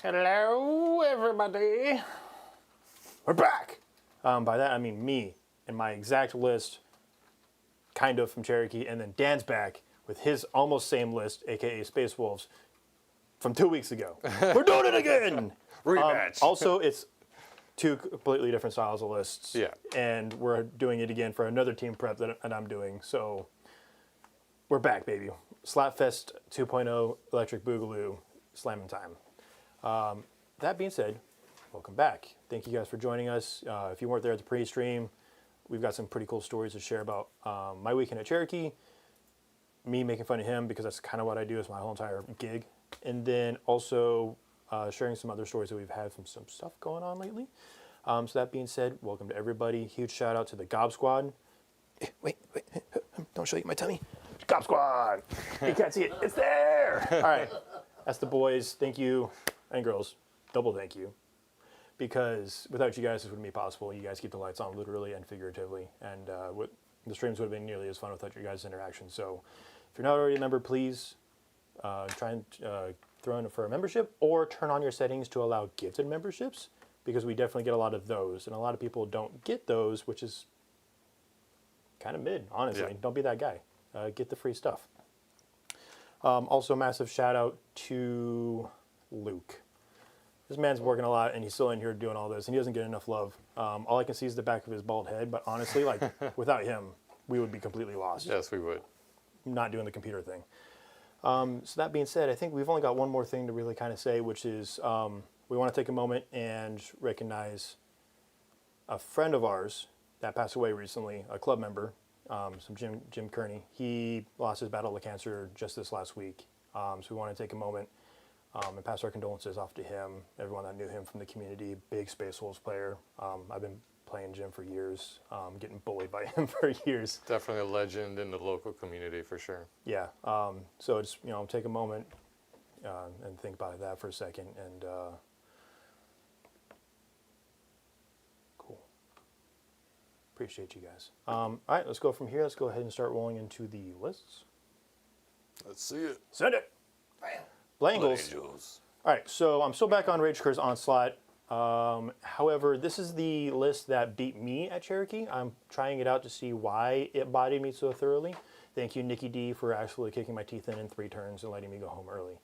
Hello, everybody. We're back. By that, I mean me and my exact list, kind of from Cherokee, and then Dan's back with his almost same list, aka Space Wolves, from 2 weeks ago. We're doing it again. Rematch. Also, it's two completely different styles of lists. Yeah. And we're doing it again for another team prep that I'm doing. So we're back, baby. Slapfest 2.0 Electric Boogaloo slamming time. That being said, welcome back. Thank you guys for joining us. If you weren't there at the pre-stream, we've got some pretty cool stories to share about my weekend at Cherokee, me making fun of him because that's kind of what I do as my whole entire gig, and then also sharing some other stories that we've had from some stuff going on lately. So that being said, welcome to everybody. Huge shout out to the Gob Squad. Wait, don't show you my tummy. Gob Squad. You can't see it. It's there. All right. That's the boys. Thank you. And girls, double thank you. Because without you guys, this wouldn't be possible. You guys keep the lights on literally and figuratively. And the streams would have been nearly as fun without your guys' interaction. So if you're not already a member, please try and throw in for a membership or turn on your settings to allow gifted memberships, because we definitely get a lot of those. And a lot of people don't get those, which is kind of mid, honestly. Yeah. Don't be that guy. Get the free stuff. Also, massive shout out to Luke. This man's working a lot, and he's still in here doing all this, and he doesn't get enough love. All I can see is the back of his bald head, but honestly, like, without him, we would be completely lost. Yes, we would. Not doing the computer thing. So that being said, I think we've only got one more thing to really kind of say, which is we want to take a moment and recognize a friend of ours that passed away recently, a club member, Jim Kearney. He lost his battle to cancer just this last week. So we want to take a moment and pass our condolences off to him, everyone that knew him from the community, big Space Wolves player. I've been playing Jim for years, getting bullied by him for years. Definitely a legend in the local community for sure. Yeah, so just, take a moment and think about that for a second. And cool. Appreciate you guys. All right, let's go from here. Let's go ahead and start rolling into the lists. Let's see it. Send it. Blangles. All right, so I'm still back on Ragecur's Onslaught. However, this is the list that beat me at Cherokee. I'm trying it out to see why it bodied me so thoroughly. Thank you, Nikki D, for actually kicking my teeth in 3 turns and letting me go home early.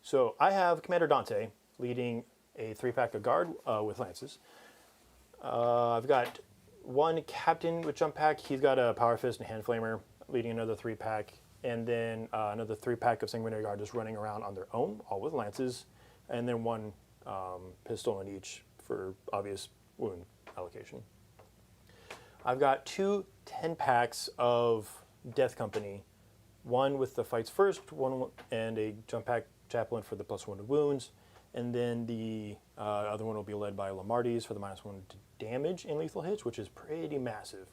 So I have Commander Dante leading a 3-pack of guard with lances. I've got one captain with jump pack. He's got a power fist and hand flamer, leading another 3-pack. And then another 3-pack of sanguinary guard just running around on their own, all with lances. And then one pistol in each for obvious wound allocation. I've got 2 10-packs of Death Company, one with the fights first, one and a jump pack chaplain for the +1 to wounds, and then the other one will be led by Lamarties for the -1 to damage and lethal hits, which is pretty massive.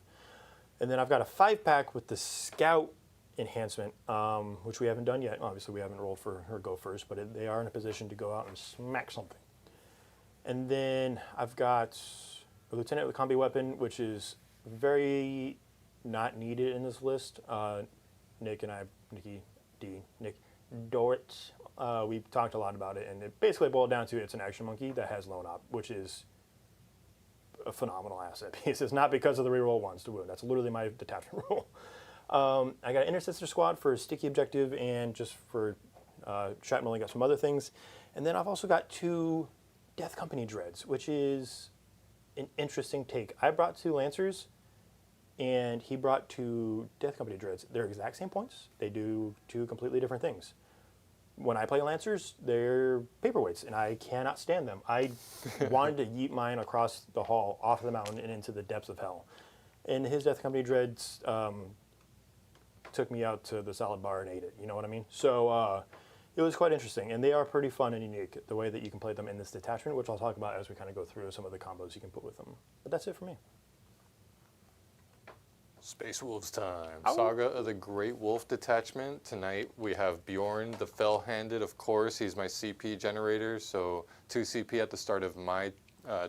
And then I've got a 5-pack with the Scout enhancement, which we haven't done yet. Obviously, we haven't rolled for her go first, but they are in a position to go out and smack something. And then I've got a lieutenant with a combi weapon, which is very not needed in this list. Nick Dorrit, we talked a lot about it, and it basically boiled down to it's an action monkey that has lone op, which is a phenomenal asset piece. It's not because of the reroll ones to wound. That's literally my detachment rule. I got an Intercessor Squad for sticky objective and just for shrapnel. I got some other things. And then I've also got 2 Death Company Dreads, which is an interesting take. I brought 2 Lancers, and he brought 2 Death Company Dreads. They're exact same points. They do 2 completely different things. When I play Lancers, they're paperweights, and I cannot stand them. I wanted to yeet mine across the hall, off the mountain, and into the depths of hell. And his Death Company Dreads took me out to the salad bar and ate it, you know what I mean? So it was quite interesting, and they are pretty fun and unique, the way that you can play them in this detachment, which I'll talk about as we kind of go through some of the combos you can put with them. But that's it for me. Space Wolves time. Ow. Saga of the Great Wolf detachment. Tonight we have Bjorn, the Fell-Handed, of course. He's my CP generator, so 2 CP at the start of my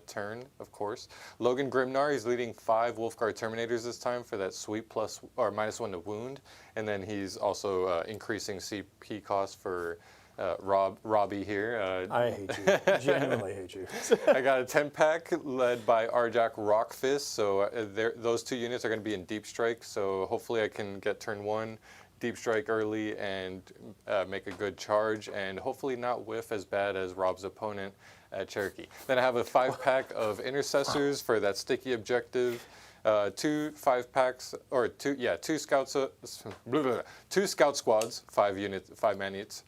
turn, of course. Logan Grimnar, he's leading 5 Wolfguard Terminators this time for that sweep +1 to wound. And then he's also increasing CP cost for Robbie here. I hate you. Genuinely hate you. I got a 10-pack led by Arjak Rockfist. So those 2 units are going to be in Deep Strike. So hopefully I can get turn 1 Deep Strike early and make a good charge, and hopefully not whiff as bad as Rob's opponent at Cherokee. Then I have a 5-pack of Intercessors for that sticky objective. 2 5-packs, or 2 scouts, 2 scout squads, 5 man units.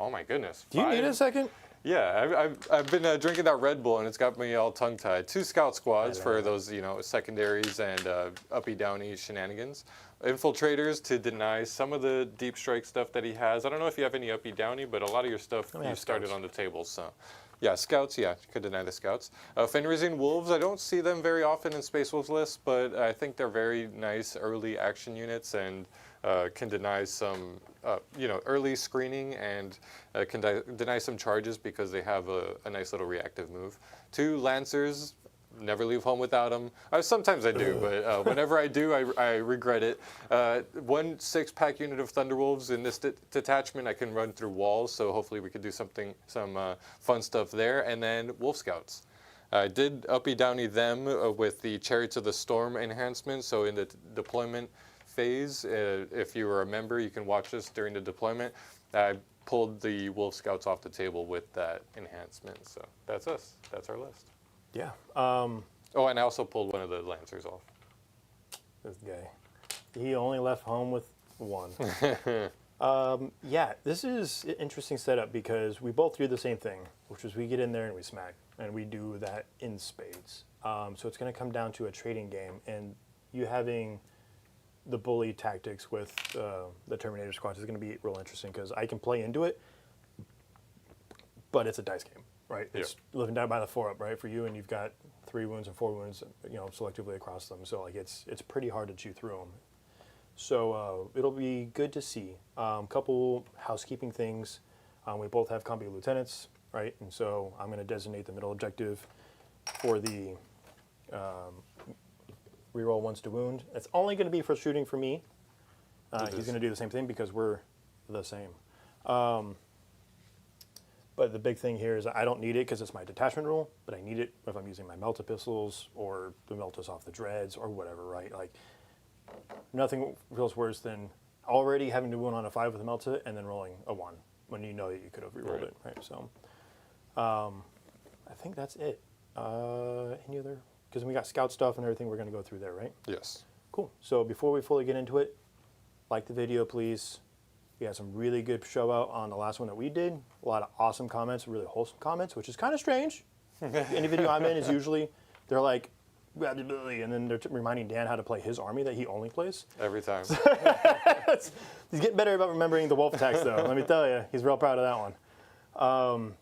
Oh my goodness. Do you need a second? Yeah, I've been drinking that Red Bull and it's got me all tongue-tied. 2 scout squads for those, secondaries and uppy downy shenanigans. Infiltrators to deny some of the deep strike stuff that he has. I don't know if you have any uppy downy, but a lot of your stuff you started on the table. So, yeah, scouts. Yeah, could deny the scouts. Fenrising wolves. I don't see them very often in Space Wolves lists, but I think they're very nice early action units and can deny some, early screening and can deny some charges because they have a nice little reactive move. 2 lancers. Never leave home without them. Sometimes I do, but whenever I do, I regret it. 1 6-pack unit of Thunderwolves in this detachment. I can run through walls, so hopefully we could do some fun stuff there. And then Wolf Scouts. I did uppy downy them with the Chariots of the Storm enhancement. So in the deployment phase, if you were a member, you can watch this during the deployment. I pulled the Wolf Scouts off the table with that enhancement. So that's us. That's our list. Yeah. Oh, and I also pulled one of the Lancers off. This guy. He only left home with 1. Yeah, this is an interesting setup because we both do the same thing, which is we get in there and we smack, and we do that in spades. So it's going to come down to a trading game, and you having the bully tactics with the Terminator squads is going to be real interesting because I can play into it, but it's a dice game. Right, it's living down by the 4-up, right, for you, and you've got 3 wounds and 4 wounds, selectively across them. So like it's pretty hard to chew through them. So it'll be good to see. Couple housekeeping things. We both have combi lieutenants, right, and so I'm going to designate the middle objective for the reroll once to wound. It's only going to be for shooting for me. He's going to do the same thing because we're the same. But the big thing here is I don't need it because it's my detachment rule, but I need it if I'm using my Melta pistols or the Meltas off the dreads or whatever, right? Like, nothing feels worse than already having to wound on a 5 with a Melta and then rolling a 1 when you know that you could have rerolled it, right? So, I think that's it. Any other? Because we got scout stuff and everything we're going to go through there, right? Yes. Cool. So before we fully get into it, like the video, please. We had some really good show out on the last one that we did. A lot of awesome comments, really wholesome comments, which is kind of strange. Any video I'm in is usually, they're like, and then they're reminding Dan how to play his army that he only plays. Every time. He's getting better about remembering the wolf attacks, though. Let me tell you, he's real proud of that one.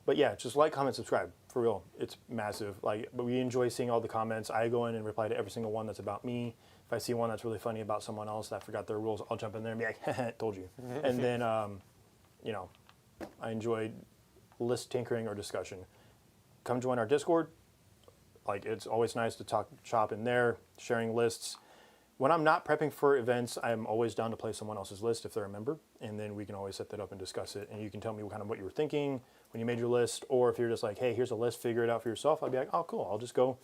But yeah, just like, comment, subscribe. For real, it's massive. But we enjoy seeing all the comments. I go in and reply to every single one that's about me. If I see one that's really funny about someone else that forgot their rules, I'll jump in there and be like, told you. And then, I enjoy list tinkering or discussion. Come join our Discord. It's always nice to talk shop in there, sharing lists. When I'm not prepping for events, I'm always down to play someone else's list if they're a member, and then we can always set that up and discuss it. And you can tell me what you were thinking when you made your list, or if you're just like, hey, here's a list, figure it out for yourself. I'd be like, oh, cool, I'll just go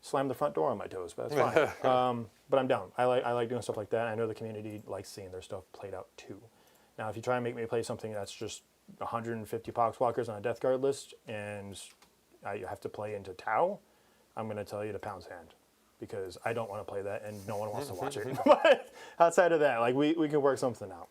slam the front door on my toes, but that's fine. But I'm down. I like doing stuff like that. I know the community likes seeing their stuff played out too. Now, if you try and make me play something that's just 150 Poxwalkers on a Death Guard list, and you have to play into Tau, I'm going to tell you to pound sand, because I don't want to play that, and no one wants to watch it. But outside of that, we can work something out.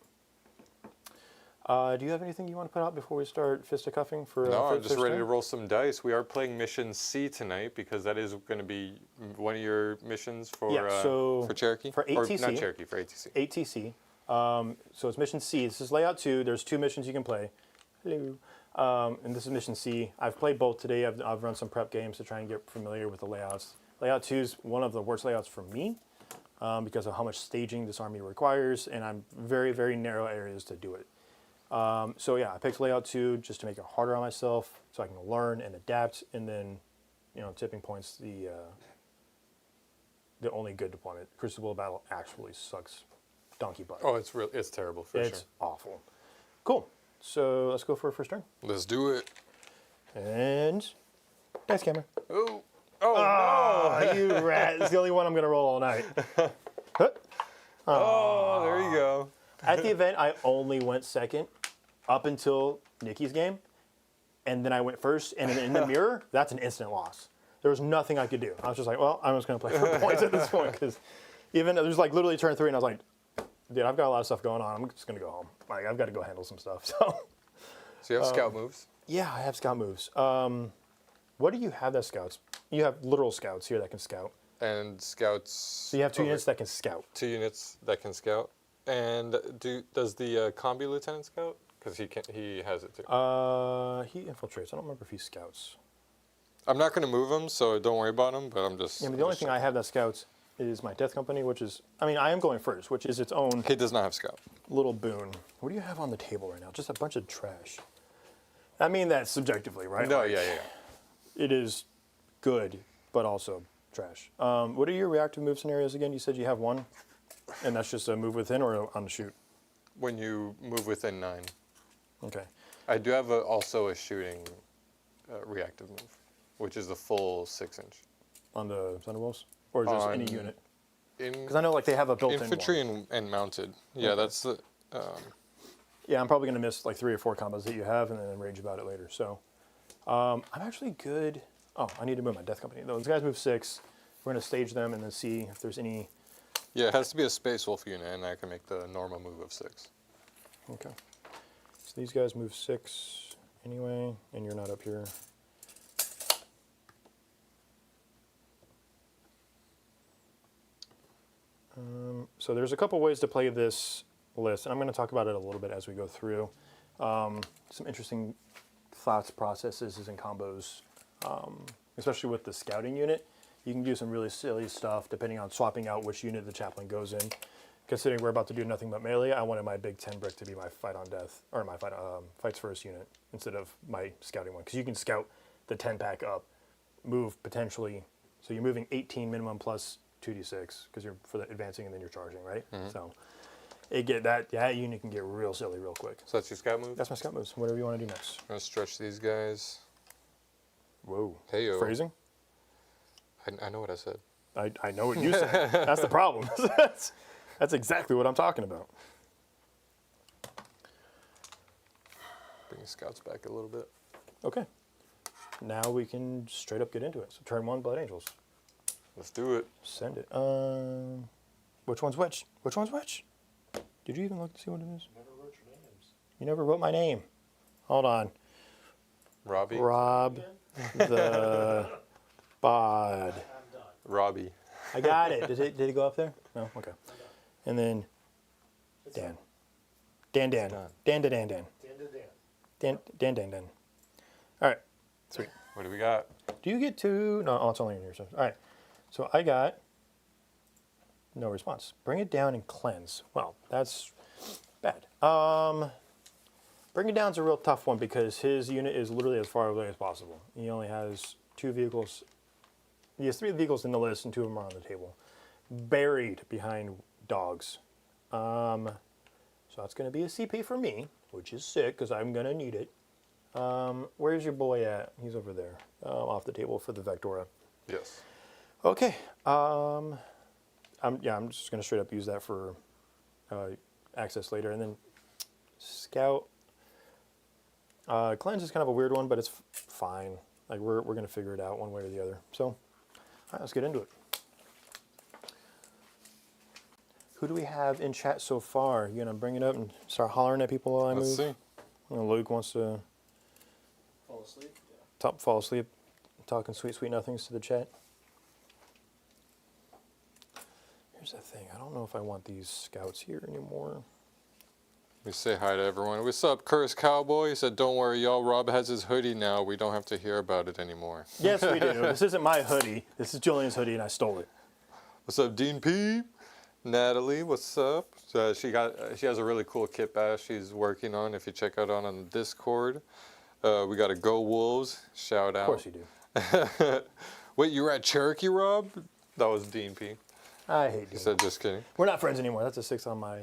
Do you have anything you want to put out before we start fisticuffing for? No, I'm just ready to roll some dice. We are playing Mission C tonight because that is going to be one of your missions for for Cherokee. For ATC. Or not Cherokee, for ATC. ATC. So it's Mission C. This is Layout 2. There's 2 missions you can play. Hello. And this is Mission C. I've played both today. I've run some prep games to try and get familiar with the layouts. Layout 2 is one of the worst layouts for me because of how much staging this army requires, and I'm very, very narrow areas to do it. So yeah, I picked Layout 2 just to make it harder on myself so I can learn and adapt, and then, Tipping Point's the only good deployment. Crucible Battle actually sucks donkey butt. Oh, it's terrible for sure. It's awful. Cool. So let's go for a first turn. Let's do it. And dice camera. Oh, Oh, you rat. It's the only one I'm going to roll all night. Huh. oh, there you go. At the event, I only went second up until Nikki's game. And then I went first. And in the mirror, that's an instant loss. There was nothing I could do. I was just like, well, I'm just going to play for points at this point. Because even it was like literally turn 3, and I was like, dude, I've got a lot of stuff going on. I'm just going to go home. Like, I've got to go handle some stuff. So you have scout moves? yeah, I have scout moves. What do you have that scouts? You have literal scouts here that can scout. And scouts. So you have 2 units that can scout. 2 units that can scout. And does the combi lieutenant scout? Because he has it too. He infiltrates. I don't remember if he scouts. I'm not going to move him, so don't worry about him. But I'm just. Yeah, but the only thing I have that scouts is my death company, which is, I mean, I am going first, which is its own He does not have scout. little boon. What do you have on the table right now? Just a bunch of trash. I mean that subjectively, right? No, Like, yeah. It is good, but also trash. What are your reactive move scenarios again? You said you have one, and that's just a move within or on the shoot. When you move within 9. Okay. I do have also a shooting reactive move, which is the full 6-inch. On the Thunderbolts? Or just any unit? In Because I know like they have a built-in infantry one. and mounted. Yeah, Okay. that's the. Yeah, I'm probably going to miss like 3 or 4 combos that you have and then rage about it later. So I'm actually good. Oh, I need to move my death company. Those guys move 6. We're going to stage them and then see if there's any. Yeah, it has to be a Space Wolf unit, and I can make the normal move of 6. Okay. So these guys move 6 anyway, and you're not up here. So there's a couple ways to play this list, and I'm going to talk about it a little bit as we go through. Some interesting thoughts, processes, and combos, especially with the scouting unit. You can do some really silly stuff depending on swapping out which unit the chaplain goes in. Considering we're about to do nothing but melee, I wanted my big 10 brick to be my fight on death, or my fights first unit instead of my scouting one. Because you can scout the 10 pack up, move potentially, so you're moving 18 minimum plus 2d6 because you're for the advancing and then you're charging, right? So that unit can get real silly real quick. So that's your scout move? That's my scout moves. Whatever you want to do next. I'm going to stretch these guys. Whoa. Heyo. Phrasing? I know what I said. I know what you said. That's the problem. That's exactly what I'm talking about. Bring the scouts back a little bit. Okay. Now we can straight up get into it. So turn 1, Blood Angels. Let's do it. Send it. Which one's which? Which one's which? Did you even look to see what it is? Never wrote your names. You never wrote my name. Hold on. Robbie? Rob the Bod. I'm done. Robbie. I got it. Did it go up there? No? Okay. And then It's Dan. done. Dan. Dan. Dan to Dan. Dan. All right. Sweet. What do we got? Do you get 2? No, it's only in your stuff. All right. So I got no response. Bring it down and cleanse. Well, that's bad. Bring it down's a real tough one because his unit is literally as far away as possible. He only has 2 vehicles. He has 3 vehicles in the list and 2 of them are on the table. Buried behind dogs. So that's going to be a CP for me, which is sick because I'm going to need it. Where's your boy at? He's over there, off the table for the Vectora. Yes. Okay. I'm just going to straight up use that for access later. And then Scout. Cleanse is kind of a weird one, but it's fine. Like we're going to figure it out one way or the other. So, all right, let's get into it. Who do we have in chat so far? You going to bring it up and start hollering at people while I Let's move? see. Luke wants to Fall asleep? Yeah. fall asleep, talking sweet nothings to the chat. Here's the thing. I don't know if I want these scouts here anymore. We say hi to everyone. What's up, Curse Cowboy? He said, don't worry, y'all. Rob has his hoodie now. We don't have to hear about it anymore. Yes, we do. This isn't my hoodie. This is Julian's hoodie, and I stole it. What's up, Dean P? Natalie, what's up? She has a really cool kit bash she's working on. If you check out on the Discord, we got a Go Wolves shout out. Of course you do. Wait, you were at Cherokee, Rob? That was Dean P. I hate He doing said, just kidding. We're not friends anymore. That's a 6 on my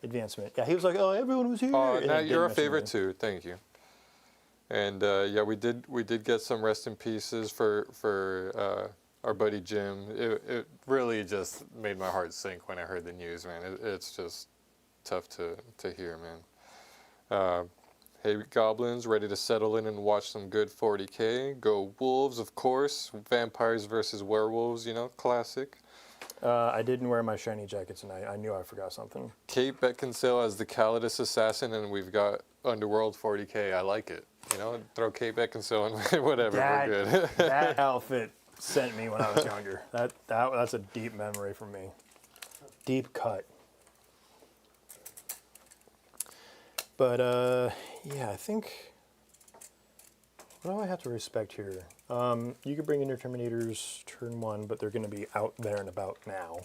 advancement. Yeah, he was like, "Oh, everyone was here." Oh, and now then you're a didn't mention favorite me. too. Thank you. And yeah, we did get some rest in pieces for our buddy Jim. It really just made my heart sink when I heard the news, man. It's just tough to hear, man. Hey, Goblins, ready to settle in and watch some good 40k? Go Wolves, of course. Vampires versus werewolves, you know, classic. I didn't wear my shiny jacket tonight. I knew I forgot something. Kate Beckinsale as the Calidus Assassin, and we've got Underworld 40k. I like it. You know, throw Kate Beckinsale in whatever, we're good. That outfit sent me when I was younger. That's a deep memory for me. Deep cut. But yeah, I think. What do I have to respect here? You can bring in your Terminators turn 1, but they're going to be out there and about now.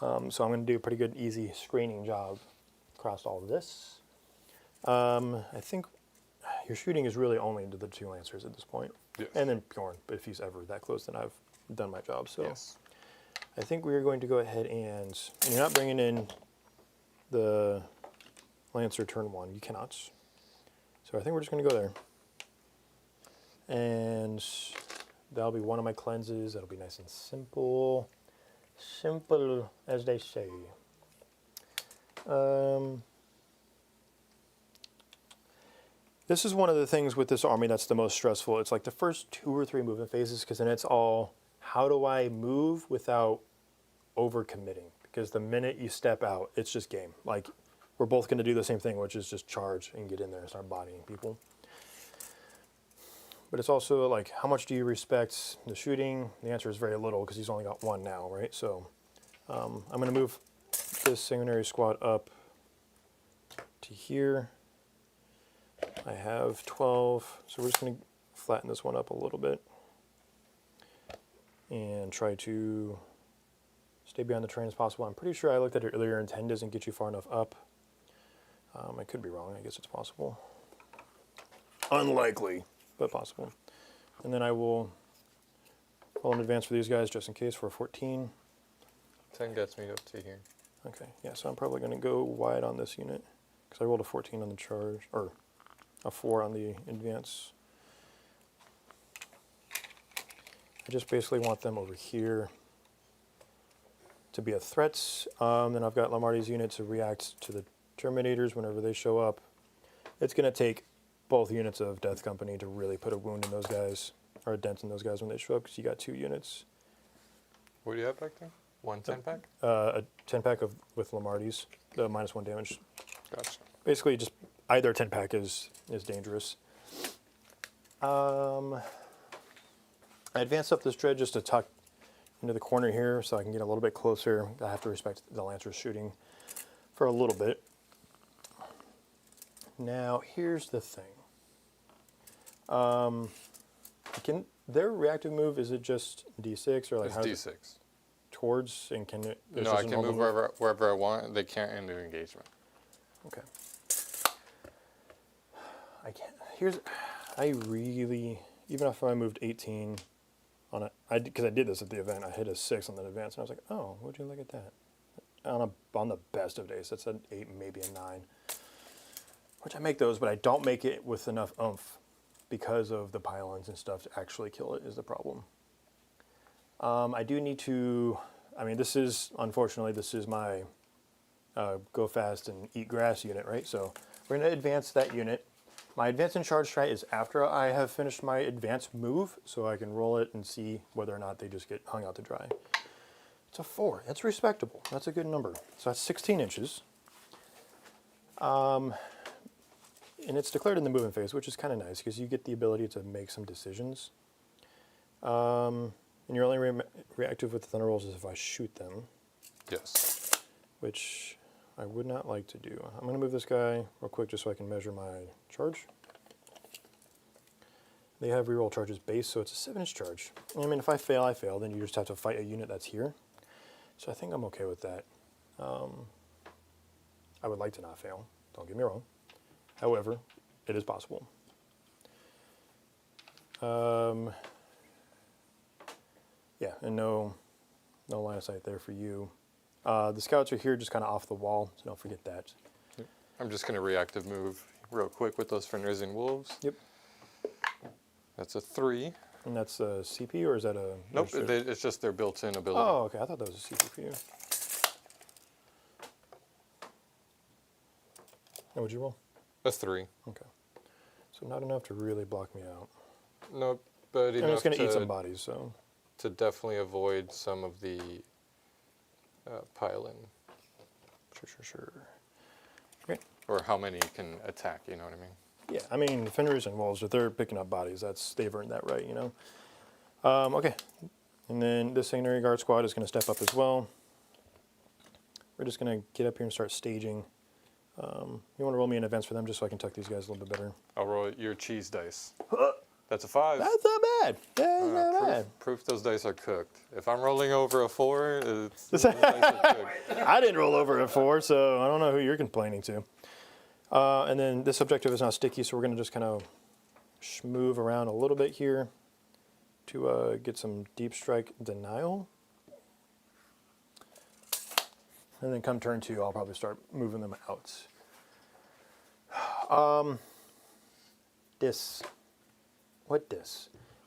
So I'm going to do a pretty good, easy screening job across all of this. I think your shooting is really only into the 2 Lancers at this point. Yes. And then Bjorn, but if he's ever that close, then I've done my job. So Yes. I think we are going to go ahead and you're not bringing in the Lancer turn 1. You cannot. So I think we're just going to go there. And that'll be one of my cleanses. That'll be nice and simple. Simple, as they say. This is one of the things with this army that's the most stressful. It's like the first 2 or 3 movement phases, because then it's all, how do I move without overcommitting? Because the minute you step out, it's just game. Like, we're both going to do the same thing, which is just charge and get in there and start bodying people. But it's also like, how much do you respect the shooting? The answer is very little, because he's only got 1 now, right? So I'm going to move this sanguinary squad up to here. I have 12, so we're just going to flatten this one up a little bit and try to stay behind the terrain as possible. I'm pretty sure I looked at it earlier and 10 doesn't get you far enough up. I could be wrong. I guess it's possible. Unlikely, but possible. And then I will roll in advance for these guys just in case for a 14. 10 gets me up to here. Okay, yeah, so I'm probably going to go wide on this unit because I rolled a 14 on the charge, or a 4 on the advance. I just basically want them over here to be a threat. Then I've got Lamarty's unit to react to the Terminators whenever they show up. It's going to take both units of Death Company to really put a wound in those guys, or a dent in those guys when they show up, because you got 2 units. What do you have back there? 1 10-pack? A 10-pack with Lamarty's, the -1 damage. Gotcha. Basically, just either 10-pack is dangerous. I advanced up this dread just to tuck into the corner here so I can get a little bit closer. I have to respect the Lancer's shooting for a little bit. Now, here's the thing. Their reactive move, is it just D6 or like It's how D6. towards, and can it? No, I can move wherever I want. They can't end an engagement. Okay. I can't. I really, even if I moved 18 on because I did this at the event, I hit a 6 on the advance, and I was like, oh, would you look at that? On the best of days, that's an 8, maybe a 9. Which I make those, but I don't make it with enough oomph because of the pylons and stuff to actually kill it is the problem. I do need to, unfortunately, this is my go fast and eat grass unit, right? So we're going to advance that unit. My advance and charge try is after I have finished my advance move, so I can roll it and see whether or not they just get hung out to dry. It's a 4. That's respectable. That's a good number. So that's 16 inches. And it's declared in the movement phase, which is kind of nice because you get the ability to make some decisions. And your only reactive with the Thunder Rolls is if I shoot them. Yes. Which I would not like to do. I'm going to move this guy real quick just so I can measure my charge. They have reroll charges base, so it's a 7-inch charge. I mean, if I fail, I fail. Then you just have to fight a unit that's here. So I think I'm okay with that. I would like to not fail. Don't get me wrong. However, it is possible. Yeah, and no line of sight there for you. The scouts are here just kind of off the wall, so don't forget that. I'm just going to reactive move real quick with those Fenrisian Wolves. Yep. That's a 3. And that's a CP, or is that a... Nope, it's just their built-in ability. Oh, okay. I thought that was a CP for you. And what'd you roll? A 3. Okay. So not enough to really block me out. Nope, but And enough it's going to eat some bodies, so... to definitely avoid some of the pile-in. Sure. Great. Or how many you can attack, you know what I mean? Yeah, I mean, Fenris and Wolves, if they're picking up bodies, they've earned that right, you know? Okay. And then this Sanguinary Guard squad is going to step up as well. We're just going to get up here and start staging. You want to roll me an events for them just so I can tuck these guys a little bit better? I'll roll your cheese dice. That's a 5. That's not bad. That's not bad. Proof those dice are cooked. If I'm rolling over a 4, it's those dice are cooked. I didn't roll over a 4, so I don't know who you're complaining to. And then this objective is now sticky, so we're going to just kind of move around a little bit here to get some deep strike denial. And then come turn 2, I'll probably start moving them out. This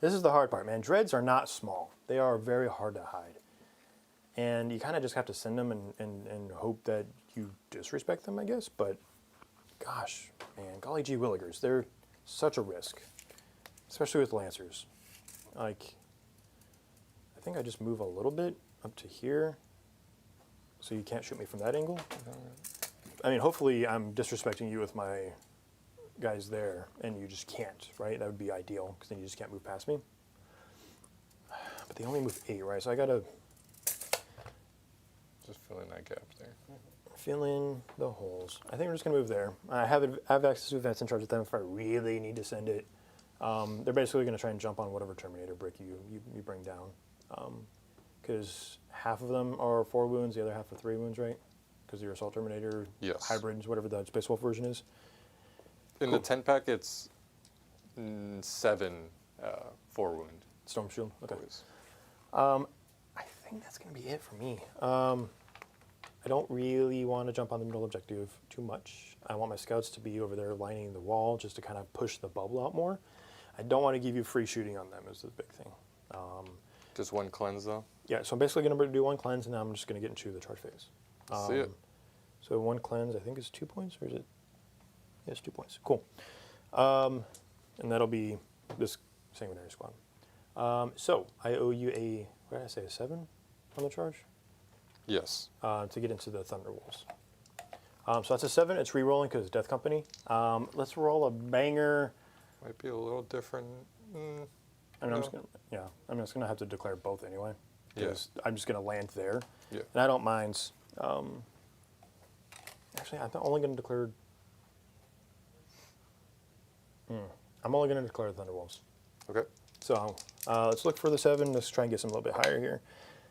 is the hard part, man. Dreads are not small. They are very hard to hide. And you kind of just have to send them and hope that you disrespect them, I guess. But gosh, man, golly gee willigers, they're such a risk, especially with Lancers. Like, I think I just move a little bit up to here so you can't shoot me from that angle. I mean, hopefully I'm disrespecting you with my guys there and you just can't, right? That would be ideal because then you just can't move past me. But they only move 8, right? So I got to Just fill in that gap there. fill in the holes. I think we're just going to move there. I have access to events in charge of them if I really need to send it. They're basically going to try and jump on whatever Terminator brick you bring down. Because half of them are 4 wounds, the other half are 3 wounds, right? Because your Assault Terminator hybrids, whatever the Space Wolf version is. In the 10-pack, it's 7 4-wound. Storm Shield? Okay. boys. I think that's going to be it for me. I don't really want to jump on the middle objective too much. I want my scouts to be over there lining the wall just to kind of push the bubble out more. I don't want to give you free shooting on them is the big thing. Just 1 cleanse, though? Yeah, so I'm basically going to do 1 cleanse, and then I'm just going to get into the charge phase. See it. So 1 cleanse, I think is 2 points, or is it? Yeah, it's 2 points. Cool. And that'll be this Sanguinary squad. So I owe you what did I say, a 7 on the charge? Yes. To get into the Thunderwolves. So that's a 7. It's re-rolling because it's Death Company. Let's roll a banger. Might be a little different. I mean, I'm just gonna have to declare both anyway. Because I'm just gonna land there. Yeah. And I don't mind. Actually, I'm only gonna declare. I'm only gonna declare the Thunderwolves. Okay. So let's look for the 7. Let's try and get some a little bit higher here.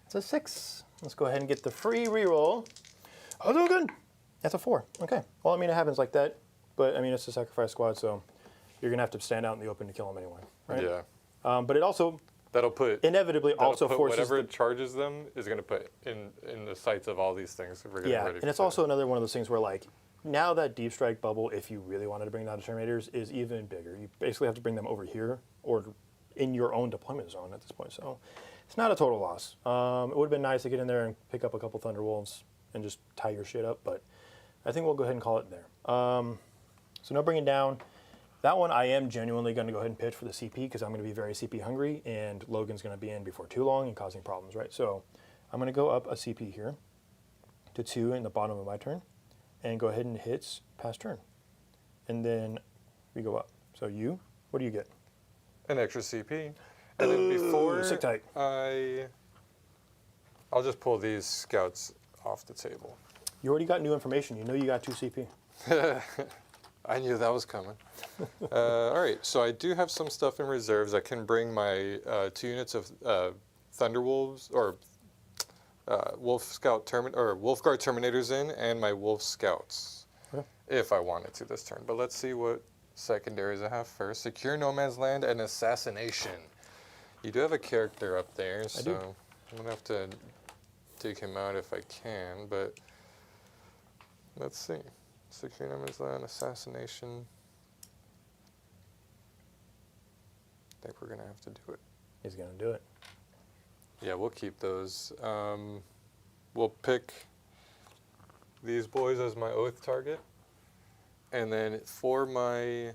It's a 6. Let's go ahead and get the free reroll. Hadouken! That's a 4. Okay. Well, I mean, it happens like that. But, I mean, it's a sacrifice squad, so you're going to have to stand out in the open to kill them anyway, right? Yeah. But it also inevitably also forces... Whatever charges them is going to put in the sights of all these things. Yeah, and it's also another one of those things where, like, now that Deep Strike bubble, if you really wanted to bring down the Terminators, is even bigger. You basically have to bring them over here or in your own deployment zone at this point. So it's not a total loss. It would have been nice to get in there and pick up a couple Thunderwolves and just tie your shit up, but I think we'll go ahead and call it there. So no bringing down. That one I am genuinely going to go ahead and pitch for the CP because I'm going to be very CP hungry and Logan's going to be in before too long and causing problems, right? So I'm going to go up a CP here to 2 in the bottom of my turn and go ahead and hit pass turn. And then we go up. So what do you get? An extra CP. And then before Sick tight. I'll just pull these scouts off the table. You already got new information. You know you got 2 CP. I knew that was coming. All right, so I do have some stuff in reserves. I can bring my 2 units of Thunderwolves or Wolf Guard Terminators in, and my Wolf Scouts, if I wanted to this turn. But let's see what secondaries I have first. Secure No Man's Land and Assassination. You do have a character up there, so I'm gonna have to dig him out if I can, but let's see. Secure Enemy's Land, Assassination. I think we're going to have to do it. He's going to do it. Yeah, we'll keep those. We'll pick these boys as my oath target. And then for my...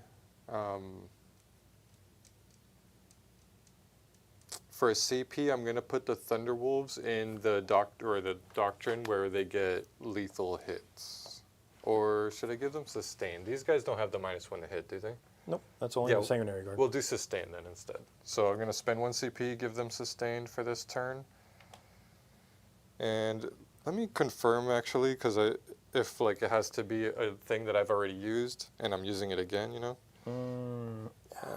for a CP, I'm going to put the Thunderwolves in the Doctrine where they get lethal hits. Or should I give them Sustain? These guys don't have the -1 to hit, do they? Nope, that's only the Sanguinary Guard. We'll do Sustain then instead. So I'm going to spend 1 CP, give them Sustain for this turn. And let me confirm actually, because if like it has to be a thing that I've already used and I'm using it again, you know?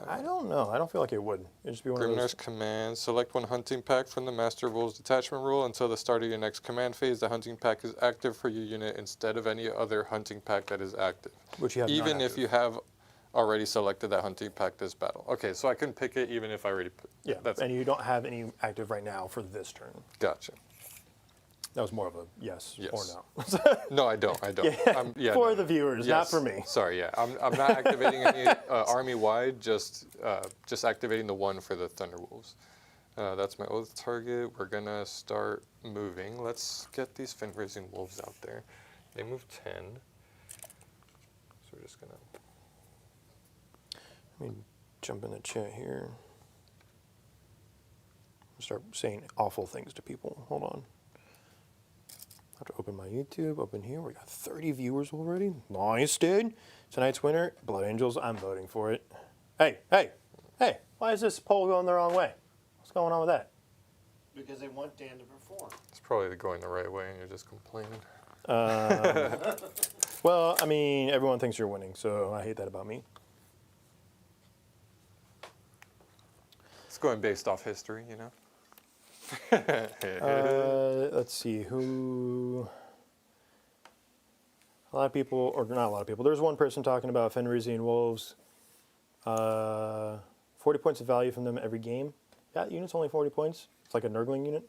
I don't know. I don't feel like it would. It'd just be one of those. Grimnar's Command. Select 1 hunting pack from the Master Rules Detachment rule. Until the start of your next command phase, the hunting pack is active for your unit instead of any other hunting pack that is active. Which you have even not if active. you have already selected that hunting pack this battle. Okay, so I can pick it even if I already put Yeah, and you don't have any active right now for this turn. Gotcha. That was more of a yes, or no. No, I don't. Yeah, for the viewers, not for me. Sorry, yeah. I'm not activating any army-wide, just activating the 1 for the Thunderwolves. That's my oath target. We're going to start moving. Let's get these fin-raising wolves out there. They move 10. So we're just going to... Let me jump in the chat here. Start saying awful things to people. Hold on. I have to open my YouTube, open here. We got 30 viewers already. Nice, dude. Tonight's winner, Blood Angels. I'm voting for it. Hey, why is this poll going the wrong way? What's going on with that? Because they want Dan to perform. It's probably going the right way and you're just complaining. Well, I mean, everyone thinks you're winning, so I hate that about me. It's going based off history, you know? Let's see, who... A lot of people, or not a lot of people, there's one person talking about Fenrisian Wolves. 40 points of value from them every game. That unit's only 40 points. It's like a Nurgling unit.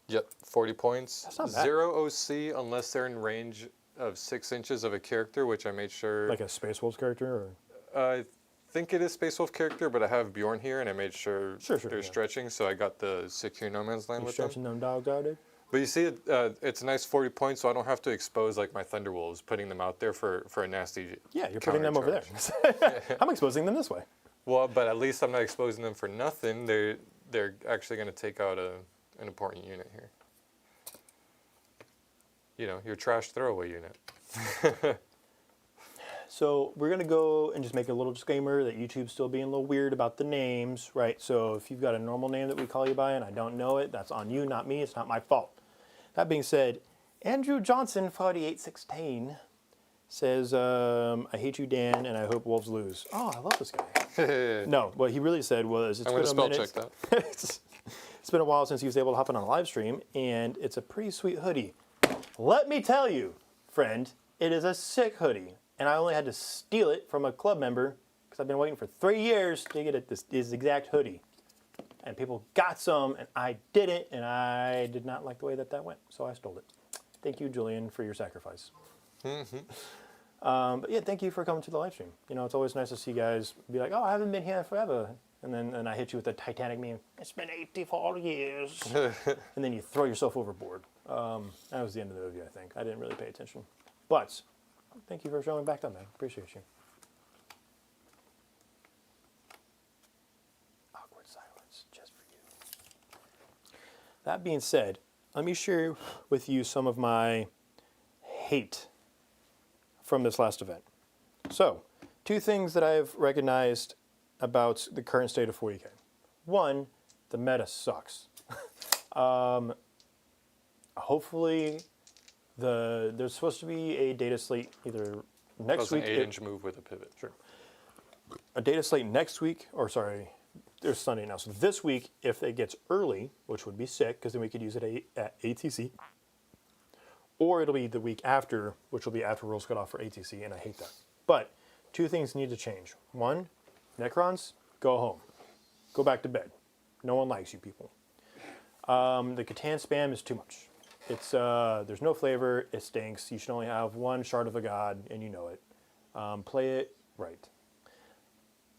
Yep, 40 points. That's not bad. 0 OC unless they're in range of 6 inches of a character, which I made sure... Like a Space Wolves character? Or? I think it is Space Wolf character, but I have Bjorn here, and I made sure, they're stretching, so I got the Secure No Man's Land with them. Stretching them dogs out, dude? But you see, it's a nice 40 points, so I don't have to expose like my Thunderwolves, putting them out there for a nasty Yeah, you're putting them over there. I'm exposing them this way. Well, but at least I'm not exposing them for nothing. They're actually going to take out an important unit here. You know, your trash throwaway unit. So we're going to go and just make a little disclaimer that YouTube's still being a little weird about the names, right? So if you've got a normal name that we call you by and I don't know it, that's on you, not me. It's not my fault. That being said, Andrew Johnson, 4816, says, I hate you, Dan, and I hope Wolves lose. Oh, I love this guy. No, what he really said was, I'm going to spell check that. It's been a while since he was able to hop in on a live stream, and it's a pretty sweet hoodie. Let me tell you, friend, it is a sick hoodie. And I only had to steal it from a club member because I've been waiting for 3 years to get this exact hoodie. And people got some, and I didn't, and I did not like the way that went, so I stole it. Thank you, Julian, for your sacrifice. But yeah, thank you for coming to the live stream. You know, it's always nice to see you guys be like, oh, I haven't been here forever. And then I hit you with the Titanic meme. It's been 84 years. And then you throw yourself overboard. That was the end of the video, I think. I didn't really pay attention. But thank you for showing back up, man. Appreciate you. Awkward silence, just for you. That being said, let me share with you some of my hate from this last event. So, 2 things that I've recognized about the current state of 40k. 1, the meta sucks. Hopefully, there's supposed to be a data slate either next week. That was an 8-inch move with a pivot. Sure. A data slate next week, or sorry, there's Sunday now. So this week, if it gets early, which would be sick, because then we could use it at ATC, or it'll be the week after, which will be after rules cut off for ATC, and I hate that. But 2 things need to change. 1, Necrons, go home. Go back to bed. No one likes you people. The Catan spam is too much. It's there's no flavor. It stinks. You should only have one shard of a god, and you know it. Play it right.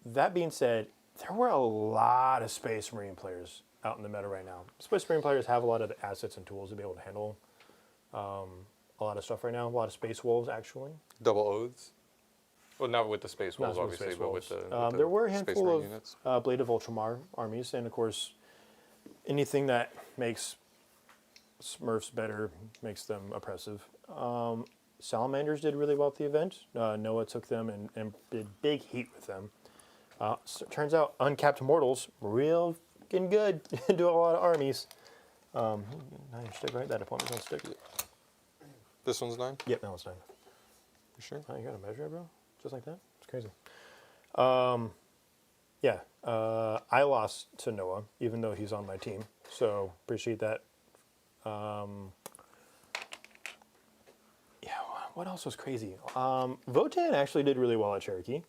That being said, there were a lot of Space Marine players out in the meta right now. Space Marine players have a lot of the assets and tools to be able to handle a lot of stuff right now. A lot of Space Wolves, actually. Double oaths. Well, not with the Space Wolves, Not with obviously, Space but Wolves. with the there were a Space handful Marine of units. Blade of Ultramar armies, and of course, anything that makes Smurfs better makes them oppressive. Salamanders did really well at the event. Noah took them and did big heat with them. So turns out Uncapped Mortals, real fucking good, do a lot of armies. 9 stick, right? That opponent's on stick. This one's 9? Yep, that one's 9. You sure? Oh, you got a measure, bro? Just like that? It's crazy. Yeah, I lost to Noah, even though he's on my team. So appreciate that. Yeah, what else was crazy? Votan actually did really well at Cherokee.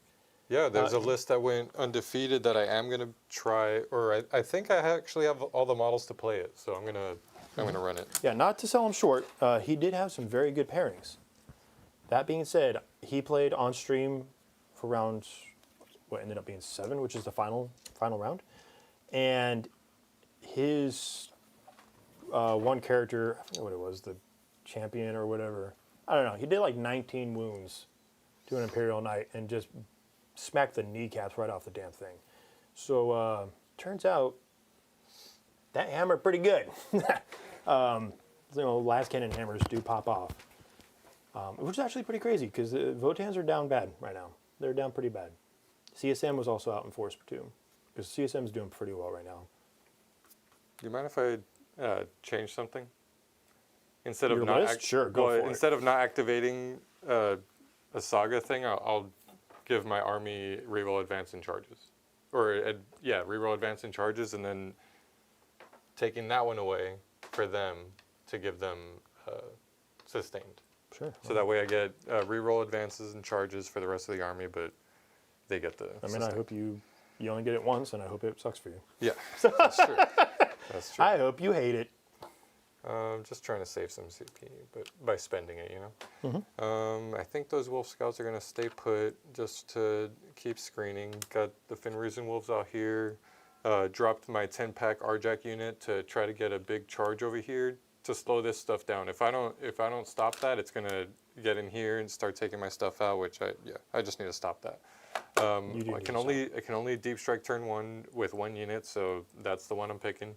Yeah, there's a list that went undefeated that I am going to try, or I think I actually have all the models to play it, so I'm gonna run it. Yeah, not to sell him short, he did have some very good pairings. That being said, he played on stream for round, what ended up being 7, which is the final round, and his one character, I forget what it was, the champion or whatever, I don't know, he did like 19 wounds to an Imperial Knight and just smacked the kneecaps right off the damn thing. So turns out that hammer pretty good. Last cannon hammers do pop off, which is actually pretty crazy because the Votans are down bad right now. They're down pretty bad. CSM was also out in Force Platoon because CSM is doing pretty well right now. Do you mind if I change something? Instead Your of not list? Sure, go for it. Instead of not activating a Saga thing, I'll give my army reroll advance and charges, or reroll advance and charges, and then taking that one away for them to give them sustained. Sure. So that way I get reroll advances and charges for the rest of the army, but they get the. I mean, I hope you only get it once, and I hope it sucks for you. Yeah, that's true. That's true. I hope you hate it. Just trying to save some CP, but by spending it, you know. Mm-hmm. I think those Wolf Scouts are going to stay put just to keep screening. Got the Fenrisian Wolves out here. Dropped my 10-pack RJack unit to try to get a big charge over here to slow this stuff down. If I don't stop that, it's going to get in here and start taking my stuff out, which I just need to stop that. I can only deep strike turn 1 with 1 unit, so that's the one I'm picking.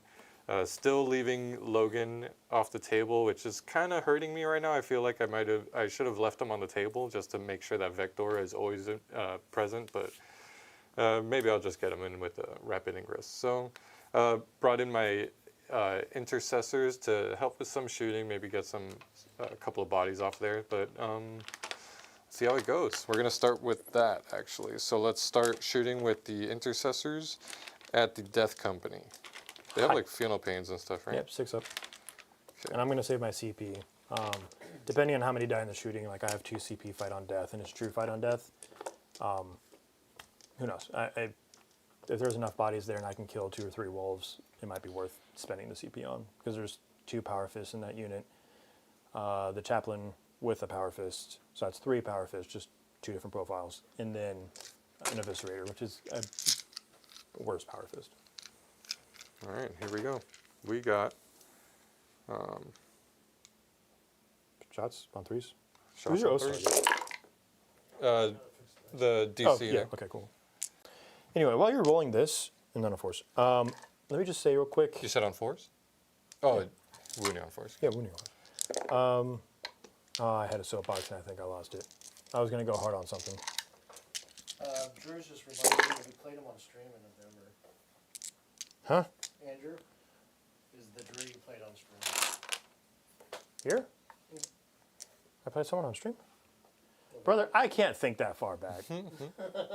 Still leaving Logan off the table, which is kind of hurting me right now. I feel like I should have left him on the table just to make sure that Vector is always present, but maybe I'll just get him in with a rapid ingress. So brought in my intercessors to help with some shooting, maybe get a couple of bodies off there, but see how it goes. We're gonna start with that actually. So let's start shooting with the intercessors at the Death Company. They have like funeral pains and stuff, right? Yep, 6 up. Okay. And I'm going to save my CP. Depending on how many die in the shooting, like I have 2 CP fight on death, and it's true fight on death. Who knows? If there's enough bodies there and I can kill 2 or 3 wolves, it might be worth spending the CP on because there's 2 Power Fists in that unit. The Chaplain with a Power Fist, so that's 3 Power Fists, just 2 different profiles, and then an Eviscerator, which is a worse Power Fist. All right, here we go. We got Shots on 3s. shots Who's your on O-Star? threes. The DC. Oh, yeah, there. okay, cool. Anyway, while you're rolling this, and then of course, let me just say real quick. You said on 4s? Oh, Wounding on 4s. Yeah, wounding on. I had a soapbox and I think I lost it. I was going to go hard on something. Drew's just reminded me that we played him on stream in November. Huh? Andrew is the Drew you played on stream. Here? Yeah. I played someone on stream? Brother, I can't think that far back.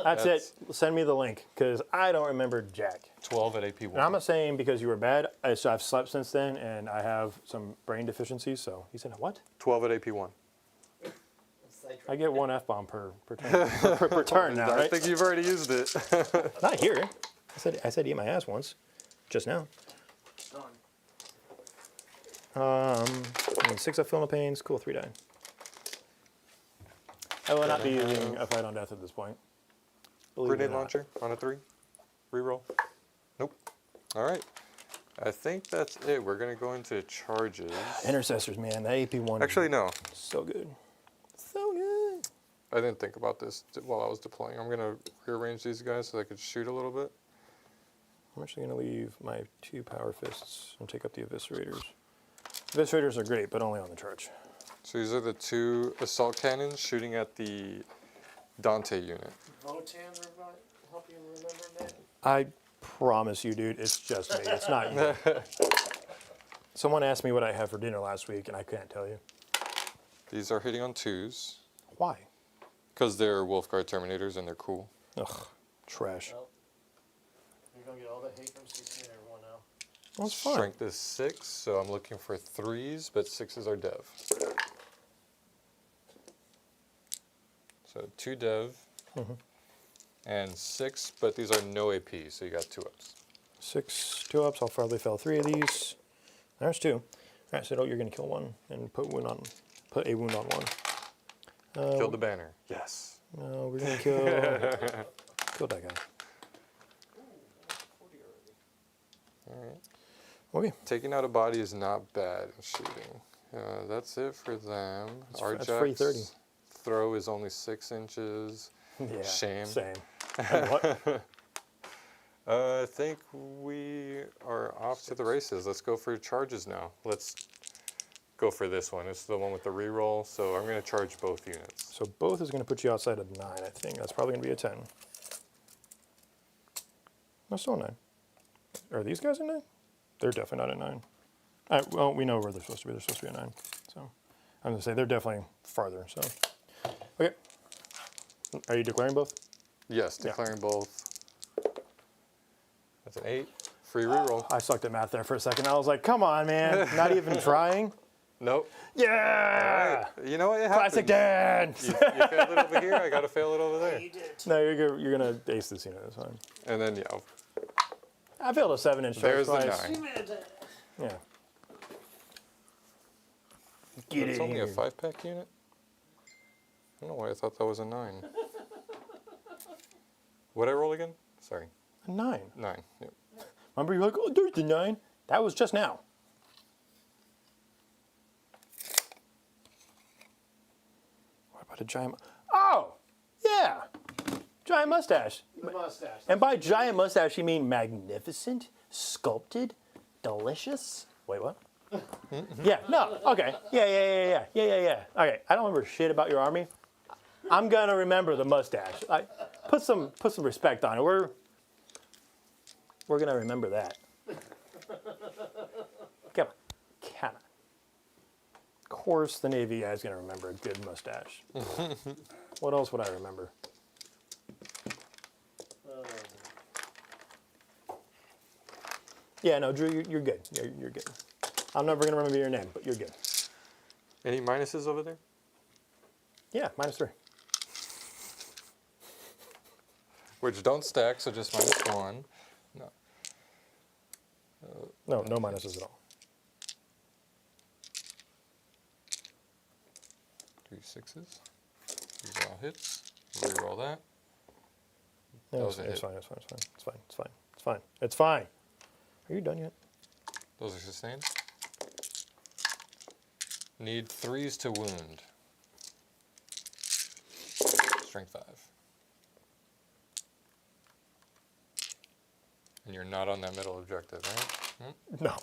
That's it. Send me the link, because I don't remember jack. 12 at AP 1. And I'm not saying because you were bad. So I've slept since then, and I have some brain deficiencies. So he said, what? 12 at AP 1. I get 1 F-bomb per turn, per turn now, I right? think you've already used it. Not here. I said eat my ass once, just now. And 6 of Film Pains, cool, 3 die. I will not be using a Fight on Death at this point. Believe it or Grenade not. launcher on a 3. Reroll. Nope. All right. I think that's it. We're going to go into charges. Intercessors, man, that AP1 Actually, no. is so good. So good. I didn't think about this while I was deploying. I'm going to rearrange these guys so I could shoot a little bit. I'm actually going to leave my 2 Power Fists and take up the Eviscerators. Eviscerators are great, but only on the charge. So these are the 2 assault cannons shooting at the Dante unit. Votans are help you remember that? I promise you, dude, it's just me. It's not you. Someone asked me what I had for dinner last week, and I can't tell you. These are hitting on 2s Why? because they're Wolfguard Terminators and they're cool. Ugh, trash. Well, you're going to get all the hate from CC and everyone now. Well, it's fine. Strength is 6, so I'm looking for 3s, but 6s are dev. So 2 dev and 6, but these are no AP, so you got 2 ups. 6 2-ups. I'll probably fail 3 of these. There's 2. All right, so you're going to kill 1 and put a wound on 1. Killed the banner. Yes. No, we're going to kill kill that guy. Okay. Taking out a body is not bad in shooting. That's it for them. That's free 30. Throw is only 6 inches. Yeah. Shame. Same. And what? I think we are off to the races. Let's go for charges now. Let's go for this one. It's the one with the reroll, so I'm going to charge both units. So both is going to put you outside of 9, I think. That's probably going to be a 10. No, still a 9. Are these guys a 9? They're definitely not a 9. Well, we know where they're supposed to be. They're supposed to be a 9. So I'm going to say they're definitely farther. So, okay. Are you declaring both? Yes, Yeah. declaring both. That's an 8. Free reroll. I sucked at math there for a second. I was like, come on, man. Not even trying. Nope. Yeah! You know what? It Classic happens. dad! You failed it over here. I got to fail it over there. You did. No, you're going to ace this unit. That's fine. And then, yeah, I failed a 7-inch there's the twice. 9. Yeah. It's only a 5-pack unit? I don't know why I thought that was a 9. What'd I roll again? Sorry. A 9. 9. Yep. Remember, you're like, oh, there's the 9. That was just now. What about a giant? Oh, yeah, giant mustache. The mustache. And by giant mustache, you mean magnificent, sculpted, delicious. Wait, what? Yeah. No. Okay. Yeah. Okay. I don't remember shit about your army. I'm gonna remember the mustache. Put some respect on it. We're gonna remember that. Come on. Of course, the Navy guy's gonna remember a good mustache. What else would I remember? Yeah, no, Drew, you're good. You're good. I'm never gonna remember your name, but you're good. Any minuses over there? Yeah, -3. Which don't stack, so just -1. No. No minuses at all. 3 6s. These are all hits. Reroll that. No, That was a it's hit. fine. It's fine. Are you done yet? Those are sustained. Need 3s to wound. Strength 5. And you're not on that middle objective, right? No.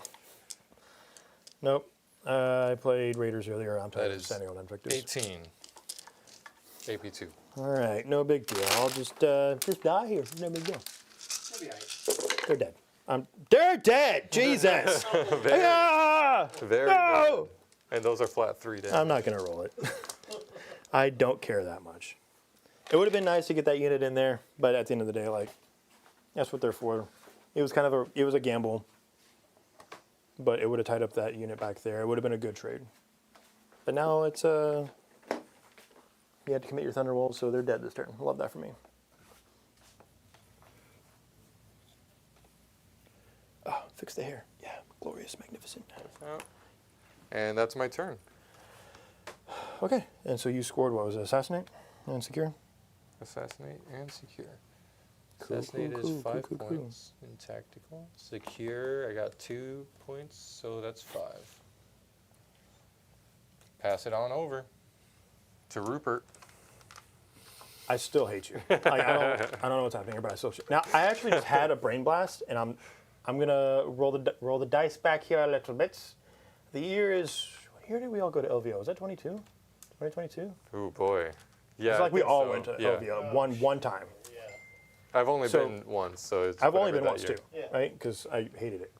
Nope. I played Raiders earlier. I'm That tired of is standing on objectives. 18. AP2. All right, no big deal. I'll just die here. No big deal. Maybe I. They're dead. They're dead. Jesus. Very, Ah! very No! good. And those are flat 3 damage. I'm not gonna roll it. I don't care that much. It would have been nice to get that unit in there, but at the end of the day, like, that's what they're for. It was kind of a gamble, but it would have tied up that unit back there. It would have been a good trade. But now it's you had to commit your Thunderwolves, so they're dead this turn. Love that for me. Oh, fix the hair. Yeah, glorious, magnificent. Oh, And that's my turn. Okay, and so you scored, what was it, assassinate and secure? Assassinate and secure. Cool, Assassinate cool, is cool, 5 cool, cool, points in tactical. Secure, I got 2 points, so that's 5. Pass it on over to Rupert. I still hate you. Like, I don't know what's happening here, but I still. Now I actually just had a brain blast, and I'm gonna roll the dice back here a little bit. The year is, what year did we all go to LVO? Was that 22? 2022? Oh boy. Yeah. It's I like we think all so. went to Yeah. LVO one time. Yeah. I've only So- been once, so it's I've only whatever been that once year. too, Yeah. right? Because I hated it.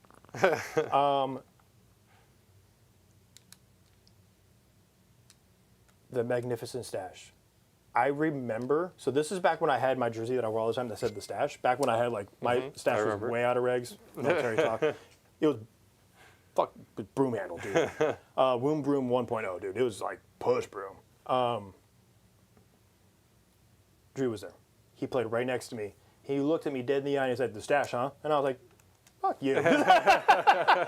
The Magnificent Stash. I remember, so this is back when I had my jersey that I wore all the time that said the stash. Back when I had like, my stash was remember. way out of regs, military talk. It was fuck broom handle, dude. Womb Broom 1.0, dude. It was like push broom. Drew was there. He played right next to me. He looked at me dead in the eye and he said, "The stash, huh?" And I was like, "Fuck you." I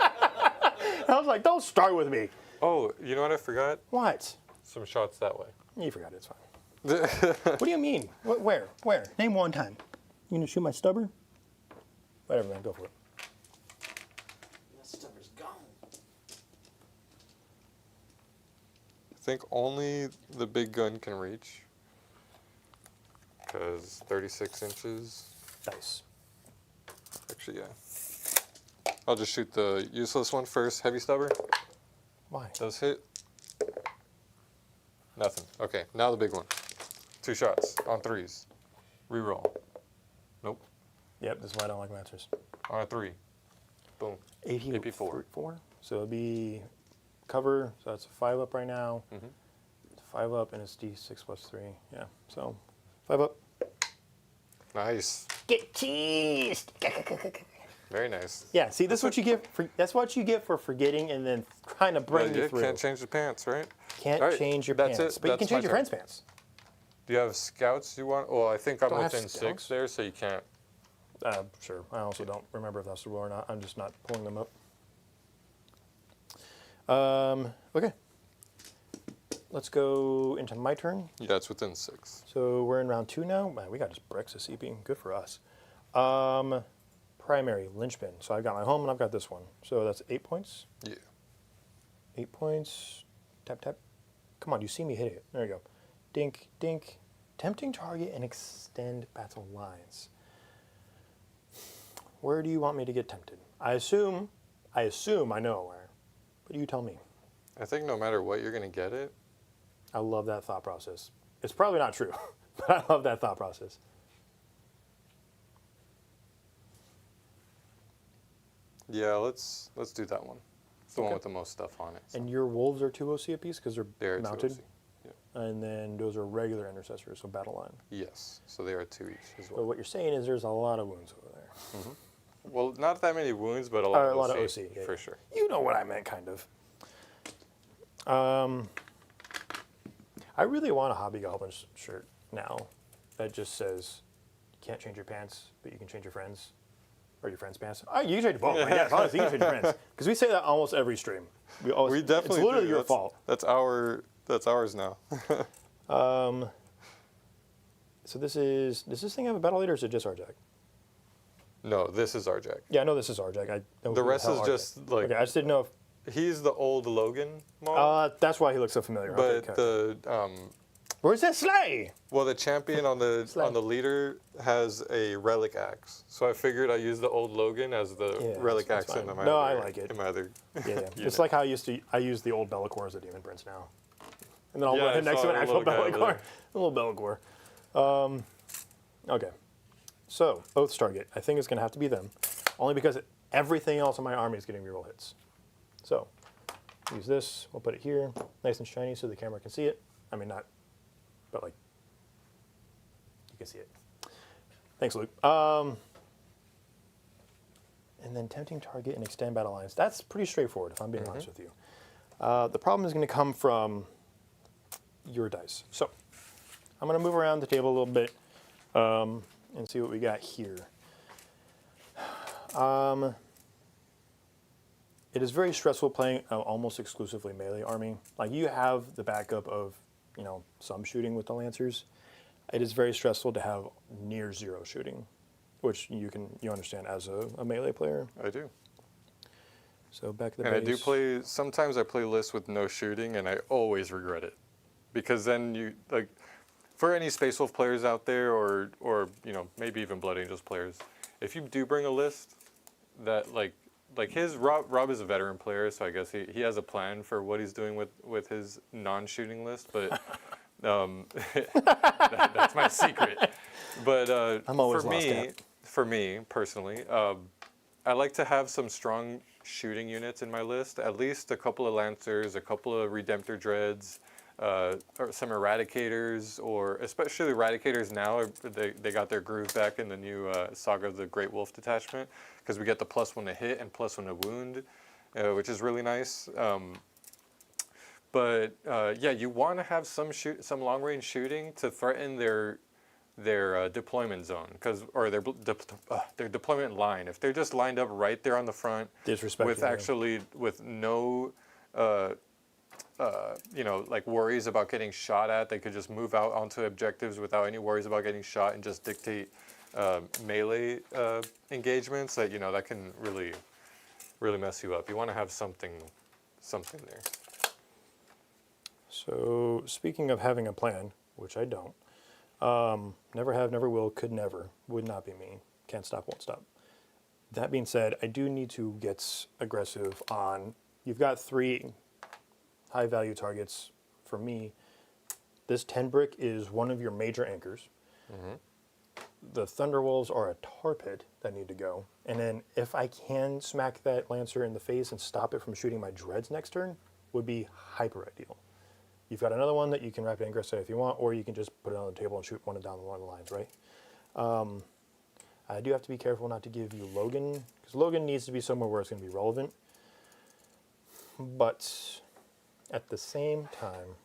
was like, "Don't start with me." Oh, you know what I forgot? What? Some shots that way. You forgot it, it's fine. What do you mean? Where? Where? Name one time. You gonna shoot my stubber? Whatever, man. Go for it. That stubbor's gone. I think only the big gun can reach. Because 36 inches. Nice. Actually, yeah. I'll just shoot the useless one first. Heavy stubber. Why? Does hit. Nothing. Okay, now the big one. 2 shots on 3s. Reroll. Nope. Yep, this is why I don't like Masters. On a 3. Boom. AP4. 4. So it'll be cover. So that's a 5 up right now. Mhm. It's 5 up and it's D6 plus 3. Yeah. So 5 up. Nice. Get cheesed. Very nice. Yeah. See, this is what you get. That's what you get for forgetting and then trying to bring me you through. can't change the pants, right? Can't All right, change your that's pants, it. but you can That's change my your turn. friend's pants. Do you have scouts you want? Well, I think I'm Do I have within scouts? 6 there, so you can't. Sure. I also don't remember if that's the rule or not. I'm just not pulling them up. Okay. Let's go into my turn. Yeah, it's within 6. So we're in round 2 now. Man, we got just bricks of CP. Good for us. Primary, linchpin. So I've got my home and I've got this one. So that's 8 points. Yeah. 8 points. Tap, tap. Come on, you see me hit it. There you go. Dink, dink. Tempting target and extend battle lines. Where do you want me to get tempted? I assume I know where. But you tell me. I think no matter what, you're going to get it. I love that thought process. It's probably not true, but I love that thought process. Yeah, let's do that one. It's the one Okay. with the most stuff on it. So. And your wolves are 2 OC apiece because they're They're mounted? 2 OC. Yeah. And then those are regular intercessors, so battle line. Yes, so they are 2 each as But well. what you're saying is there's a lot of wounds over there. Well, not that many wounds, but a lot of OC. yeah, For yeah. sure. You know what I meant, kind of. I really want a Hobby Goblin shirt now that just says, you can't change your pants, but you can change your friends. Or your friends' pants. Oh, you can change both. I guess. Honestly, you can change your friends. Because we say that almost every stream. We definitely It's literally do. your That's- fault. That's ours now. So does this thing have a battle leader or is it just Arjack? No, this is Arjack. Yeah, I know this is Arjack. I know The who rest hell is Arjack. just like Okay, I just didn't know if. he's the old Logan model, That's why he looks so familiar. but Okay, the where's that sleigh? well, the champion on the Slay. leader has a relic axe, so I figured I use the old Logan as the Yeah, relic that's axe in fine. my No, other, I like it. in my other Yeah, unit. it's like how I use the old Bellicor as a Demon Prince now. And then I'll Yeah, run I it next to saw an a actual little guy over Bellicor. there. A little Bellicor. Okay. So, Oath's target. I think it's going to have to be them. Only because everything else in my army is getting reroll hits. So, use this. We'll put it here. Nice and shiny so the camera can see it. I mean, not, but like, you can see it. Thanks, Luke. And then tempting target and extend battle lines. That's pretty straightforward, if I'm being honest with you. The problem is going to come from your dice. So, I'm going to move around the table a little bit and see what we got here. it is very stressful playing an almost exclusively melee army. Like you have the backup of, some shooting with the Lancers. It is very stressful to have near zero shooting, which you understand as a melee player. I do. So back to the And base. I do play, sometimes I play lists with no shooting, and I always regret it. Because then you, like, for any Space Wolf players out there, or maybe even Blood Angels players, if you do bring a list that, like his, Rob is a veteran player, so I guess he has a plan for what he's doing with his non-shooting list, but that's my secret. But I'm always for me personally, I like to have some strong shooting units in my list, at least a couple of Lancers, a couple of Redemptor Dreads, or some Eradicators, or especially Eradicators now, they got their groove back in the new Saga of the Great Wolf Detachment, because we get the +1 to hit and +1 to wound, which is really nice. But yeah, you want to have some long-range shooting to threaten their deployment zone, or their deployment line. If they're just lined up right there on the front, with no like worries about getting shot at, they could just move out onto objectives without any worries about getting shot and just dictate melee engagements. That can really mess you up. You want to have something there. So speaking of having a plan, which I don't, never have, never will, could never, would not be me. Can't stop, won't stop. That being said, I do need to get aggressive on, you've got 3 high value targets. For me, this 10 brick is one of your major anchors. Mm-hmm. The Thunderwolves are a tar pit that need to go. And then if I can smack that Lancer in the face and stop it from shooting my Dreads next turn, would be hyper ideal. You've got another one that you can rapid ingress at if you want, or you can just put it on the table and shoot one down the lines, right? I do have to be careful not to give you Logan, because Logan needs to be somewhere where it's going to be relevant. But at the same time,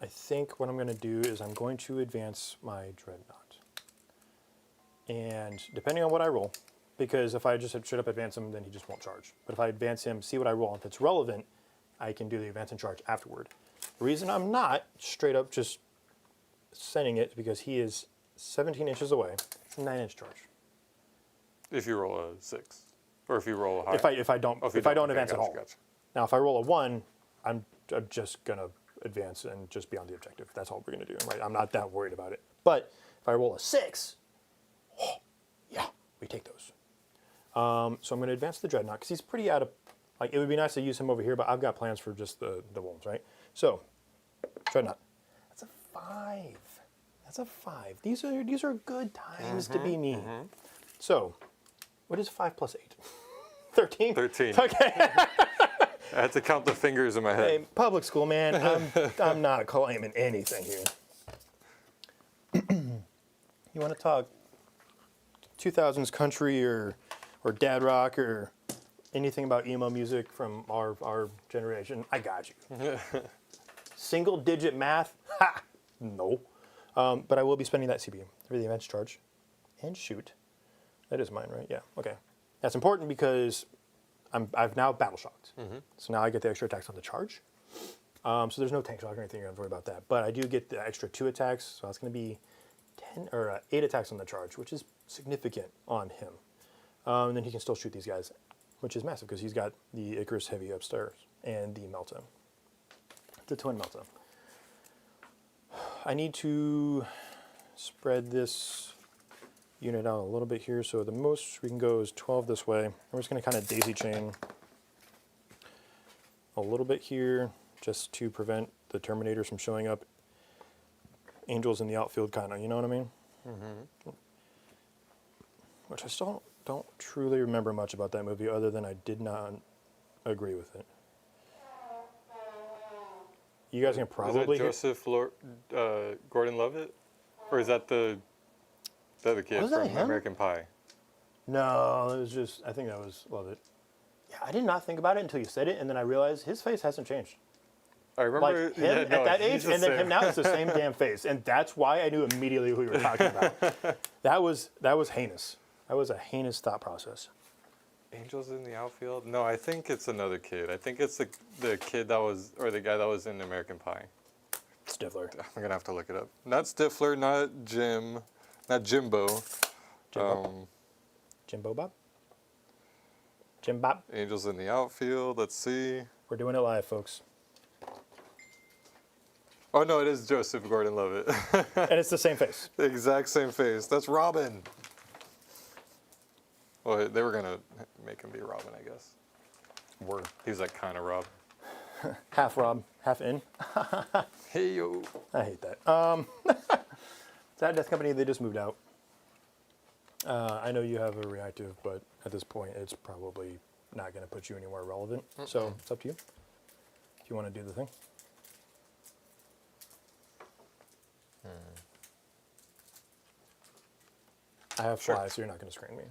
I think what I'm going to do is I'm going to advance my Dreadnought. And depending on what I roll, because if I just straight up advance him, then he just won't charge. But if I advance him, see what I roll, if it's relevant, I can do the advance and charge afterward. The reason I'm not straight up just sending it is because he is 17 inches away. It's a 9-inch charge. If you roll a 6, or if you roll a high. If I don't advance at all. Gotcha. Now, if I roll a 1, I'm just gonna advance and just be on the objective. That's all we're gonna do. Right? I'm not that worried about it. But if I roll a 6, yeah, we take those. So I'm gonna advance the Dreadnought because he's pretty out of. Like, it would be nice to use him over here, but I've got plans for just the wolves, right? So, Dreadnought. That's a 5. That's a 5. These are good times to be me. Mm-hmm. So, what is 5 plus 8? 13? 13. Okay. I had to count the fingers in my head. Hey, public school, man. I'm not claiming anything here. You want to talk 2000s country or dad rock or anything about emo music from our generation? I got you. Single digit math? Ha! No. But I will be spending that CP for the advance charge and shoot. That is mine, right? Yeah. Okay. That's important because I've now battle shocked. Mm-hmm. So now I get the extra attacks on the charge. So there's no tank shock or anything. I don't worry about that. But I do get the extra 2 attacks. So it's going to be 8 attacks on the charge, which is significant on him. And then he can still shoot these guys, which is massive because he's got the Icarus Heavy upstairs and the Melta. The twin Melta. I need to spread this unit out a little bit here. So the most we can go is 12 this way. We're just going to kind of daisy chain a little bit here just to prevent the Terminators from showing up. Angels in the outfield, kind of, you know what I mean? Mm-hmm. Which I still don't truly remember much about that movie other than I did not agree with it. You guys can probably is that Joseph Gordon-Levitt? Or is that the other kid from American Pie? No, it was just, I think that was Levitt. Yeah, I did not think about it until you said it, and then I realized his face hasn't changed. I remember like him at that age, and then him now, it's the same damn face. And that's why I knew immediately who you were talking about. That was heinous. That was a heinous thought process. Angels in the outfield? No, I think it's another kid. I think it's the kid that was, or the guy that was in American Pie. Stifler. I'm gonna have to look it up. Not Stifler, not Jim, not Jimbo. Jimbo Bob? Jim Bob? Angels in the outfield. Let's see. We're doing it live, folks. Oh no, it is Joseph Gordon-Levitt. And it's the same face. The exact same face. That's Robin. Well, they were gonna make him be Robin, I guess. Word. He's like kind of Rob. Half Rob, half in. Hey yo. I hate that. That Death Company, they just moved out. I know you have a reactive, but at this point, it's probably not going to put you anywhere relevant. So it's up to you. If you want to do the thing. I have Sure. fly, so you're not going to screen me.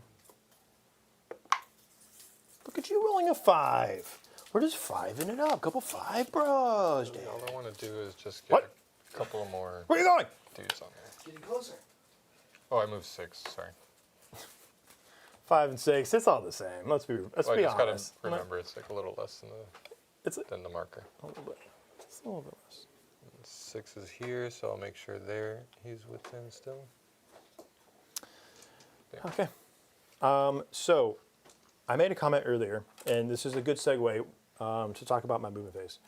Look at you rolling a 5. We're just 5-ing it up. Couple 5 bros. Damn. All I want to do is just get What? a couple of more Where are you going? dudes on there. Getting closer. Oh, I moved 6. Sorry. 5 and 6. It's all the same. Let's be Well, I just honest. gotta remember it's like a little less It's than the marker. a little bit. It's a little bit less. 6 is here, so I'll make sure there he's within still. Okay. So I made a comment earlier, and this is a good segue to talk about my movement phase.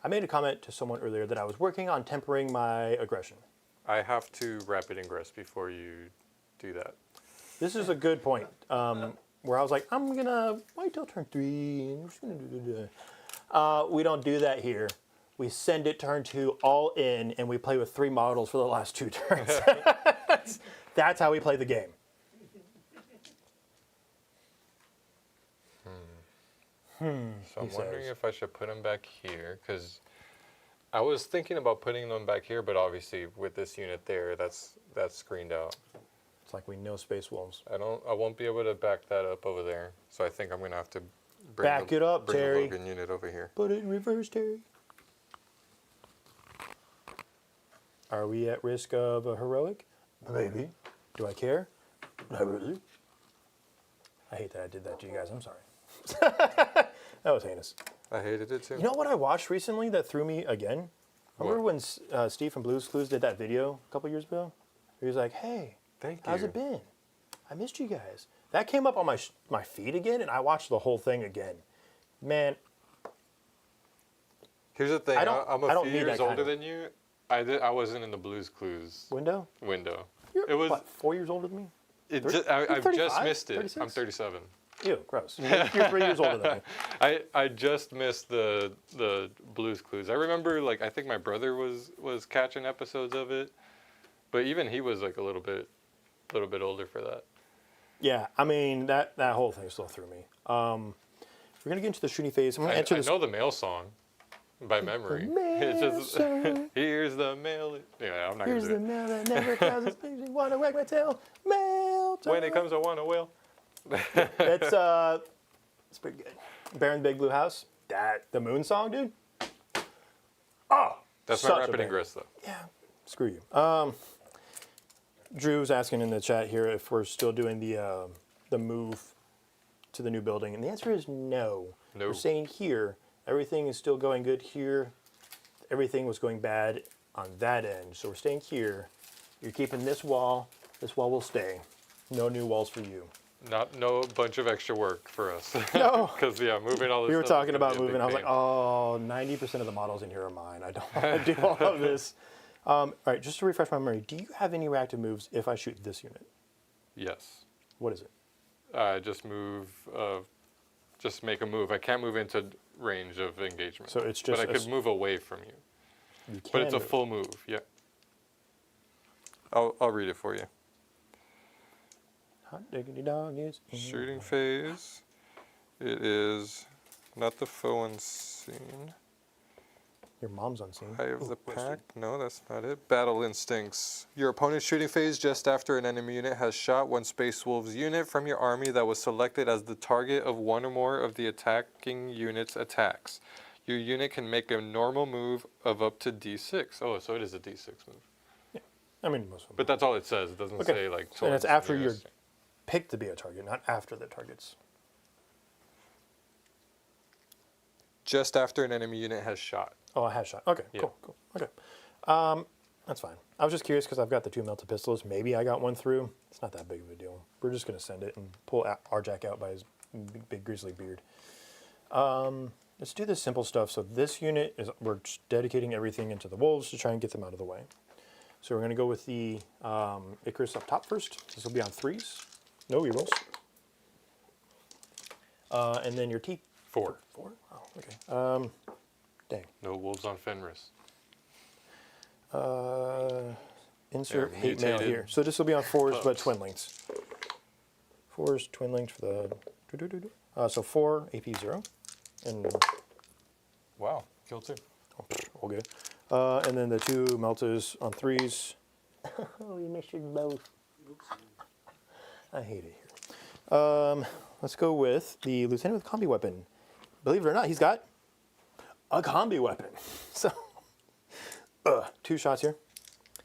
I made a comment to someone earlier that I was working on tempering my aggression. I have to rapid ingress before you do that. This is a good point, where I was like, I'm going to wait till turn 3. And I'm just gonna do. We don't do that here. We send it turn 2 all in, and we play with 3 models for the last 2 turns. That's how we play the game. So I'm He wondering says. if I should put them back here, because I was thinking about putting them back here, but obviously with this unit there, that's screened out. It's like we know Space Wolves. I won't be able to back that up over there, so I think I'm gonna have to bring Back it up, bring Terry. the Logan unit over here. Put it in reverse, Terry. Are we at risk of a heroic? Maybe. Do I care? Not really. I hate that I did that to you guys. I'm sorry. That was heinous. I hated it too. You know what I watched recently that threw me again? Remember when Steve from Blue's Clues did that video a couple years ago? He was like, hey, Thank you. how's it been? I missed you guys. That came up on my feed again, and I watched the whole thing again. Man, Here's the thing. I don't- I'm I a don't few need years that kind older of- than you. I wasn't in the Blues Clues window? window. You're, It was. what, 4 years older than me? It Thir- just, I've just 35? missed it. 36? I'm 37. Ew, gross. You're 3 years older than me. I just missed the Blues Clues. I remember, like, I think my brother was catching episodes of it, but even he was like a little bit older for that. Yeah, I mean, that whole thing still threw me. We're going to get into the shooting phase. I'm going to I answer this. know the mail song by memory. It's just song. here's the mail. Yeah, I'm not Here's gonna the do mail that never comes. It makes me want to wag my tail. Mail it. When time. it comes, I want a whale. It's pretty good. Bear in the Big Blue House. The Moon song, dude. Oh, That's such my a rapid banger. ingress though. Yeah, screw you. Drew's asking in the chat here if we're still doing the move to the new building, and the answer is no. No. We're saying here, everything is still going good here. Everything was going bad on that end, so we're staying here. You're keeping this wall. This wall will stay. No new walls for you. No bunch of extra work for us. No. Because yeah, moving all this. We were stuff is talking gonna about be a moving. big I was like, pain. oh, 90% of the models in here are mine. I don't want to do all of this. All right, just to refresh my memory, do you have any reactive moves if I shoot this unit? Yes. What is it? Just move. Just make a move. I can't move into range of engagement. So it's But just I could move away from you. You But it's a can move. full move. Yeah. I'll read it for you. Hot diggity dog is in Shooting phase. It is not the foe unseen. Your mom's unseen. Eye of Ooh, the roasted. pack. No, that's not it. Battle instincts. Your opponent's shooting phase just after an enemy unit has shot one Space Wolves unit from your army that was selected as the target of one or more of the attacking unit's attacks. Your unit can make a normal move of up to D6. Oh, so it is a D6 move. I mean, most of them. But that's all it says. It doesn't Okay. say like. And it's after you're units. picked to be a target, not after the target's just after an enemy unit has shot. Oh, I have shot. Okay, Yeah. cool. Okay. That's fine. I was just curious because I've got the 2 melted pistols. Maybe I got one through. It's not that big of a deal. We're just going to send it and pull Arjack out by his big grizzly beard. Let's do the simple stuff. So this unit, we're just dedicating everything into the wolves to try and get them out of the way. So we're going to go with the Icarus up top first. This will be on 3s. No rerolls. And then your T. 4. 4? Oh, okay. Dang. No wolves on Fenris. Insert They're hate mail mutated here. So this will be on 4s, but pups. twin links. 4s, twin links for the... so 4, AP 0. And Wow, kill 2. all good. And then the 2 melters on 3s. Oh, you missed your both. I hate it here. Let's go with the lieutenant with combi weapon. Believe it or not, he's got a combi weapon. So, 2 shots here.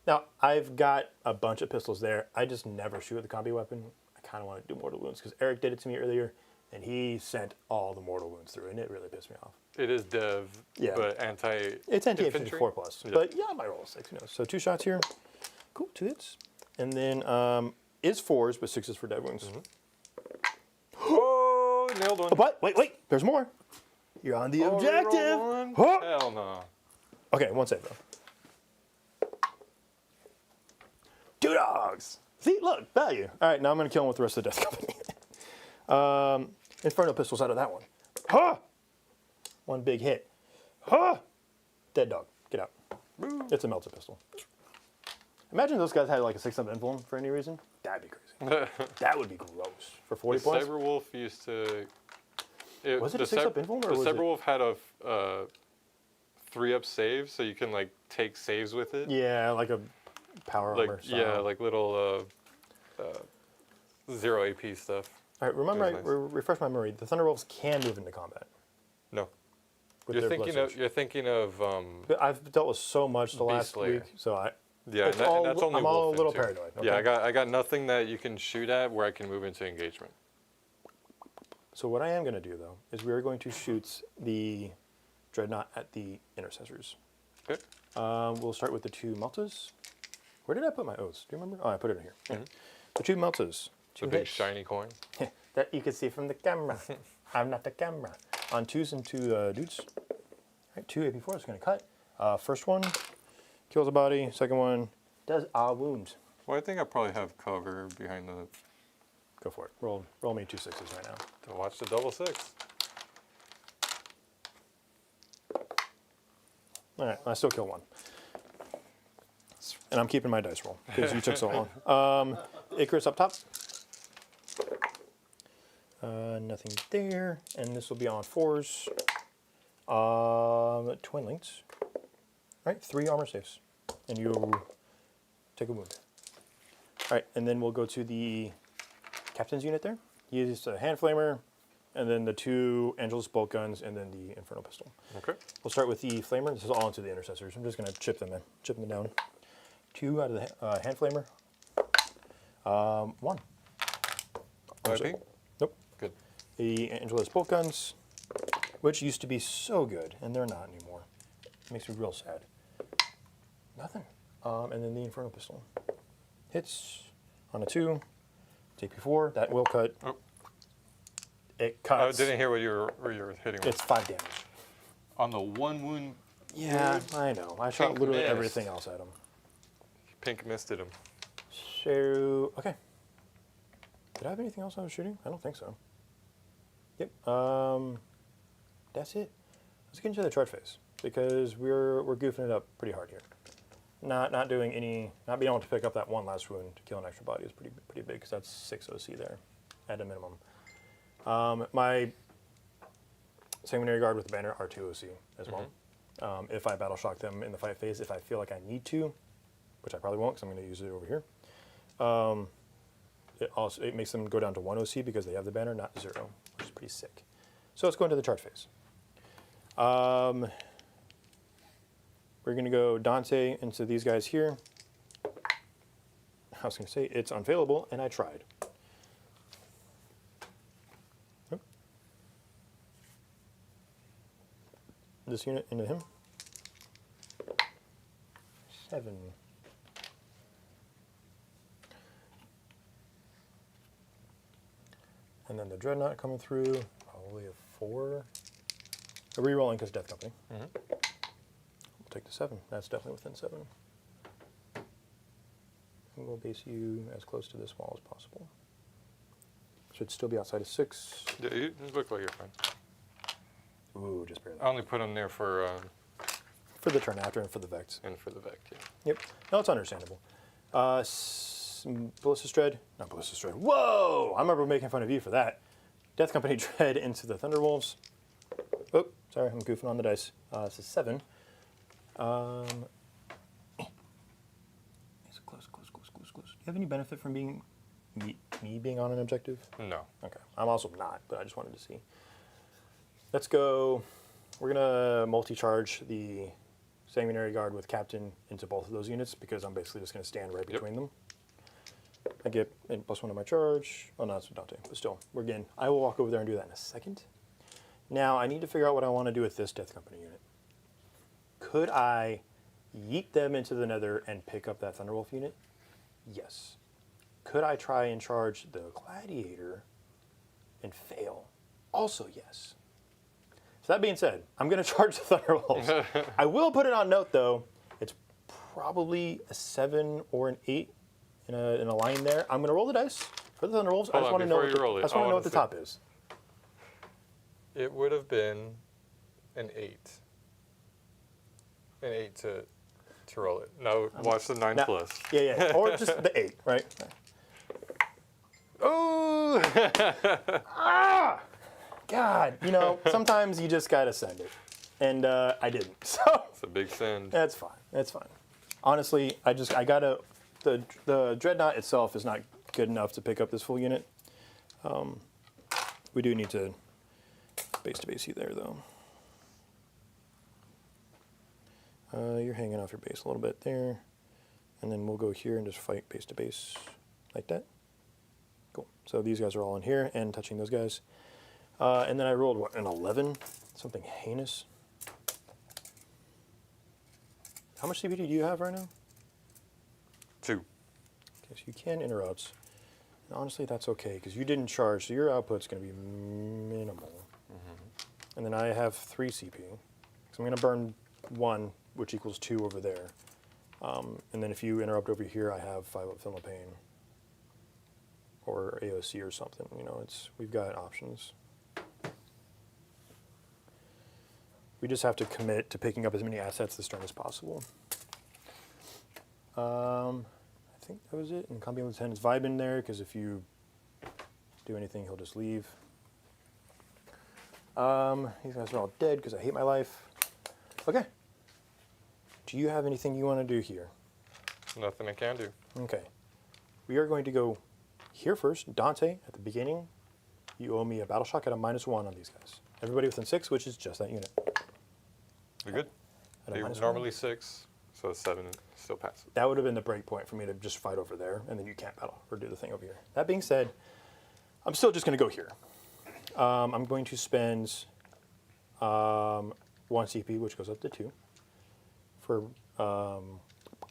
Now, I've got a bunch of pistols there. I just never shoot with the combi weapon. I kind of want to do mortal wounds because Eric did it to me earlier, and he sent all the mortal wounds through, and it really pissed me off. It is dev, Yeah. but anti. It's anti-infantry infantry? 4+. Yeah. But yeah, I might roll a 6. Who knows? So 2 shots here. Cool, 2 hits. And then is 4s, but 6s for dead wounds. Oh, nailed one. But wait, there's more. You're on the Oh, objective. reroll one? Huh? Hell no. Okay, 1 save though. 2 dogs. See, look, value. All right, now I'm gonna kill him with the rest of the Death Company. Inferno pistols out of that one. Huh? 1 big hit. Huh? Dead dog. Get out. It's a melted pistol. Imagine those guys had like a 6-up emblem for any reason. That'd be crazy. That would be gross. For 40 The points. Cyberwolf used to. Was it a 6-up emblem or the was it? Cyberwolf had a 3-up save, so you can like take saves with it. Yeah, like a power armor. Like yeah, like little 0 AP stuff. All right, remember, It was nice. refresh my memory. The Thunderwolves can move into combat. No, With you're their thinking blood of surge. you're thinking of But I've dealt with so much the last Slayer. week, so I. yeah, It's and all- that's only I'm all a Wolfen, little too. paranoid, Yeah, okay? I got nothing that you can shoot at where I can move into engagement. So what I am going to do though is we are going to shoot the Dreadnought at the intercessors. Okay. We'll start with the 2 Maltas. Where did I put my oaths? Do you remember? Oh, I put it in here. Yeah. The 2 Maltas. The 2 big hits. shiny coin. That you can see from the camera. I'm not the camera. On 2s and 2 dudes. All right, 2 AP4 is going to cut. First one kills a body. Second one does wounds. Well, I think I probably have cover behind the. Go for it. Roll me 2 6s right now. To watch the double 6. All right, I still kill 1. And I'm keeping my dice roll because you took so long. Icarus up top. Nothing there. And this will be on 4s. Twin links. All right, 3 armor saves. And you take a wound. All right, and then we'll go to the captain's unit there. He uses a hand flamer, and then the 2 Angelus bolt guns, and then the Inferno pistol. Okay. We'll start with the flamer. This is all into the intercessors. I'm just going to chip them down. 2 out of the hand flamer. 1. IP? Nope. Good. The Angelus bolt guns, which used to be so good, and they're not anymore. It makes me real sad. Nothing. And then the Inferno pistol. Hits on a 2. TP4. That will cut. Oh. It I cuts. didn't hear what you were hitting with. It's 5 damage. On the 1 wound. Yeah, I know. I shot Pink literally mist. everything else at him. Pink misted him. So, okay. Did I have anything else I was shooting? I don't think so. Yep. That's it. Let's get into the charge phase because we're goofing it up pretty hard here. Not being able to pick up that 1 last wound to kill an extra body is pretty big because that's 6 OC there at a minimum. My Sanguinary Guard with the banner are 2 OC as well. If I battle shock them in the fight phase, if I feel like I need to, which I probably won't because I'm going to use it over here. It makes them go down to 1 OC because they have the banner, not 0, which is pretty sick. So let's go into the charge phase. We're going to go Dante into these guys here. I was going to say it's unfailable, and I tried. this unit into him. 7. And then the Dreadnought coming through, probably a 4. A re-rolling because Death Company. Mm-hmm. We'll take the 7. That's definitely within 7. And we'll base you as close to this wall as possible. Should still be outside of 6. Yeah, you look like you're fine. Ooh, just barely. I only put him there for For the turn after and for the Vex. and for the Vec. Yeah. Yep. No, it's understandable. Ballista Dread. Not Ballista Dread. Whoa! I remember making fun of you for that. Death Company Dread into the Thunderwolves. Oh, sorry, I'm goofing on the dice. It's a 7. It's close. Do you have any benefit from being me being on an objective? No. Okay. I'm also not, but I just wanted to see. Let's go. We're going to multi-charge the Sanguinary Guard with Captain into both of those units because I'm basically just going to stand right between them. I get a +1 to my charge. Oh, no, it's Dante. But still, we're getting. I will walk over there and do that in a second. Now, I need to figure out what I want to do with this Death Company unit. Could I yeet them into the Nether and pick up that Thunderwolf unit? Yes. Could I try and charge the Gladiator and fail? Also, yes. So that being said, I'm going to charge the Thunderwolves. I will put it on note, though. It's probably a 7 or an 8 in a line there. I'm going to roll the dice for the Thunderwolves. I just want to know what the top is. It would have been an 8. An 8 to roll it. Now watch the 9 plus. Yeah. Or just the 8, right? Oh! Ah! God, sometimes you just gotta send it, and I didn't. So It's a big send. that's fine. That's fine. Honestly, I gotta. The Dreadnought itself is not good enough to pick up this full unit. We do need to base you there, though. You're hanging off your base a little bit there, and then we'll go here and just fight base to base like that. Cool. So these guys are all in here and touching those guys. And then I rolled, what, an 11? Something heinous. How much CPD do you have right now? 2. Okay, so you can interrupt. And honestly, that's okay, because you didn't charge, so your output's going to be minimal. Mm-hmm. And then I have 3 CP. So I'm going to burn 1, which equals 2 over there. And then if you interrupt over here, I have 5 up Film of Pain. Or AOC or something. We've got options. We just have to commit to picking up as many assets this turn as possible. I think that was it. And Combat Lieutenant's vibe in there, because if you do anything, he'll just leave. These guys are all dead because I hate my life. Okay. Do you have anything you want to do here? Nothing I can do. Okay. We are going to go here first. Dante, at the beginning, you owe me a battle shock at a -1 on these guys. Everybody within 6, which is just that unit. You're good. At a They're -1. normally 6, so 7 still passes. That would have been the break point for me to just fight over there, and then you can't battle or do the thing over here. That being said, I'm still just going to go here. I'm going to spend 1 CP, which goes up to 2, for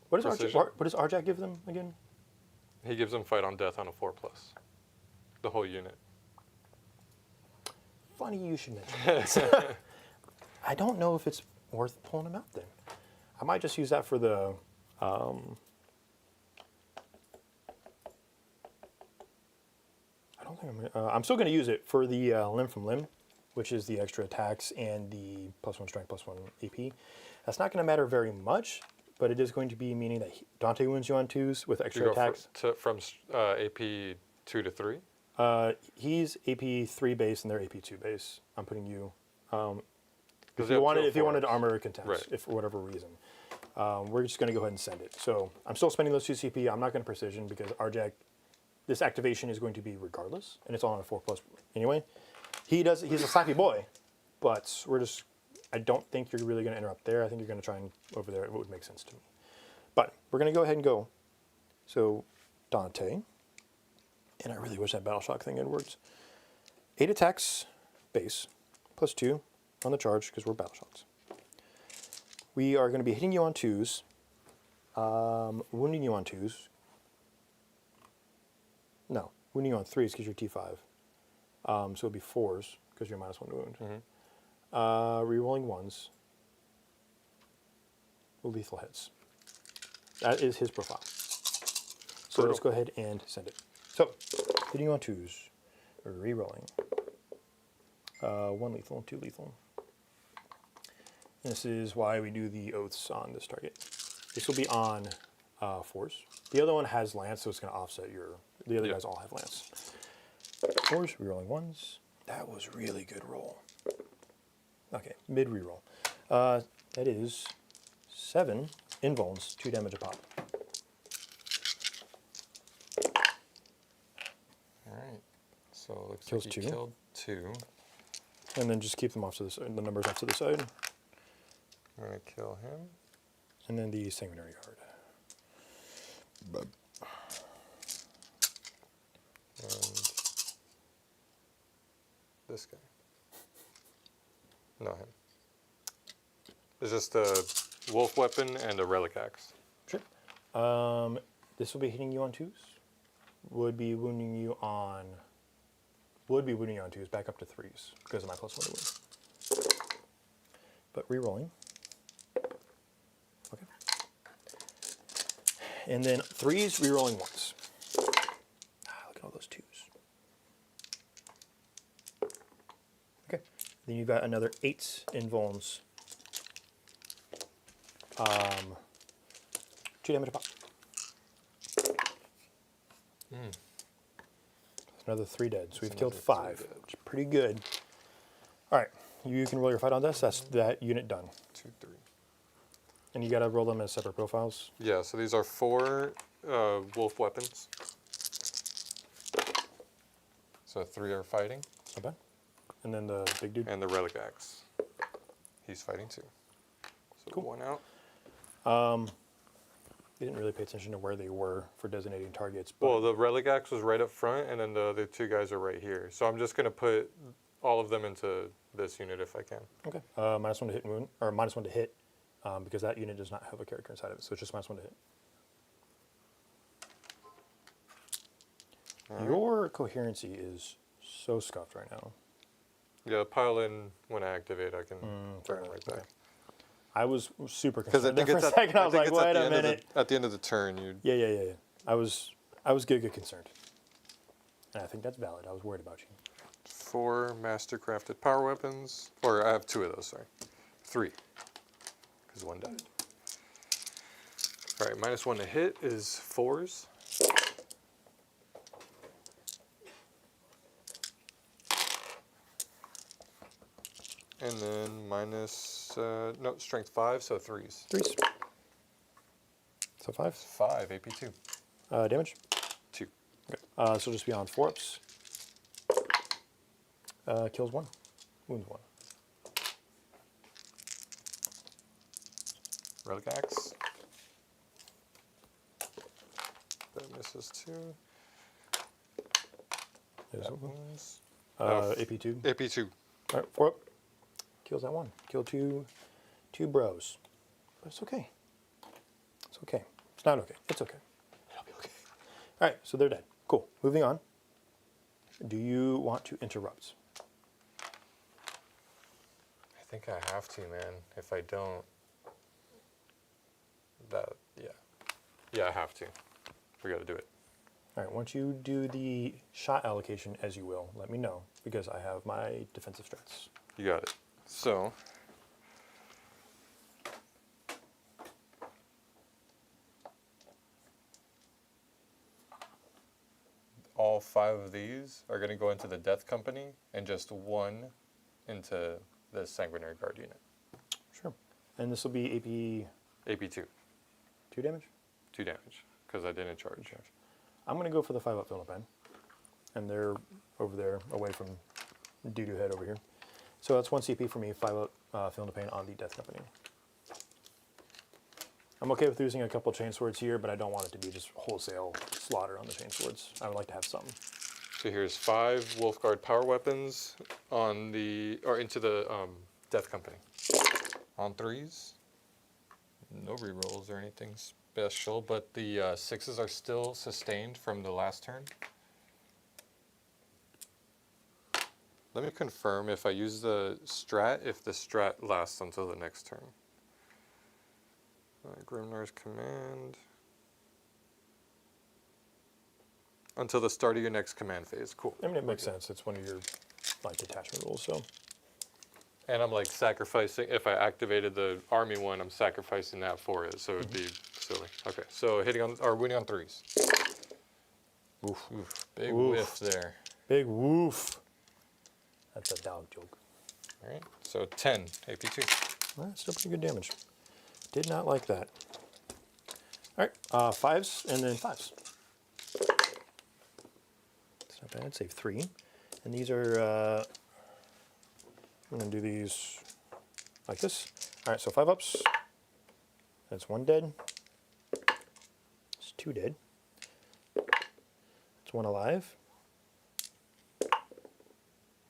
what does Arjak give them again? He gives them fight on death on a 4+. The whole unit. Funny you should mention that. I don't know if it's worth pulling them out then. I might just use that for the I don't think I'm still going to use it for the limb from limb, which is the extra attacks and the +1 strength, +1 AP. That's not going to matter very much, but it is going to be meaning that Dante wounds you on 2s with extra attacks. From AP 2 to 3? He's AP 3 base and they're AP 2 base. I'm putting you. If they you have wanted to armor contest, Right. if for whatever reason, we're just going to go ahead and send it. So I'm still spending those 2 CP. I'm not going to precision because Arjak, this activation is going to be regardless, and it's all on a 4+ anyway. He's a slappy boy, but I don't think you're really going to interrupt there. I think you're going to try and over there. It would make sense to me. But we're going to go ahead and go. So Dante, and I really wish that battle shock thing had worked. 8 attacks base, +2 on the charge because we're battle shocks. We are going to be hitting you on 2s, wounding you on 2s. No, wounding you on 3s because you're T5. So it'll be 4s because you're -1 to wound. Rerolling 1s. Lethal hits. That is his profile. So let's go ahead and send it. So, hitting you on 2s, rerolling. 1 lethal, 2 lethal. This is why we do the oaths on this target. This will be on 4s. The other one has lance, so it's going to offset your. The other guys all have lance. 4s, rerolling 1s. That was really good roll. Okay, mid reroll. That is 7 invulns, 2 damage a pop. All right. So it looks Kills like he 2. killed 2. And then just keep them off to the side, the numbers off to the side. I'm gonna kill him. And then the sanguinary guard. And this guy. No, him. It's just a wolf weapon and a relic axe. Sure. This will be hitting you on 2s. Would be wounding you on 2s, back up to 3s because of my +1 to wound. But rerolling. Okay. And then 3s, rerolling 1s. Look at all those 2s. Okay. Then you've got another 8 invulns. 2 damage a pop. Another 3 dead. So we've killed 5, which is pretty good. All right, you can roll your fight on this. That's that unit done. 2, 3. And you got to roll them as separate profiles. Yeah, so these are 4 wolf weapons. So 3 are fighting. Not bad. And then the big dude. And the relic axe. He's fighting 2. So Cool. 1 out. We didn't really pay attention to where they were for designating targets. But Well, the relic axe was right up front, and then the other 2 guys are right here. So I'm just going to put all of them into this unit if I can. okay. -1 to hit and wound, or -1 to hit, because that unit does not have a character inside of it. So it's just -1 to hit. Your coherency is so scuffed right now. Yeah, pile in when I activate. I can fair turn enough. right back. Okay. I was super Because I concerned there think for it's a second. I was like, wait a minute. At the end of the turn, you. Yeah. I was good concerned. And I think that's valid. I was worried about you. 4 master-crafted power weapons. Or I have 2 of those, sorry. 3. Because 1 died. All right, -1 to hit is 4s. And then strength 5, so 3s. 3s. So 5. 5, AP2. Damage. 2. Okay. So just be on 4-ups. Kills 1. Wounds 1. Relic axe. That misses 2. There's That one. wounds. AP2. AP2. All right, 4-up. Kills that 1. Kill 2 bros. But it's okay. It's okay. It's not okay. It's okay. It'll be okay. All right, so they're dead. Cool. Moving on. Do you want to interrupt? I think I have to, man. If I don't, yeah, I have to. We got to do it. All right, once you do the shot allocation, as you will, let me know, because I have my defensive strats. You got it. So, all 5 of these are going to go into the Death Company, and just 1 into the Sanguinary Guard unit. Sure. And this will be AP2. 2 damage? 2 damage, because I didn't charge. I'm going to go for the 5-up Fill Pen. And they're over there, away from Doo-Doo Head over here. So that's 1 CP for me, 5-up Fill Pain on the Death Company. I'm okay with using a couple chain swords here, but I don't want it to be just wholesale slaughter on the chain swords. I would like to have some. So here's 5 Wolfguard power weapons on into the Death Company. On 3s. No rerolls or anything special, but the 6s are still sustained from the last turn. Let me confirm if I use the strat, if the strat lasts until the next turn. Grimnar's command. Until the start of your next command phase. Cool. I mean, it makes sense. It's one of your like detachment rules, so. And I'm like sacrificing, if I activated the army one, I'm sacrificing that for it, so it'd be silly. Okay, so hitting on, or winning on 3s. Oof, big Oof. whiff there. Big woof. That's a dog joke. All right, so 10, AP2. Well, that's still pretty good damage. Did not like that. All right, 5s and then 5s. It's not bad, save 3. And these are, I'm gonna do these like this. All right, so 5 ups. That's 1 dead. It's 2 dead. It's 1 alive.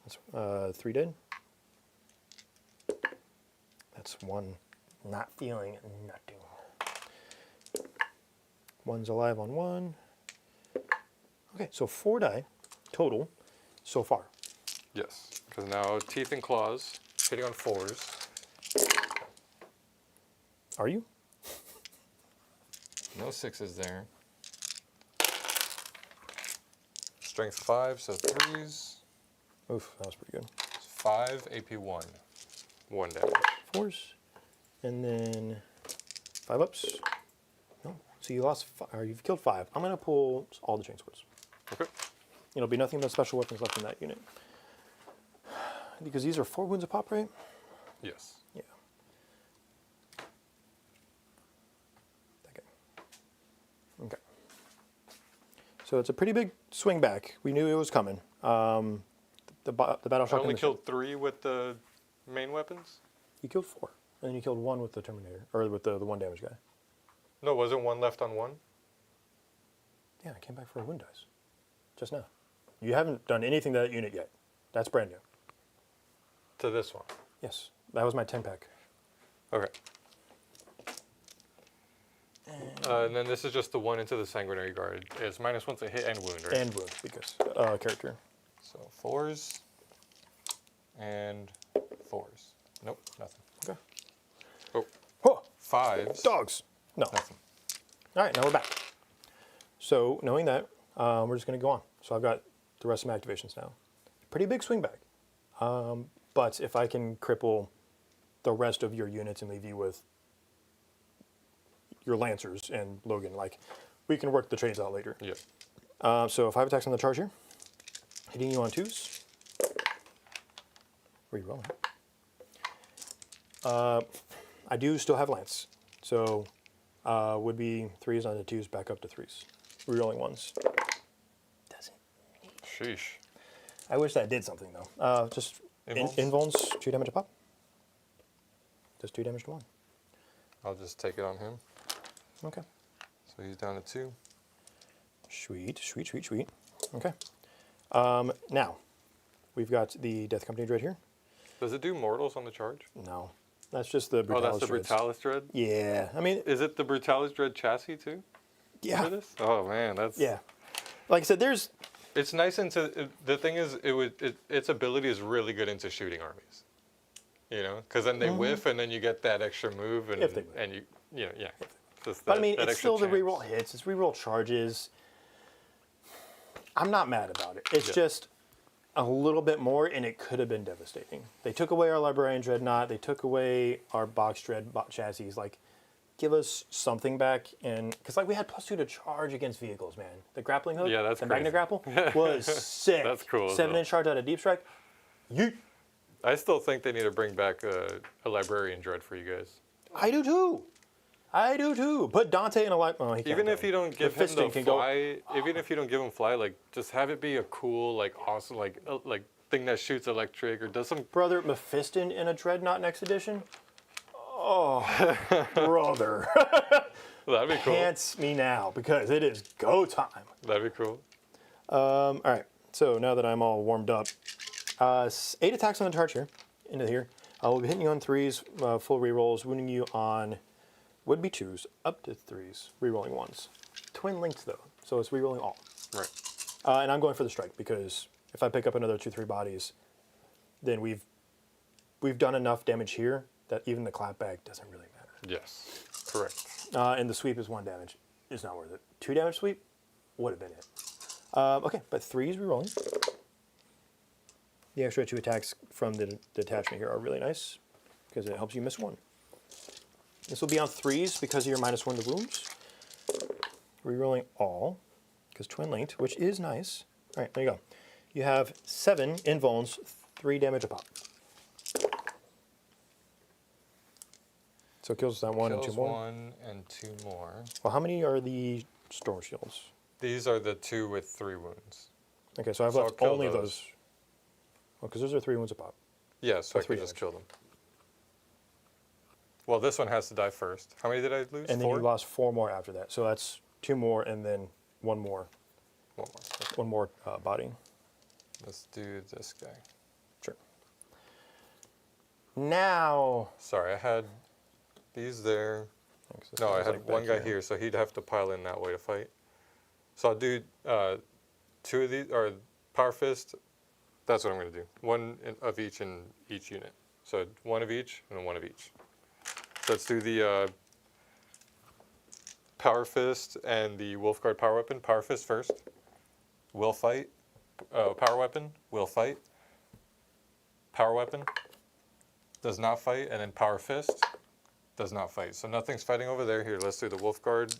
That's 3 dead. That's 1 not feeling nothing. 1's alive on 1. Okay, so 4 die total so far. Yes, because now teeth and claws, hitting on 4s. Are you? No 6s there. Strength 5, so 3s. Oof, that was pretty good. 5, AP1. 1 damage. 4s. And then 5 ups. No, so you lost, or you've killed 5. I'm gonna pull all the chainswords. Okay. It'll be nothing but special weapons left in that unit. Because these are 4 wounds a pop, right? Yes. Yeah. Okay. So it's a pretty big swing back. We knew it was coming. The battle I shotgun. only killed 3 with the main weapons? You killed 4, and then you killed 1 with the Terminator, or with the 1 damage guy. No, wasn't 1 left on 1? Yeah, I came back for a wound dice, just now. You haven't done anything to that unit yet. That's brand new. To this one? Yes, that was my 10-pack. Okay. And then this is just the 1 into the Sanguinary Guard. It's -1 to hit and wound, right? And wound, because character. So 4s and 4s. Nope, nothing. Okay. Oh, Oh, 5s. dogs! No. Nothing. All right, now we're back. So knowing that, we're just going to go on. So I've got the rest of my activations now. Pretty big swing back. But if I can cripple the rest of your units and leave you with your Lancers and Logan, like, we can work the trades out later. Yeah. So 5 attacks on the charge here. Hitting you on 2s. Rerolling. I do still have Lance. So would be 3s on the 2s, back up to 3s. Rerolling 1s. Doesn't. Sheesh. I wish that did something though. Just invulns, 2 damage a pop. Just 2 damage to 1. I'll just take it on him. Okay. So he's down to 2. Sweet, sweet, sweet, sweet. Okay. Now, we've got the Death Company Dread here. Does it do mortals on the charge? No. That's just the Brutalis Oh, that's the Dreads. Brutalis Dread? Yeah. I mean, Is it the Brutalis Dread chassis too? yeah. For this? Oh man, that's Yeah. Like I said, there's... It's nice into the thing is its ability is really good into shooting armies. You know, because then they whiff and then you get that extra move and If they whiff. and you know yeah. Just But I that- mean, that it's extra still the chance. reroll hits. It's reroll charges. I'm not mad about it. It's Yeah. just a little bit more, and it could have been devastating. They took away our Librarian Dreadnought. They took away our Box Dread chassis. Like, give us something back. And because like we had +2 to charge against vehicles, man. The grappling hook, Yeah, that's the Magna crazy. Grapple was sick. That's cool as 7-inch charge out of Deep Strike. Yeet. I still think they need to bring back a Librarian Dread for you guys. I do too. I do too. Put Dante in a light. Oh, Even if you don't give him the can go. fly, even if you don't give him fly, like just have it be a cool, like awesome, like thing that shoots electric or does some. Brother, Mephiston in a Dreadnought next edition? Oh, brother. That'd be cool. Pants me now, because it is go time. That'd be cool. All right, so now that I'm all warmed up, 8 attacks on the charge here, into here. We'll be hitting you on 3s, full rerolls, wounding you on would be 2s, up to 3s, rerolling 1s. Twin linked though, so it's rerolling all. Right. And I'm going for the strike because if I pick up another 2-3 bodies, then we've done enough damage here that even the clapback doesn't really matter. Yes. Correct. And the sweep is 1 damage. It's not worth it. 2 damage sweep would have been it. Okay, but 3s rerolling. The extra 2 attacks from the detachment here are really nice because it helps you miss 1. This will be on 3s because of your -1 to wounds. Rerolling all because twin linked, which is nice. All right, there you go. You have 7 invulns, 3 damage a pop. So it kills that 1 and 2 Kills more. 1 and 2 more. Well, how many are the storm shields? These are the 2 with 3 wounds. Okay, so I've So I'll left kill only those. those. Well, because those are 3 wounds a pop. Yeah, so I three could just damage. kill them. Well, this one has to die first. How many did I lose? And then 4? you lost 4 more after that. So that's 2 more and then 1 more. One more. Okay. 1 more body. Let's do this guy. Sure. Now. Sorry, I had these there. No, I had one guy here, so he'd have to pile in that way to fight. So I'll do 2 of these, or Power Fist. That's what I'm going to do. 1 of each in each unit. So 1 of each and then 1 of each. So let's do the Power Fist and the Wolfguard Power Weapon. Power Fist first. Will fight. Power Weapon. Will fight. Power Weapon. Does not fight. And then Power Fist. Does not fight. So nothing's fighting over there. Here, let's do the Wolfguard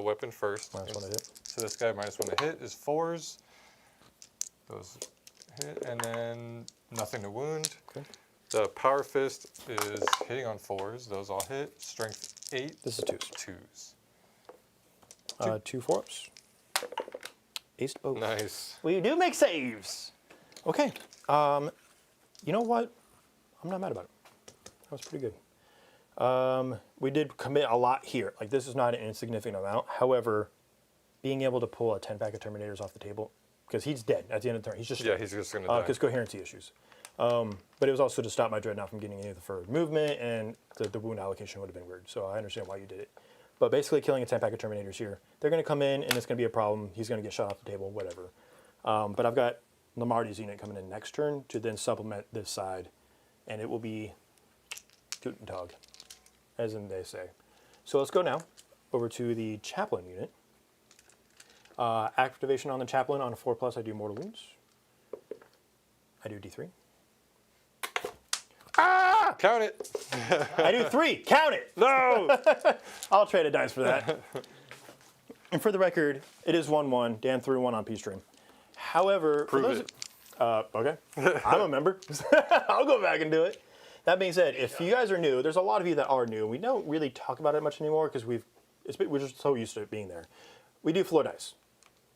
weapon first. -1 to hit. So this guy -1 to hit is 4s. Those hit, and then nothing to wound. Okay. The Power Fist is hitting on 4s. Those all hit. Strength 8. This is 2s. 2s. 2 4-ups. Aced both. Nice. Well, you do make saves. Okay. You know what? I'm not mad about it. That was pretty good. We did commit a lot here. Like, this is not an insignificant amount. However, being able to pull a 10-pack of Terminators off the table, because he's dead at the end of the turn. He's just Yeah, he's just gonna die. because coherency issues. But it was also to stop my Dreadnought from getting any of the forward movement, and the wound allocation would have been weird. So I understand why you did it. But basically, killing a 10-pack of Terminators here, they're going to come in, and it's going to be a problem. He's going to get shot off the table, whatever. But I've got Lamarty's unit coming in next turn to then supplement this side, and it will be Guten Tag, as in they say. So let's go now over to the Chaplain unit. Activation on the Chaplain on a 4+, I do mortal wounds. I do D3. Ah! Count it. I do 3. Count it. No. I'll trade a dice for that. And for the record, it is 1-1. Dan threw 1 on P stream. However, for Prove those, it. okay, I'm a member. I'll go back and do it. That being said, if you guys are new, there's a lot of you that are new. We don't really talk about it much anymore because we're just so used to it being there. We do floor dice.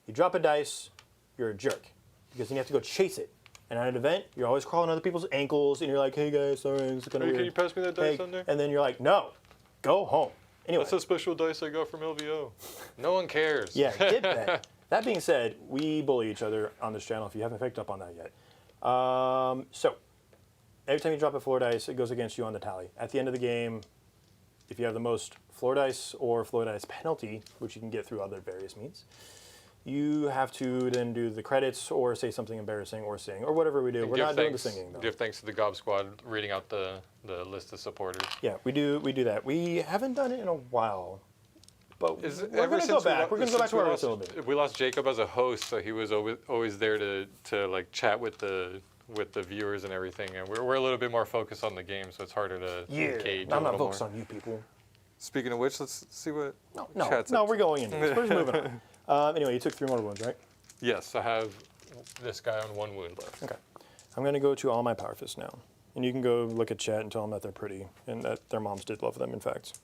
You drop a dice, you're a jerk because then you have to go chase it. And at an event, you're always crawling other people's ankles, and you're like, "Hey guys, sorry, it's kind of Hey, weird. can you pass me that dice on there? And then you're like, "No, go home." Anyway, That's a special dice I got from LVO. No one cares. yeah, get that. That being said, we bully each other on this channel. If you haven't picked up on that yet, so every time you drop a floor dice, it goes against you on the tally. At the end of the game, if you have the most floor dice or floor dice penalty, which you can get through other various means, you have to then do the credits or say something embarrassing or sing or whatever we do. We're not doing the singing though. Give thanks to the Gob Squad reading out the list of supporters. Yeah, we do that. We haven't done it in a while, but Is it we're ever going to go since we back. We're going to go back to our roots a little bit. We lost Jacob as a host, so he was always there to like chat with the viewers and everything, and we're a little bit more focused on the game, so it's harder to engage. I'm a not little focused more. on you people. Speaking of which, let's see what chat's No, up we're to. going in. We're just moving on. Anyway, you took 3 more wounds, right? Yes, I have this guy on 1 wound left. Okay. I'm going to go to all my power fists now. And you can go look at chat and tell them that they're pretty and that their moms did love them, in fact.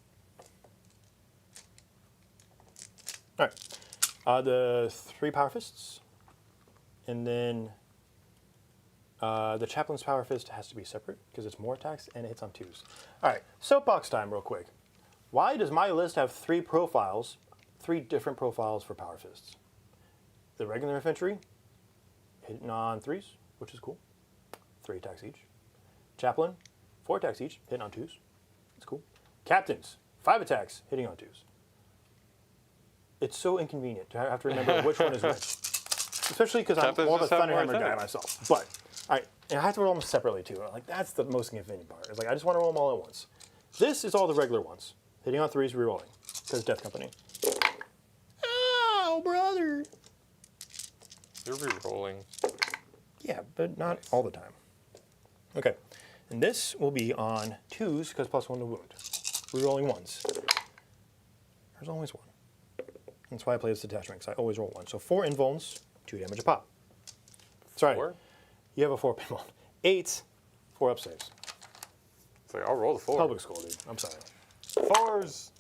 All right. The 3 power fists. And then the chaplain's power fist has to be separate because it's more attacks and it hits on 2s. All right. Soapbox time real quick. Why does my list have 3 profiles, 3 different profiles for power fists? The regular infantry, hitting on 3s, which is cool. 3 attacks each. Chaplain, 4 attacks each, hitting on 2s. That's cool. Captains, 5 attacks, hitting on 2s. It's so inconvenient to have to remember which one is which. Especially because I'm Captains more of a just have more Thunderhammer guy attacks. myself. But and I have to roll them separately too. Like that's the most inconvenient part. It's like I just want to roll them all at once. This is all the regular ones. Hitting on 3s, rerolling. Because Death Company. Ow, brother! You're re-rolling. Yeah, but not all the time. Okay. And this will be on 2s because +1 to wound. Rerolling 1s. There's always 1. That's why I play this detachment, because I always roll 1. So 4 invulns, 2 damage a pop. Sorry. 4? You have a 4 pinball. 8, 4 up saves. It's like, I'll roll the 4. Public school, dude. I'm sorry. 4s!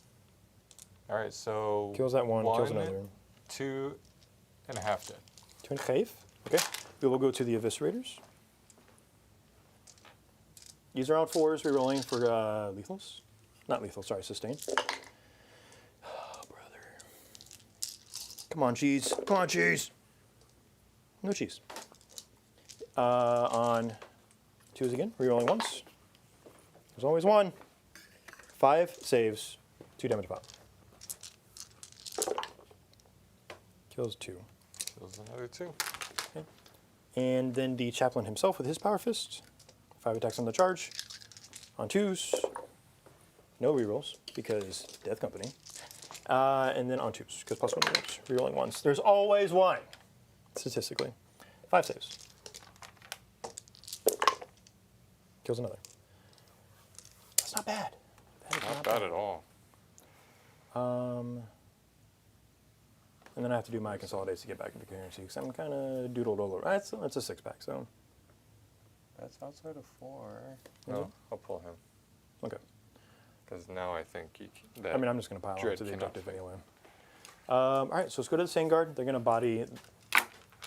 Alright, so... Kills that one, kills another. 2 and a half dead. 2 and 5. Okay. We will go to the Eviscerators. These are on 4s, rerolling for lethals. Not lethal, sorry, sustain. Oh, brother. Come on, cheese. Come on, cheese. No cheese. On 2s again, rerolling once. There's always 1. 5 saves, 2 damage pop. Kills 2. Kills another 2. Okay. And then the Chaplain himself with his Power Fist. 5 attacks on the charge. On 2s. No rerolls, because Death Company. And then on 2s, because +1 damage. Rerolling 1s. There's always 1, statistically. 5 saves. Kills another. That's not bad. That is Not bad at all. And then I have to do my consolidates to get back into coherency, because I'm kind of doodled all over. That's a 6-pack, so. That's outside of 4. Is No, it? I'll pull him. Okay. Because now I think you can, that I mean, I'm just going to pile Dread onto the cannot objective anyway. All right, so let's go to the Sane Guard. They're going to body.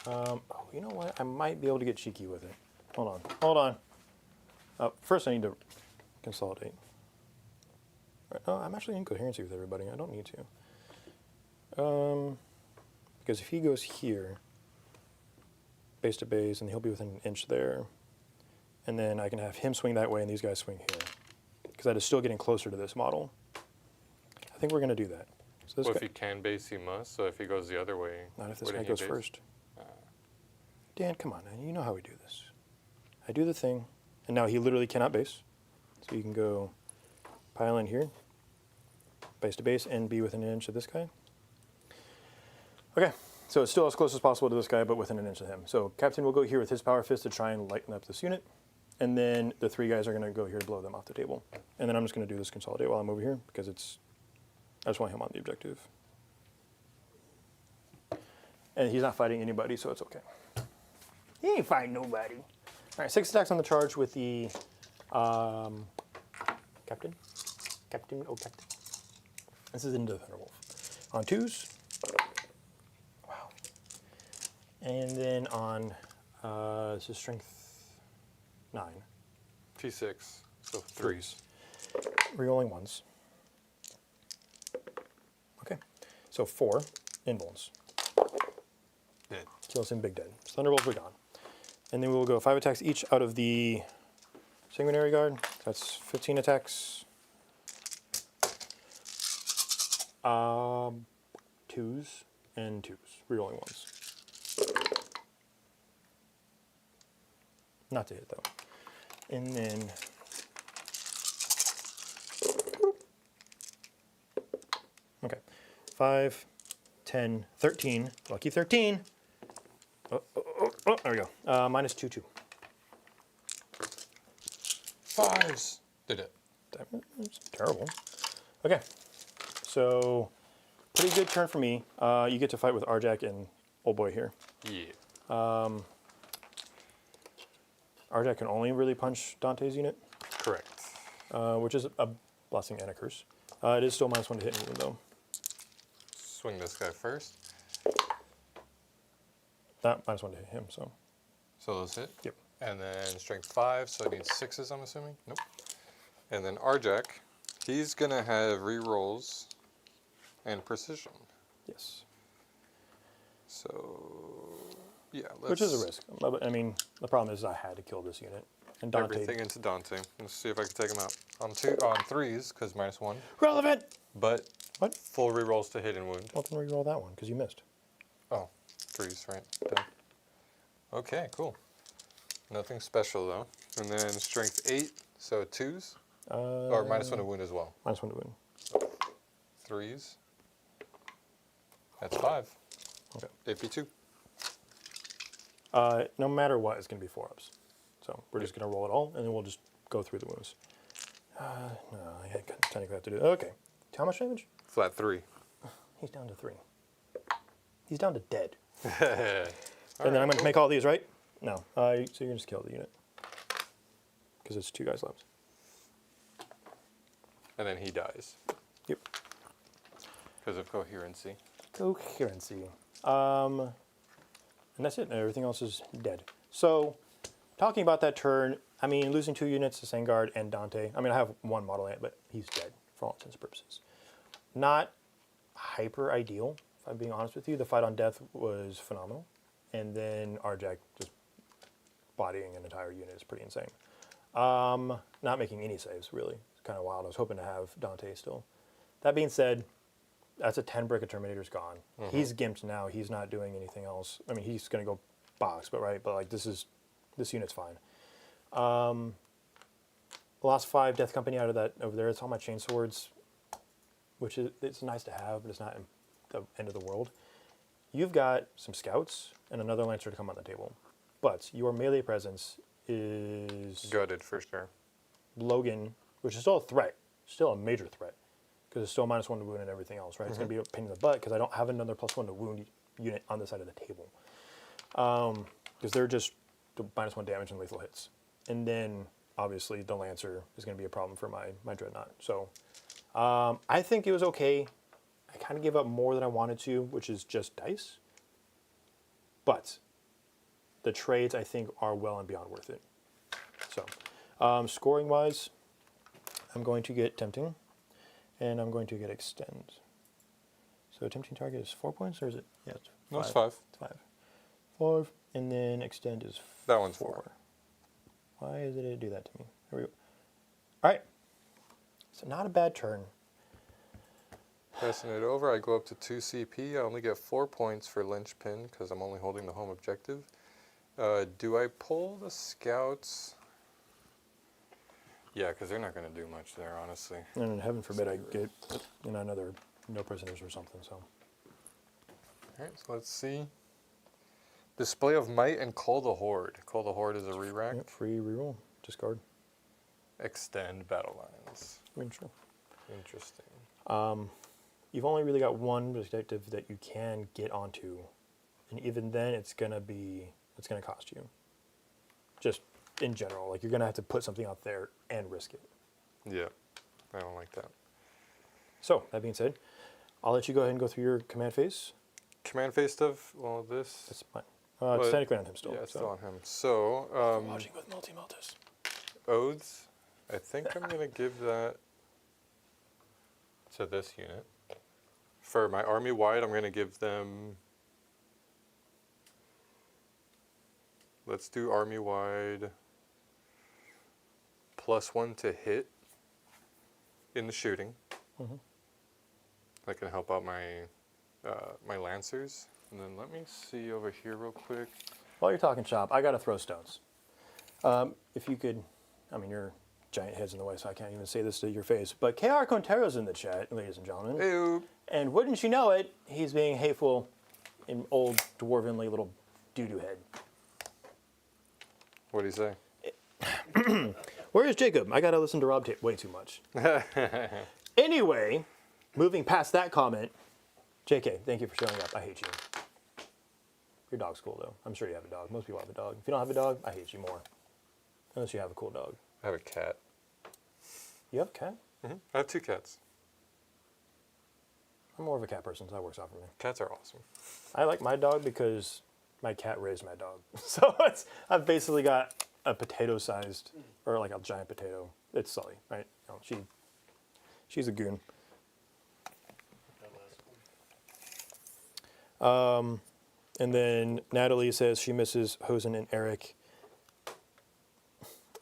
Oh, you know what? I might be able to get cheeky with it. Hold on. Hold on. First, I need to consolidate. Right. Oh, I'm actually in coherency with everybody. I don't need to. Because if he goes here, base to base, and he'll be within an inch there. And then I can have him swing that way and these guys swing here. Because that is still getting closer to this model. I think we're going to do that. So this well, guy, if he can base, he must. So if he goes the other way, not if this wouldn't guy he goes base? first. Dan, come on, man. You know how we do this. I do the thing, and now he literally cannot base. So you can go pile in here, base to base, and be within an inch of this guy. Okay, so it's still as close as possible to this guy, but within an inch of him. So Captain will go here with his Power Fist to try and lighten up this unit. And then the 3 guys are going to go here to blow them off the table. And then I'm just going to do this consolidate while I'm over here, because I just want him on the objective. And he's not fighting anybody, so it's okay. He ain't fighting nobody. All right, 6 attacks on the charge with the Captain. Captain, oh Captain. This is into the Thunderwolf. On 2s. Wow. And then on, this is strength 9. T6, so 3s. Rerolling 1s. Okay. So 4 invulns. Dead. Kills him big dead. So Thunderbolts are gone. And then we will go 5 attacks each out of the Sanguinary Guard. That's 15 attacks. 2s and 2s. Rerolling 1s. Not to hit though. And then okay. 5, 10, 13. Lucky 13. Oh, there we go. Minus 2, 2. 5s. Did it. That's terrible. Okay. So, pretty good turn for me. You get to fight with Arjak and old boy here. Yeah. Arjak can only really punch Dante's unit, Correct. which is a blessing and a curse. It is still -1 to hit me though. Swing this guy first. Not -1 to hit him, so. So those hit. Yep. And then strength 5, so it needs 6s, I'm assuming. Nope. And then Arjak, he's gonna have rerolls and precision. Yes. So yeah, let's. Which is a risk. I mean, the problem is I had to kill this unit. And Dante. everything into Dante. Let's see if I can take him out. On threes, because -1. Relevant! But What? full rerolls to hit and wound. Well, then reroll that one, because you missed. Oh, threes, right. Done. Okay, cool. Nothing special, though. And then strength 8, so 2s. Or -1 to wound as well. -1 to wound. 3s. That's 5. Okay. AP2. No matter what, it's going to be 4-ups. So we're just going to roll it all, and then we'll just go through the wounds. No, I technically have to do it. Okay. How much damage? Flat 3. He's down to 3. He's down to dead. All And then right, I'm going to cool. make all these, right? No. So you're going to just kill the unit. Because it's 2 guys left. And then he dies. Yep. Because of coherency. Coherency. And that's it. Everything else is dead. So, talking about that turn, I mean, losing 2 units to Sangard and Dante. I mean, I have 1 model in it, but he's dead for all intents and purposes. Not hyper ideal, if I'm being honest with you. The fight on death was phenomenal. And then Arjak just bodying an entire unit is pretty insane. Not making any saves, really. It's kind of wild. I was hoping to have Dante still. That being said, that's a 10 brick of Terminator's gone. He's gimped now. He's not doing anything else. I mean, he's going to go box, but like this unit's fine. Lost 5 Death Company out of that over there. It's all my chain swords, which it's nice to have, but it's not the end of the world. You've got some scouts and another lancer to come on the table, but your melee presence is Gutted for sure. Logan, which is still a threat, still a major threat, because it's still -1 to wound and everything else, right? It's going to be a pain in the butt because I don't have another +1 to wound unit on the side of the table. Because they're just the -1 damage and lethal hits. And then, obviously, the Lancer is going to be a problem for my Dreadnought. So, I think it was okay. I kind of gave up more than I wanted to, which is just dice. But the trades, I think, are well and beyond worth it. So, scoring-wise, I'm going to get Tempting, and I'm going to get Extend. So Tempting target is 4 points, or is it? Yeah, it's 5. No, it's 5. It's 5. 5, and then Extend is 4. That one's 4. Why did it do that to me? Here we go. All right. So not a bad turn. Passing it over, I go up to 2 CP. I only get 4 points for Linchpin because I'm only holding the home objective. Do I pull the scouts? Yeah, because they're not going to do much there, honestly. And heaven forbid I get another no prisoners or something. So All right, so let's see. Display of Might and Call the Horde. Call the Horde is a re-rack. yep, free reroll, discard. Extend battle lines. I mean, sure. Interesting. You've only really got 1 objective that you can get onto, and even then, it's gonna cost you. Just in general, like you're gonna have to put something out there and risk it. Yeah, I don't like that. So that being said, I'll let you go ahead and go through your command phase. Command phase stuff. Well, this. That's fine. But- It's technically on him still. Yeah, it's so. still on him. So, Watching with multi-multis. oaths. I think I'm gonna give that to this unit. For my army wide, I'm gonna give them. Let's do army wide. +1 to hit in the shooting. That can help out my my lancers. And then let me see over here real quick. While you're talking shop, I gotta throw stones. If you could, I mean, your giant head's in the way, so I can't even say this to your face. But KR Contero's in the chat, ladies and gentlemen. Ew. And wouldn't you know it, he's being hateful in old dwarvenly little doo-doo head. What do you say? Where is Jacob? I gotta listen to Rob tape way too much. Anyway, moving past that comment, JK, thank you for showing up. I hate you. Your dog's cool though. I'm sure you have a dog. Most people have a dog. If you don't have a dog, I hate you more. Unless you have a cool dog. I have a cat. You have a cat? I have 2 cats. I'm more of a cat person, so that works out for me. Cats are awesome. I like my dog because my cat raised my dog. So I've basically got a potato-sized, or like a giant potato. It's Sully, right? No, she's a goon. That last one. And then Natalie says she misses Hosen and Eric.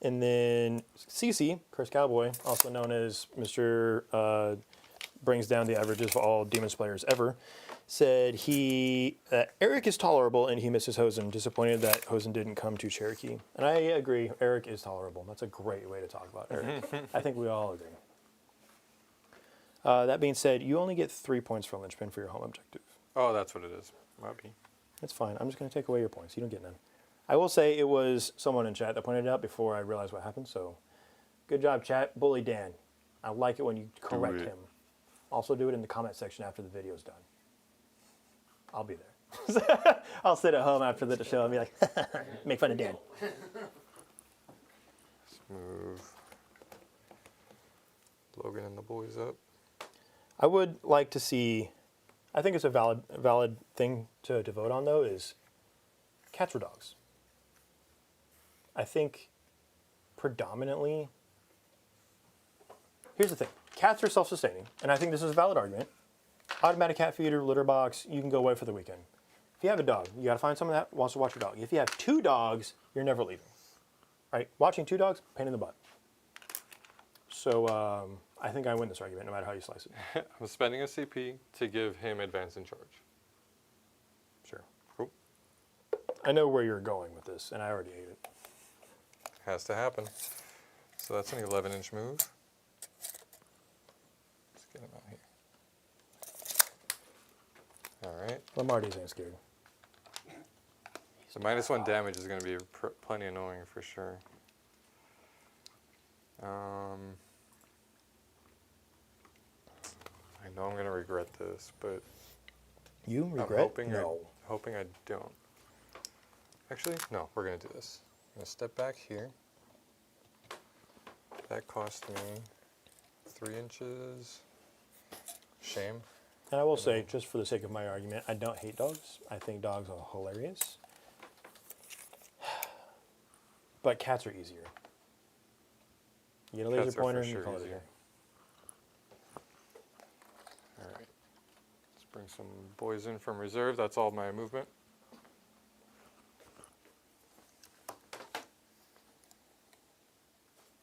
And then CC, Curse Cowboy, also known as Mr. Brings down the averages of all Demons players ever, said Eric is tolerable and he misses Hosen. Disappointed that Hosen didn't come to Cherokee. And I agree, Eric is tolerable. That's a great way to talk about Eric. I think we all agree. That being said, you only get 3 points for Linchpin for your home objective. Oh, that's what it is. Might be. That's fine. I'm just going to take away your points. You don't get none. I will say it was someone in chat that pointed it out before I realized what happened. So good job, chat. Bully Dan. I like it when you correct him. Also do it in the comment section after the video's done. I'll be there. I'll sit at home after the show and be like, make fun of Dan. Let's move Logan and the boys up. I would like to see, I think it's a valid thing to vote on though, is cats or dogs. I think predominantly, here's the thing. Cats are self-sustaining, and I think this is a valid argument. Automatic cat feeder, litter box, you can go away for the weekend. If you have a dog, you got to find someone that wants to watch your dog. If you have 2 dogs, you're never leaving. Right? Watching 2 dogs, pain in the butt. So I think I win this argument, no matter how you slice it. I'm spending a CP to give him advance in charge. Sure. Cool. I know where you're going with this, and I already hate it. Has to happen. So that's an 11-inch move. Let's get him out here. All right. Lamarty's ain't scared. So -1 damage is going to be plenty annoying for sure. I know I'm going to regret this, but You regret? I'm hoping, no. hoping I don't. Actually, no, we're going to do this. I'm going to step back here. That cost me 3 inches. Shame. And I will say, just for the sake of my argument, I don't hate dogs. I think dogs are hilarious. But cats are easier. You get a laser Cats are pointer for and you sure call it a easier. day. All right. Let's bring some boys in from reserve. That's all my movement.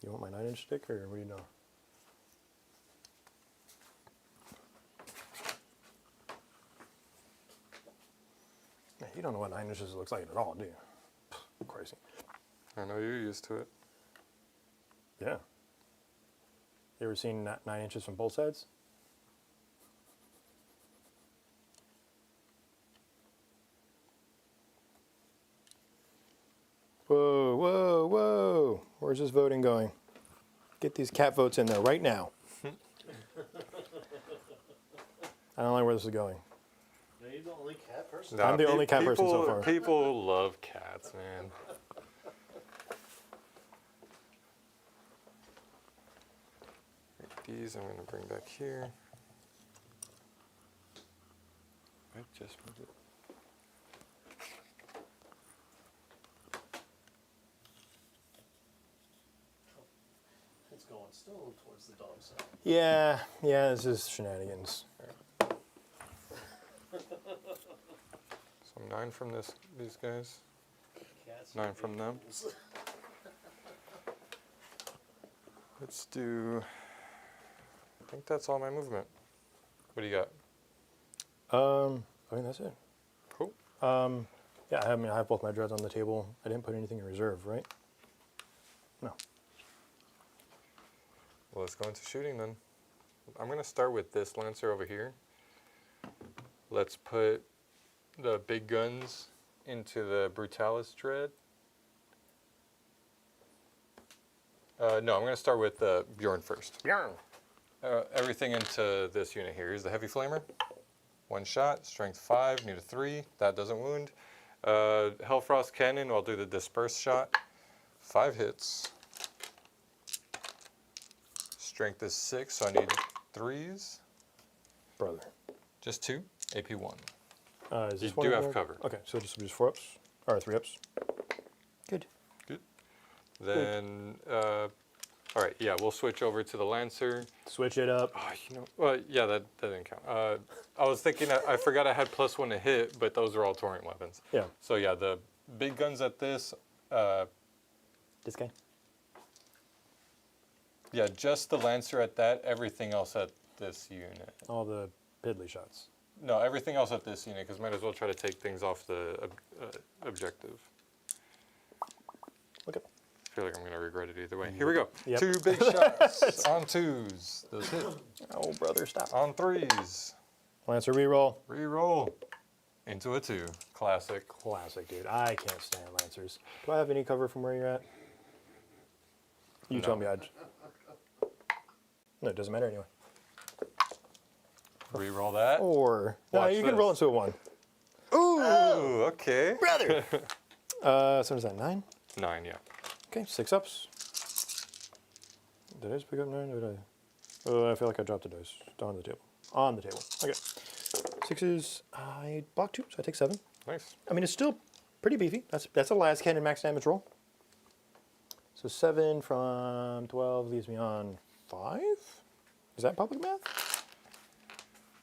You want my 9-inch stick, or what do you know? Man, you don't know what 9 inches looks like at all, do you? Pfft, crazy. I know you're used to it. Yeah. You ever seen 9 inches from both sides? Whoa, whoa, whoa. Where's this voting going? Get these cat votes in there right now. I don't like where this is going. No, you're the only cat person. I'm the only cat person so far. People love cats, man. These I'm going to bring back here. I just moved it. It's going still towards the dog side. Yeah, this is shenanigans. So 9 from these guys, Cats 9 from them. Let's do, I think that's all my movement. What do you got? I mean, that's it. Cool. Yeah, I have both my dreads on the table. I didn't put anything in reserve, right? No. Well, let's go into shooting then. I'm going to start with this Lancer over here. Let's put the big guns into the Brutalis dread. No, I'm going to start with Bjorn first. Bjorn. Everything into this unit here. Here's the Heavy Flamer. 1 shot, strength 5, need a 3. That doesn't wound. Hellfrost Cannon, I'll do the Disperse shot. 5 hits. Strength is 6, so I need 3s. Brother. Just 2, AP 1. Is this You one do of have the- cover. Okay, so this will be just 4 ups? Or 3 ups? Good. Good. Then, all right, yeah, we'll switch over to the Lancer. Switch it up. Oh, well, yeah, that didn't count. I was thinking, I forgot I had +1 to hit, but those are all Torrent weapons. Yeah. So yeah, the big guns at this, This guy? Yeah, just the Lancer at that, everything else at this unit. All the piddly shots. No, everything else at this unit, because might as well try to take things off the objective. Look at. I feel like I'm going to regret it either way. Here we go. Yep. 2 big shots on 2s. Those hit. Oh, brother, stop. On 3s. Lancer reroll. Reroll. Into a 2. Classic. Classic, dude. I can't stand Lancers. Do I have any cover from where you're at? You No. tell me. No, it doesn't matter anyway. Reroll that. Or no, Watch you can this. roll into a 1. Ooh, okay. Brother. So is that 9? 9, yeah. Okay, 6 ups. Did I just pick up 9? Or did I? Oh, I feel like I dropped a dice. On the table. On the table. Okay. 6s. I block 2, so I take 7. Nice. I mean, it's still pretty beefy. That's a last cannon max damage roll. So 7 from 12 leaves me on 5. Is that public math?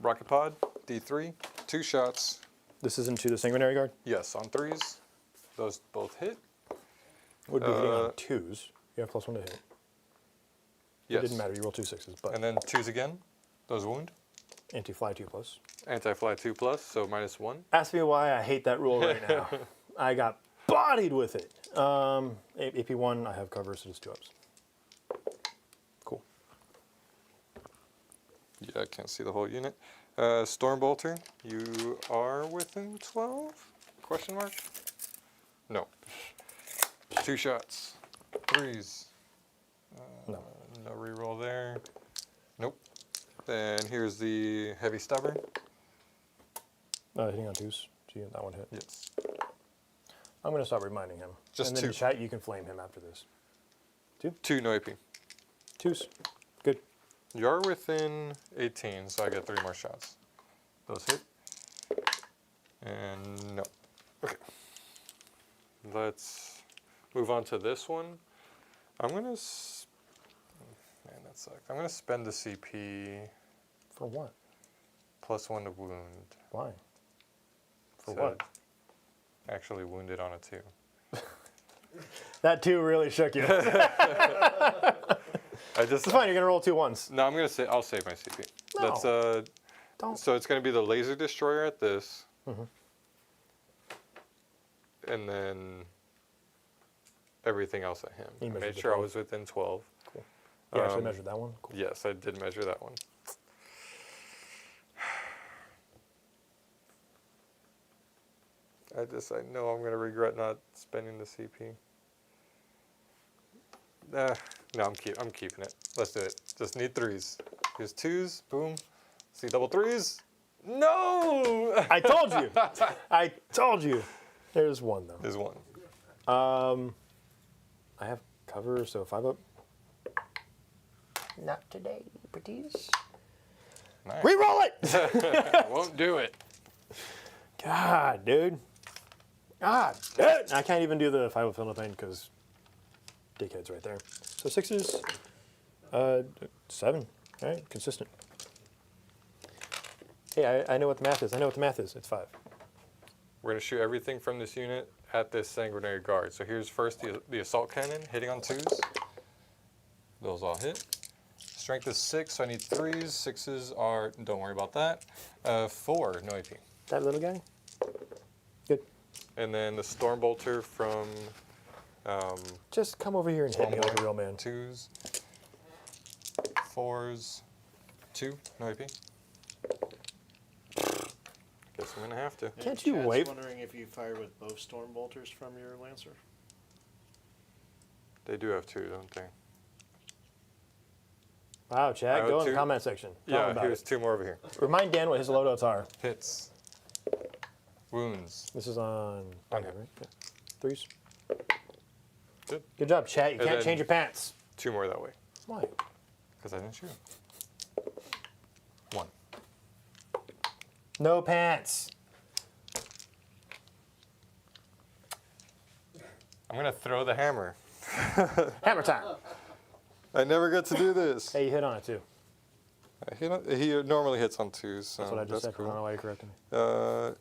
Rocket Pod, D3, 2 shots. This is into the sanguinary guard. Yes, on 3s. Those both hit. Would be hitting on 2s. You have +1 to hit. Yes. It didn't matter. You roll 2 6s, but And then 2s again. Those wound. anti-fly 2+. Anti-fly 2+, so -1. Ask me why I hate that rule right now. I got bodied with it. AP1, I have cover, so just 2 ups. Cool. Yeah, I can't see the whole unit. Stormbolter, you are within 12? Question mark? No. 2 shots. 3s. No. No reroll there. Nope. Then here's the heavy stubborn. Hitting on 2s. Gee, that one hit. Yes. I'm going to stop reminding him. Just and then 2. in chat, you can flame him after this. 2 no AP. 2s. Good. You're within 18, so I get 3 more shots. Those hit. And no. Okay. Let's move on to this one. I'm going to... Man, that sucks. I'm going to spend the CP For what? +1 to wound. Why? For So what? Actually wounded on a 2. That 2 really shook you. It's I just... fine. You're going to roll 2 1s. No, I'm going to say... I'll save my CP. No. That's, Don't. so it's going to be the laser destroyer at this. Mhm. And then everything else at him. You I measured made the sure I 12. was within 12. Cool. You actually Um, measured that one? Cool. Yes, I did measure that one. I know I'm going to regret not spending the CP. No, I'm keeping it. Let's do it. Just need 3s. Here's 2s. Boom. See double 3s. No! I told you. I told you. There's 1, though. There's 1. I have cover, so 5 up. Not today, pretties. Nice. Reroll it! Won't do it. God, dude. God, dude. I can't even do the 5 up Philippine because dickhead's right there. So 6s, 7. All right, consistent. Hey, I know what the math is. It's 5. We're going to shoot everything from this unit at this sanguinary guard. So here's first the assault cannon hitting on 2s. Those all hit. Strength is 6, so I need 3s. 6s are, don't worry about that. 4, no AP. That little guy? Good. And then the Stormbolter from Just come over here and hit me like a real man. 2s. 4s. 2, no AP. Guess I'm going to have to. Can't you Chad's wait? wondering if you fire with both storm bolters from your Lancer. They do have 2, don't they? Wow, Chad, I go have in the 2. comment section. Tell Yeah, him about here's it. 2 more over here. Remind Dan what his loadouts are. Hits. Wounds. This is on On here, him. right? Yeah. 3s. Good. Good job, Chat. You And can't then- change your pants. 2 more that way. Why? Because I didn't shoot. 1. No pants. I'm going to throw the hammer. Hammer time. I never get to do this. Hey, you hit on it too. He normally hits on 2s, so That's what I just said. I don't know cool. why you corrected me.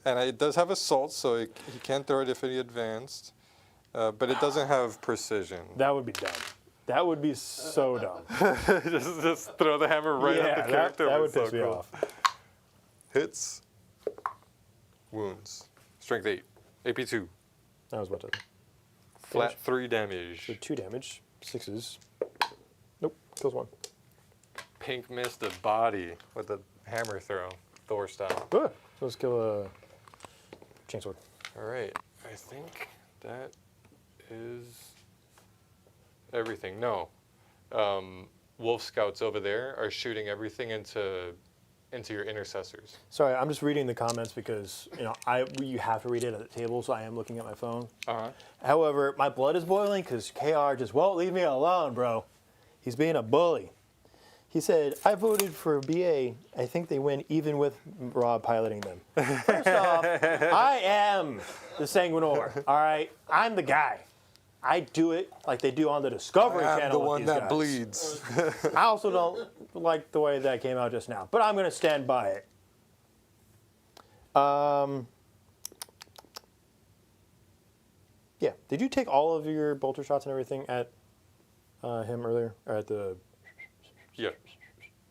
And it does have assault, so he can throw it if he advanced. But it doesn't have precision. That would be dumb. That would be so dumb. just throw the hammer right at the character. That would so piss me cool. off. Hits. Wounds. Strength 8. AP 2. I was about to. Flat 3 damage. So 2 damage. 6s. Nope. Kills 1. Pink missed the body with the hammer throw. Thor style. Ah, so let's kill a chainsword. Alright. I think that is everything. No. Wolf Scouts over there are shooting everything into your intercessors. Sorry, I'm just reading the comments because you have to read it at the table, so I am looking at my phone. However, my blood is boiling because KR just won't leave me alone, bro. He's being a bully. He said, I voted for BA. I think they win even with Rob piloting them. First off, I am the Sanguinor, all right? I'm the guy. I do it like they do on the Discovery Channel. I'm the with one these that guys. bleeds. I also don't like the way that came out just now, but I'm going to stand by it. Yeah. Did you take all of your bolter shots and everything at him earlier? Or at the... Yeah.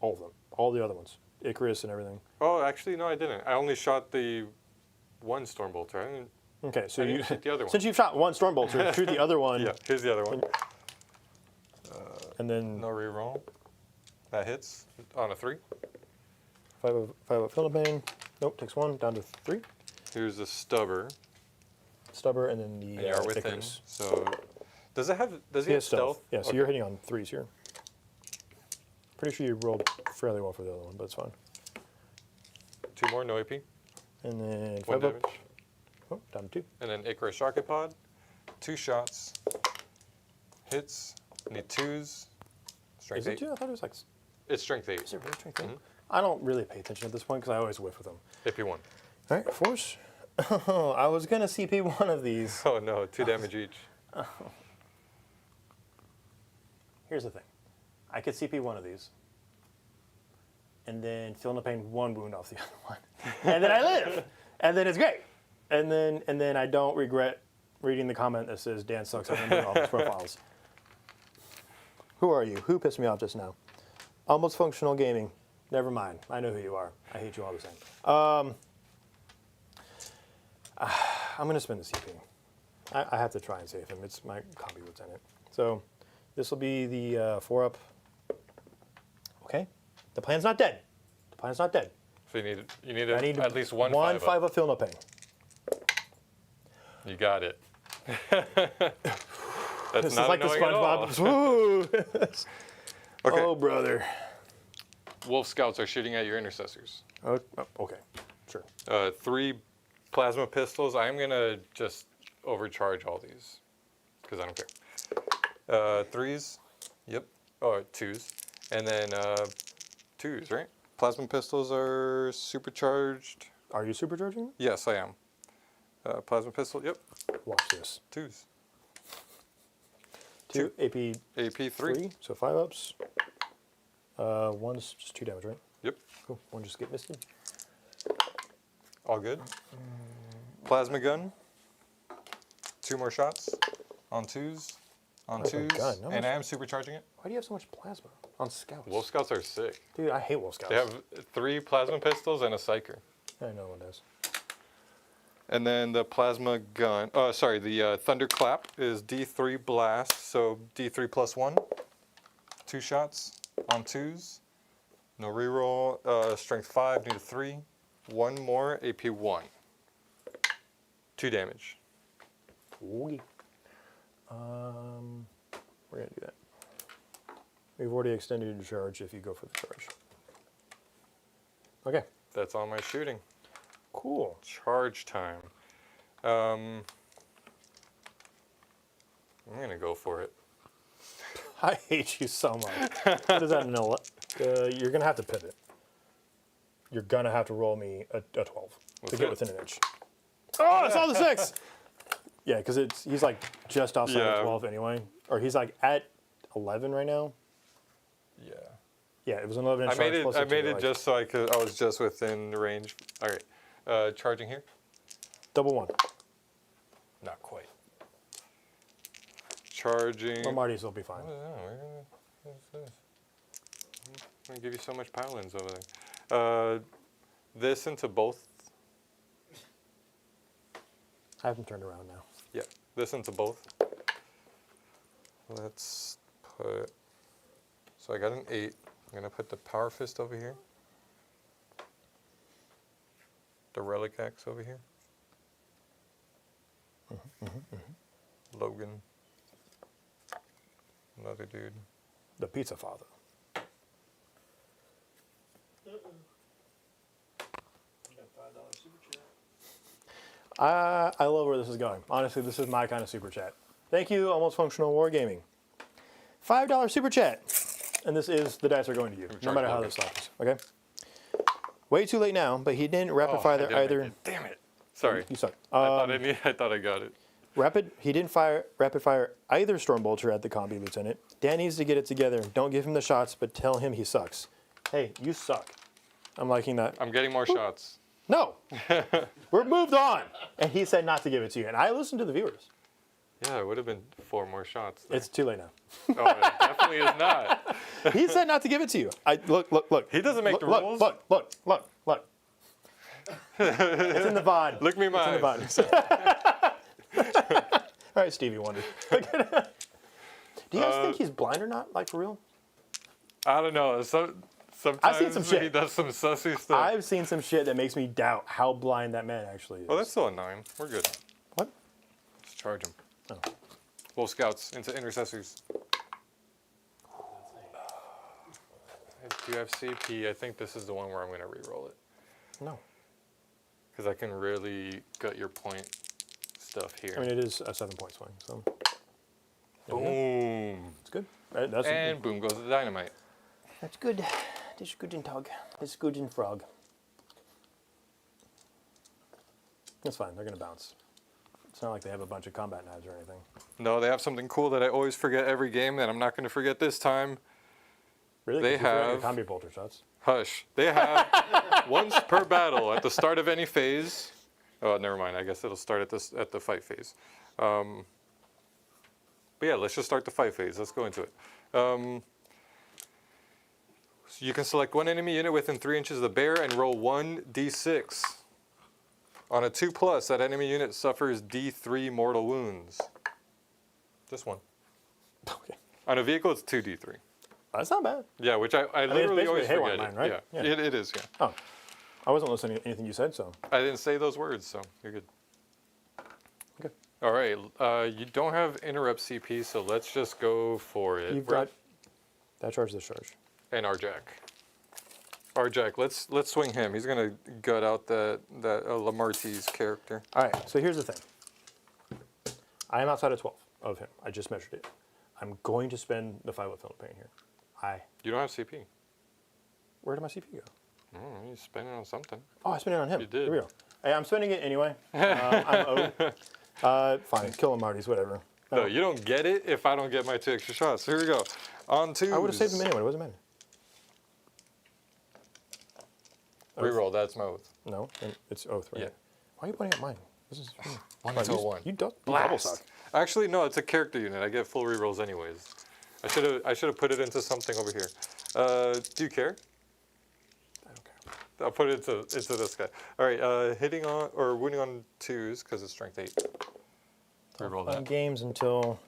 All of them. All the other ones. Icarus and everything. Oh, actually, no, I didn't. I only shot the one Stormbolter. I didn't. Okay, so I didn't shoot the other one. Since you've shot one Stormbolter, shoot the other one. Yeah, here's the other one. And then No reroll. That hits on a 3. 5 of Philippine. Nope, takes 1, down to 3. Here's a Stubber. Stubber, and then the And you're within. Icarus. So, does he He have has stealth. Yeah, so Okay. you're hitting on 3s here. Pretty sure you rolled fairly well for the other one, but it's fine. 2 more, no AP. And then 1 5 up. damage. Oh, down to 2. And then Icarus Rocket Pod. 2 shots. Hits. Need 2s. Strength Is it 8. 2? I thought it was like... It's strength 8. Is it really strength 8? I don't really pay attention at this point because I always whiff with them. AP 1. All right, force. Oh, I was going to CP one of these. Oh no, 2 damage each. Here's the thing. I could CP one of these. And then feel no pain 1 wound off the other one. And then I live. And then it's great. And then I don't regret reading the comment that says Dan sucks at remembering all his profiles. Who are you? Who pissed me off just now? Almost Functional Gaming. Never mind. I know who you are. I hate you all the same. I'm going to spend the CP. I have to try and save him. It's my combi lieutenant. So this will be the 4-up. Okay. The plan's not dead. The plan's not dead. So you need I need at least one 5 5 up. of feel no pain. You got it. That's This is not like the annoying at all. SpongeBob. Woo! Okay. Oh, brother. Wolf Scouts are shooting at your intercessors. Oh, okay. Sure. 3 plasma pistols. I'm going to just overcharge all these because I don't care. 3s. Yep. Oh, 2s. And then 2s, right? Plasma pistols are supercharged. Are you supercharging? Yes, I am. Plasma pistol, yep. Watch this. 2s. 2 AP AP 3. 3, so 5 ups. 1's just 2 damage, right? Yep. Cool. 1 just get misted. All good. Plasma gun. 2 more shots. On 2s. On Plasma 2s. gun, no And much- I am supercharging it. Why do you have so much plasma on scouts? Wolf Scouts are sick. Dude, I hate Wolf Scouts. They have 3 plasma pistols and a psyker. I know one does. And then the plasma gun, the thunderclap is D3 blast, so D3 plus 1. 2 shots on 2s. No reroll. Strength 5, need a 3. 1 more, AP 1. 2 damage. Okay. We're going to do that. We've already extended your charge if you go for the charge. Okay. That's all my shooting. Cool. Charge time. I'm going to go for it. I hate you so much. What does that know? You're going to have to pivot. You're going to have to roll me a 12 to Let's get do within an inch. Oh, I saw the 6! Yeah, because he's like just outside of Yeah. 12 anyway. Or he's like at 11 right now. Yeah. Yeah, it was an 11 inch I made charge it. plus I a 2, made it like, just so I was just within the range. All right. Charging here. double 1. Not quite. charging. Or Marty's will be fine. What's this? I'm gonna give you so much paladins over there. This into both. I have them turned around now. Yeah, this into both. Let's put. So I got an 8. I'm gonna put the Power Fist over here. The Relic Axe over here. Logan. Another dude. The Pizza Father. You got $5 super chat. I love where this is going. Honestly, this is my kind of super chat. Thank you, Almost Functional Wargaming. $5 super chat. And this is the dice are going to you, no matter how this happens. Okay? Way too late now, but he didn't rapid fire either. Damn it. Sorry. You suck. I thought I got it. He didn't rapid fire either Stormbolter at the combi lieutenant. Dan needs to get it together. Don't give him the shots, but tell him he sucks. Hey, you suck. I'm liking that. I'm getting more shots. No. We're moved on. And he said not to give it to you. And I listened to the viewers. Yeah, it would have been 4 more shots. There. It's too late now. No, it definitely is not. He said not to give it to you. Look. He doesn't make the rules. Look. It's in the VOD. Look me in my eyes. It's in the VOD. All right, Stevie Wonder. Do you guys think he's blind or not? Like, for real? I don't know. Sometimes I've seen some shit. He does some sussy stuff. I've seen some shit that makes me doubt how blind that man actually is. Oh, that's still a 9. We're good. What? Let's charge him. Oh. Wolf Scouts into Intercessors. Do you have CP? I think this is the one where I'm going to re-roll it. No. Because I can really gut your point stuff here. I mean, it is a 7-point swing, so. Boom. It's good. Right, that's And boom goes the dynamite. That's good. This is good in Tog. This is good in Frog. That's fine. They're going to bounce. It's not like they have a bunch of combat knives or anything. No, they have something cool that I always forget every game that I'm not going to forget this time. Really? They 'Cause you forgot your have- combi bolter shots. Hush. They have once per battle at the start of any phase. Oh, never mind. I guess it'll start at the fight phase. But yeah, let's just start the fight phase. Let's go into it. So you can select one enemy unit within 3 inches of the bear and roll 1d6. On a 2+, that enemy unit suffers d3 mortal wounds. Just one. Okay. On a vehicle, it's 2d3. That's not bad. Yeah, which I it's literally always basically a forget haywire it. mine, right? Yeah, Yeah. It is, yeah. Oh. I wasn't listening to anything you said, so. I didn't say those words, so you're good. Okay. All right, you don't have interrupt CP, so let's just go for it. You've got that charge, this charge. And Arjack. Arjack, let's swing him. He's gonna gut out that Lamartie's character. All right, so here's the thing. I am outside of 12 of him. I just measured it. I'm going to spend the 5 film paint here. You don't have CP. Where did my CP go? You spending on something. Oh, I spent it on him. You did. Here we go. Hey, I'm spending it anyway. I'm owed. Fine, kill him, Marty's, whatever. No, you don't get it if I don't get my 2 extra shots. Here we go. On to. I would have saved them anyway. It doesn't matter. Reroll. That's my oath. No, it's oath, right? Yeah. Why are you pointing at mine? This is One Wow, until you, one. You double Blast. suck. Actually, no, it's a character unit. I get full rerolls anyways. I should have put it into something over here. Do you care? I don't care. I'll put it into this guy. All right, hitting on or wounding on 2s because it's strength 8. Reroll that. Games until.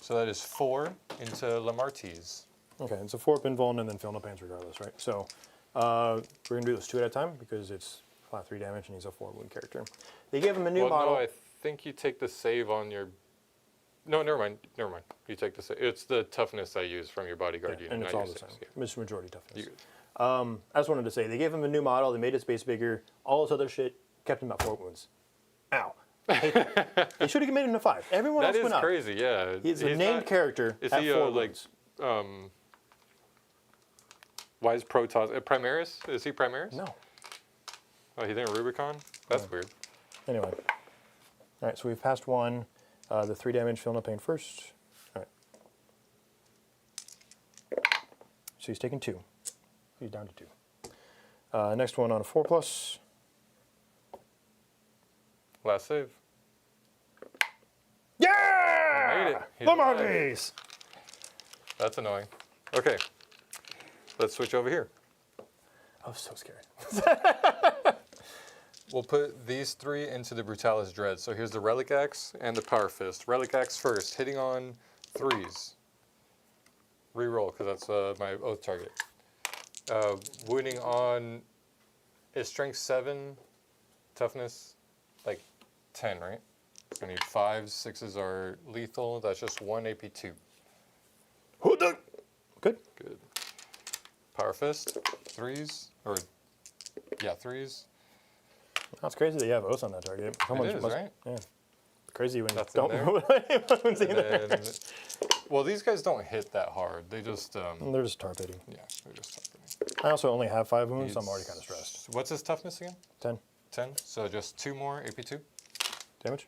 So that is 4 into Lamartie's. Okay, it's a 4 pinball and then fill no pains regardless, right? So we're gonna do this 2 at a time because it's flat 3 damage and he's a 4 wound character. They gave him a new model. No, I think you take the save on your. No, never mind. You take the save. It's the toughness I use from your bodyguard unit. And it's not all your the same. saves, yeah. It's majority toughness. You- I just wanted to say they gave him a new model. They made his base bigger. All this other shit kept him at 4 wounds. Ow. I hate that. They should have made him a 5. Everyone That else is went up. crazy. Yeah. He's a named not- character Is at he 4 like wounds. Wise Protoss? Primaris? Is he Primaris? No. Oh, he didn't Rubicon? That's weird. Anyway. All right, so we've passed 1. The 3 damage, feel no pain first. All right. So he's taking 2. He's down to 2. Next one on a 4+. Last save. Yeah! He made it. He's The alive. monkeys! That's annoying. Okay. Let's switch over here. I was so scared. We'll put these 3 into the Brutalis Dread. So here's the Relic Axe and the Power Fist. Relic Axe first, hitting on 3s. Reroll, because that's my oath target. Wounding on is strength 7, toughness like 10, right? I need 5s, 6s are lethal. That's just 1 AP2. Who done? Good. Good. Power Fist, 3s, or yeah, 3s. That's crazy that you have oaths on that target. It is, right? Yeah. Crazy when That's you in don't there. put wounds in And there. then, well, these guys don't hit that hard. They just, They're just tar pitting. yeah, they're just tough. I also only have 5 wounds, so I'm already kind of stressed. What's his toughness again? 10 10. So just 2 more AP2. damage.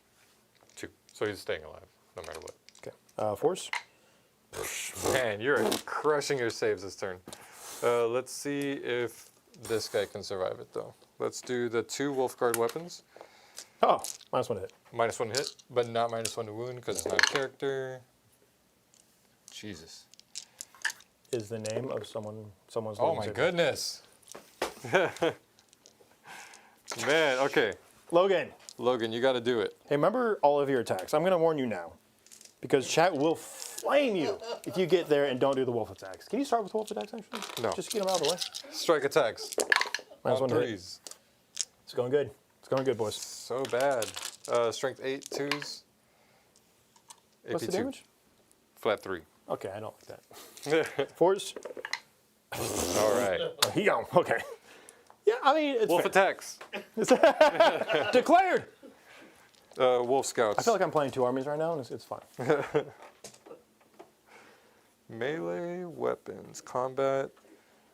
2. So he's staying alive, no matter what. Okay. Force. Man, you're crushing your saves this turn. Let's see if this guy can survive it, though. Let's do the 2 Wolfguard weapons. Oh, -1 to hit. -1 hit, but not -1 to wound because it's not a character. Jesus. Is the name of someone's Oh living my savior. goodness. Man, okay. Logan, Logan, you got to do it. hey, remember all of your attacks. I'm going to warn you now. Because chat will flame you if you get there and don't do the wolf attacks. Can you start with wolf attacks, actually? No. Just to get them out of the way. Strike attacks. -1 On to hit. 3s. It's going good. It's going good, boys. So bad. Strength 8, 2s. What's the AP2. damage? Flat 3. Okay, I don't like that. Force. All right. Oh, he gone. Okay. Yeah, I mean, it's Wolf fair. attacks. Declared. Wolf scouts. I feel like I'm playing 2 armies right now, and it's fine. Melee weapons. Combat.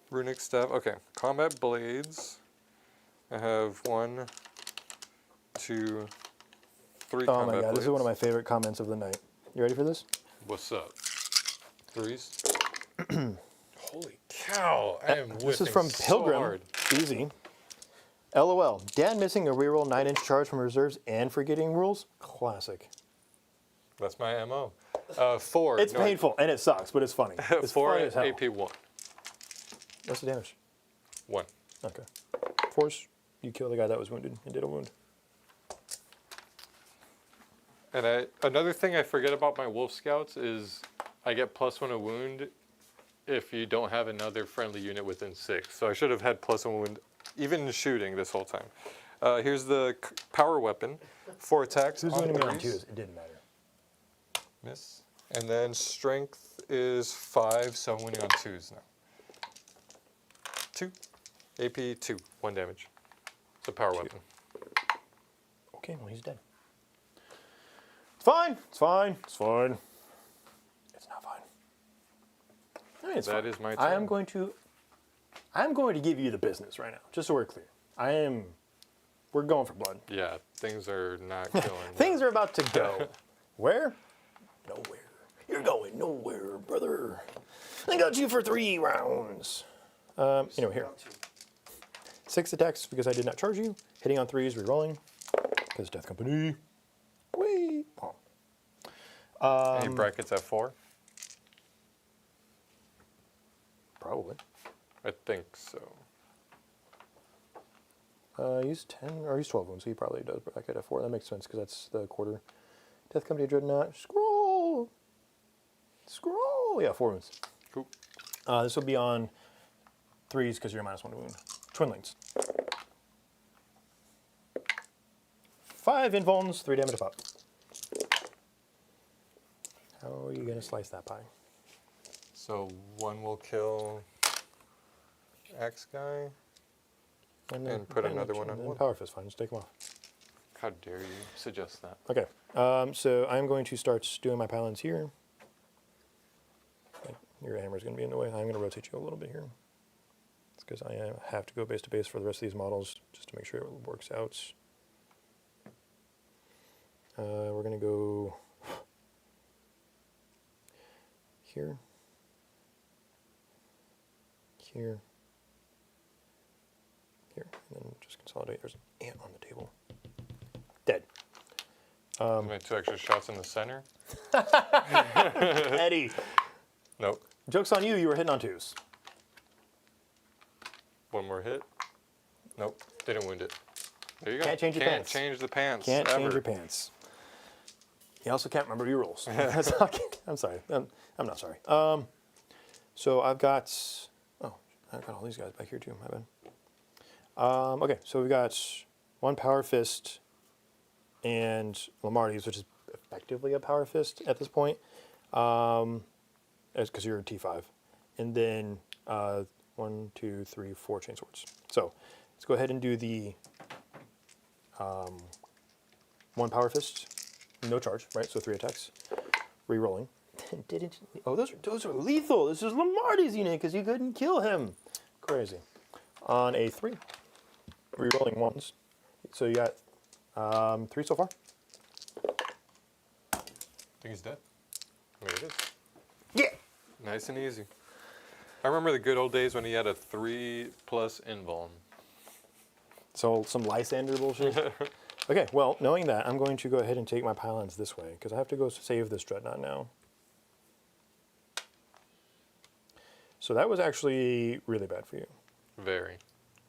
Runic staff. Okay. Combat blades. I have 1, 2, 3 Oh combat my god, blades. this is one of my favorite comments of the night. You ready for this? What's up? 3s. Holy cow! I am This is whiffing from so Pilgrim. hard. Easy. LOL. Dan missing a reroll 9-inch charge from reserves and forgetting rules? Classic. That's my MO. 4. It's painful and it sucks, but it's funny. It's 4 funny as hell. AP1. What's the damage? 1. Okay. Force. You kill the guy that was wounded and did a wound. And another thing I forget about my Wolf Scouts is I get +1 a wound if you don't have another friendly unit within 6. So I should have had +1 wound even in shooting this whole time. Here's the power weapon. 4 attacks. Who's on winning me on 3s. 2s? It didn't matter. Miss. And then strength is 5, so I'm winning on 2s now. 2. AP 2. 1 damage. It's a power weapon. Okay, well, he's dead. It's fine. It's fine. It's fine. It's not fine. I mean, it's That fine. is my I am turn. going to give you the business right now, just so we're clear. We're going for blood. Yeah, things are not going Things are about to go. Where? Nowhere. You're going nowhere, brother. I got you for 3 rounds. Here. 6 attacks because I did not charge you. Hitting on 3s, rerolling. Because Death Company. Whee! Oh. Any brackets at 4? Probably. I think so. Use 10 or use 12 wounds, so he probably does bracket at 4. That makes sense because that's the quarter. Death Company Dreadnought. Scroll! Scroll! Yeah, 4 wounds. Cool. This will be on 3s because you're -1 to wound. Twinlings. 5 invulns, 3 damage a pop. How are you going to slice that pie? So 1 will kill X guy. And put another one on and one. Power Fist, fine. Just take them off. How dare you suggest that? Okay. So I'm going to start doing my pylons here. Your hammer's going to be in the way. I'm going to rotate you a little bit here. It's because I have to go base to base for the rest of these models just to make sure it works out. We're going to go here, here, here, and then just consolidate. There's an ant on the table. Dead. My 2 extra shots in the center. Eddie, Nope. joke's on you. You were hitting on 2s. 1 more hit. Nope. Didn't wound it. There you go. Can't change your pants. Can't change the pants. Can't ever. change your pants. You also can't remember your rules. That's not, I'm sorry. I'm not sorry. So I've got all these guys back here too. My bad. Okay, so we've got 1 Power Fist and Lamarty's, which is effectively a Power Fist at this point, because you're a T5, and then 1, 2, 3, 4 chain swords. So let's go ahead and do the 1 Power Fist, no charge, right? So 3 attacks, re-rolling. Those are lethal. This is Lamarty's unit because you couldn't kill him. Crazy. On a 3, re-rolling 1s. So you got 3 so far. I think he's dead. I mean, it is. Yeah. Nice and easy. I remember the good old days when he had a 3+ invuln. So some Lysander bullshit. Okay, well, knowing that, I'm going to go ahead and take my pylons this way because I have to go save this dreadnought now. So that was actually really bad for you. Very.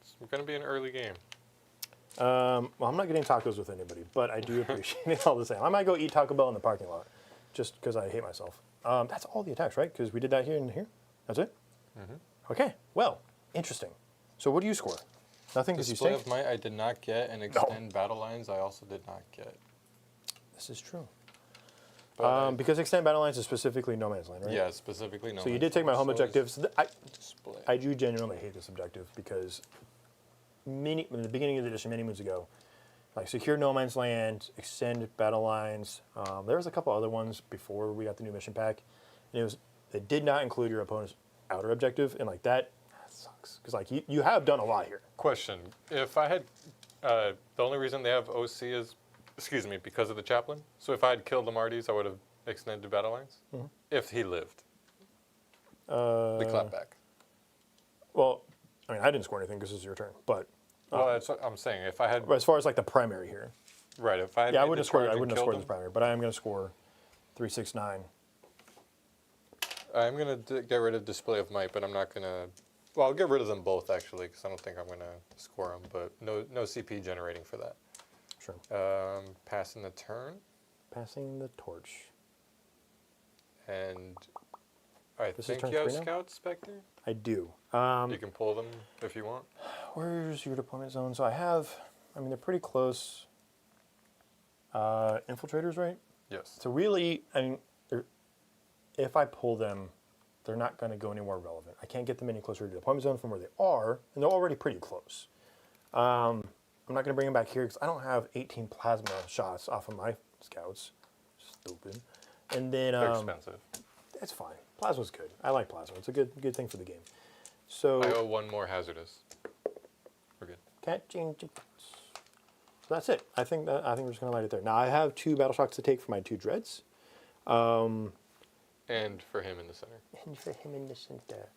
It's going to be an early game. Well, I'm not getting tacos with anybody, but I do appreciate it all the same. I might go eat Taco Bell in the parking lot just because I hate myself. That's all the attacks, right? Because we did that here and here. That's it? Mm-hmm. Okay, well, interesting. So what do you score? Nothing because you Display stink? of Might I did not get, and Extend Battle Lines I also did not get. This is true. But Because Extend Battle Lines is specifically No Man's Land, right? yeah, specifically no. So you did take my home objectives. Display. I do genuinely hate this objective because in the beginning of the edition, many moons ago, like secure No Man's Land, extend battle lines. There was a couple other ones before we got the new mission pack, and it did not include your opponent's outer objective, and like that sucks because like you have done a lot here. Question: if I had, the only reason they have OC is, because of the chaplain. So if I had killed Lamarty's, I would have extended battle lines. Mm-hmm. If he lived. The clapback. Well, I mean, I didn't score anything because this is your turn, but Well, that's what I'm saying. If I had, as far as like the primary here, right? If I had yeah, I made wouldn't the have scored. charge I and wouldn't have killed scored him, this primary, but I am going to score 369. I'm going to get rid of Display of Might, but I'm not going to. Well, I'll get rid of them both actually, because I don't think I'm going to score them. But no CP generating for that. Sure. Passing the turn. Passing the torch. And I This is think turn you have 3 now? Scout Spectre. I do. You can pull them if you want. Where's your deployment zone? So they're pretty close. Infiltrators, right? Yes. So really, if I pull them, they're not going to go anywhere relevant. I can't get them any closer to the deployment zone from where they are, and they're already pretty close. I'm not going to bring them back here because I don't have 18 plasma shots off of my scouts. Stupid. And then They're expensive. it's fine. Plasma's good. I like plasma. It's a good thing for the game. So I owe 1 more hazardous. We're good. can't change it. So that's it. I think we're just going to light it there. Now I have 2 battle shocks to take for my 2 dreads. And for him in the center. And for him in the center.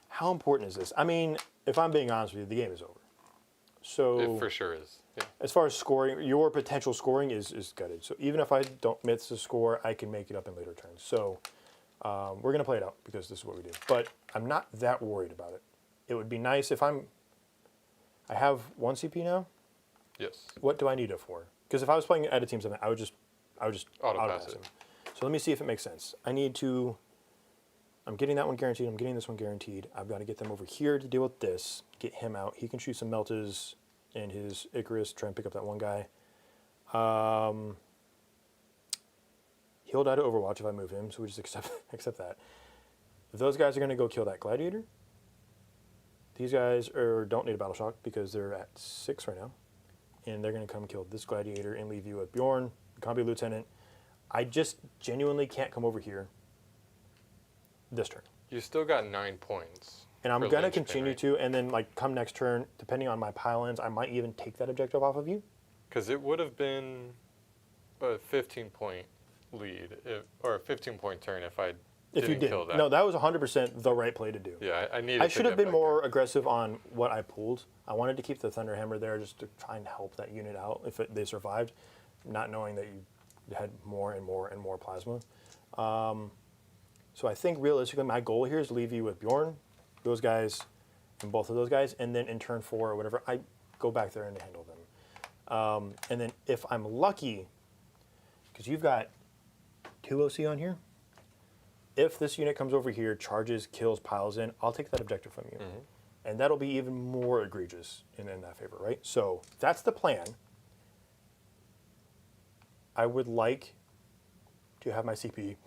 How important is this? I mean, if I'm being honest with you, the game is over. So It for sure is. Yeah. as far as scoring, your potential scoring is gutted. So even if I don't miss the score, I can make it up in later turns. So we're going to play it out because this is what we do. But I'm not that worried about it. It would be nice if I have 1 CP now. Yes. What do I need it for? Because if I was playing at a team summit, I would just Auto-pass it. him. So let me see if it makes sense. I'm getting that one guaranteed. I'm getting this one guaranteed. I've got to get them over here to deal with this. Get him out. He can shoot some Meltas and his Icarus, try and pick up that one guy. He'll die to Overwatch if I move him, so we just accept that. Those guys are going to go kill that Gladiator. These guys don't need a Battle Shock because they're at 6 right now. And they're going to come kill this Gladiator and leave you with Bjorn, the Combi Lieutenant. I just genuinely can't come over here this turn. You still got 9 points. And I'm for going to linchpin, continue right? to, and then like come next turn, depending on my pylons, I might even take that objective off of you. Because it would have been a 15-point lead, or a 15-point turn if I didn't kill that. No, that was 100% the right play to do. Yeah, I needed I to should have get been back more aggressive on what I pulled. I wanted to keep the Thunderhammer there just to try and help that unit out if they survived, not knowing that you had more and more and more plasma. So I think realistically my goal here is to leave you with Bjorn, those guys, and both of those guys, and then in turn 4 or whatever, I go back there and handle them. And then if I'm lucky, because you've got 2 OC on here, if this unit comes over here, charges, kills, piles in, I'll take that objective from you. And that'll be even more egregious in that favor, right? So that's the plan. I would like to have my CP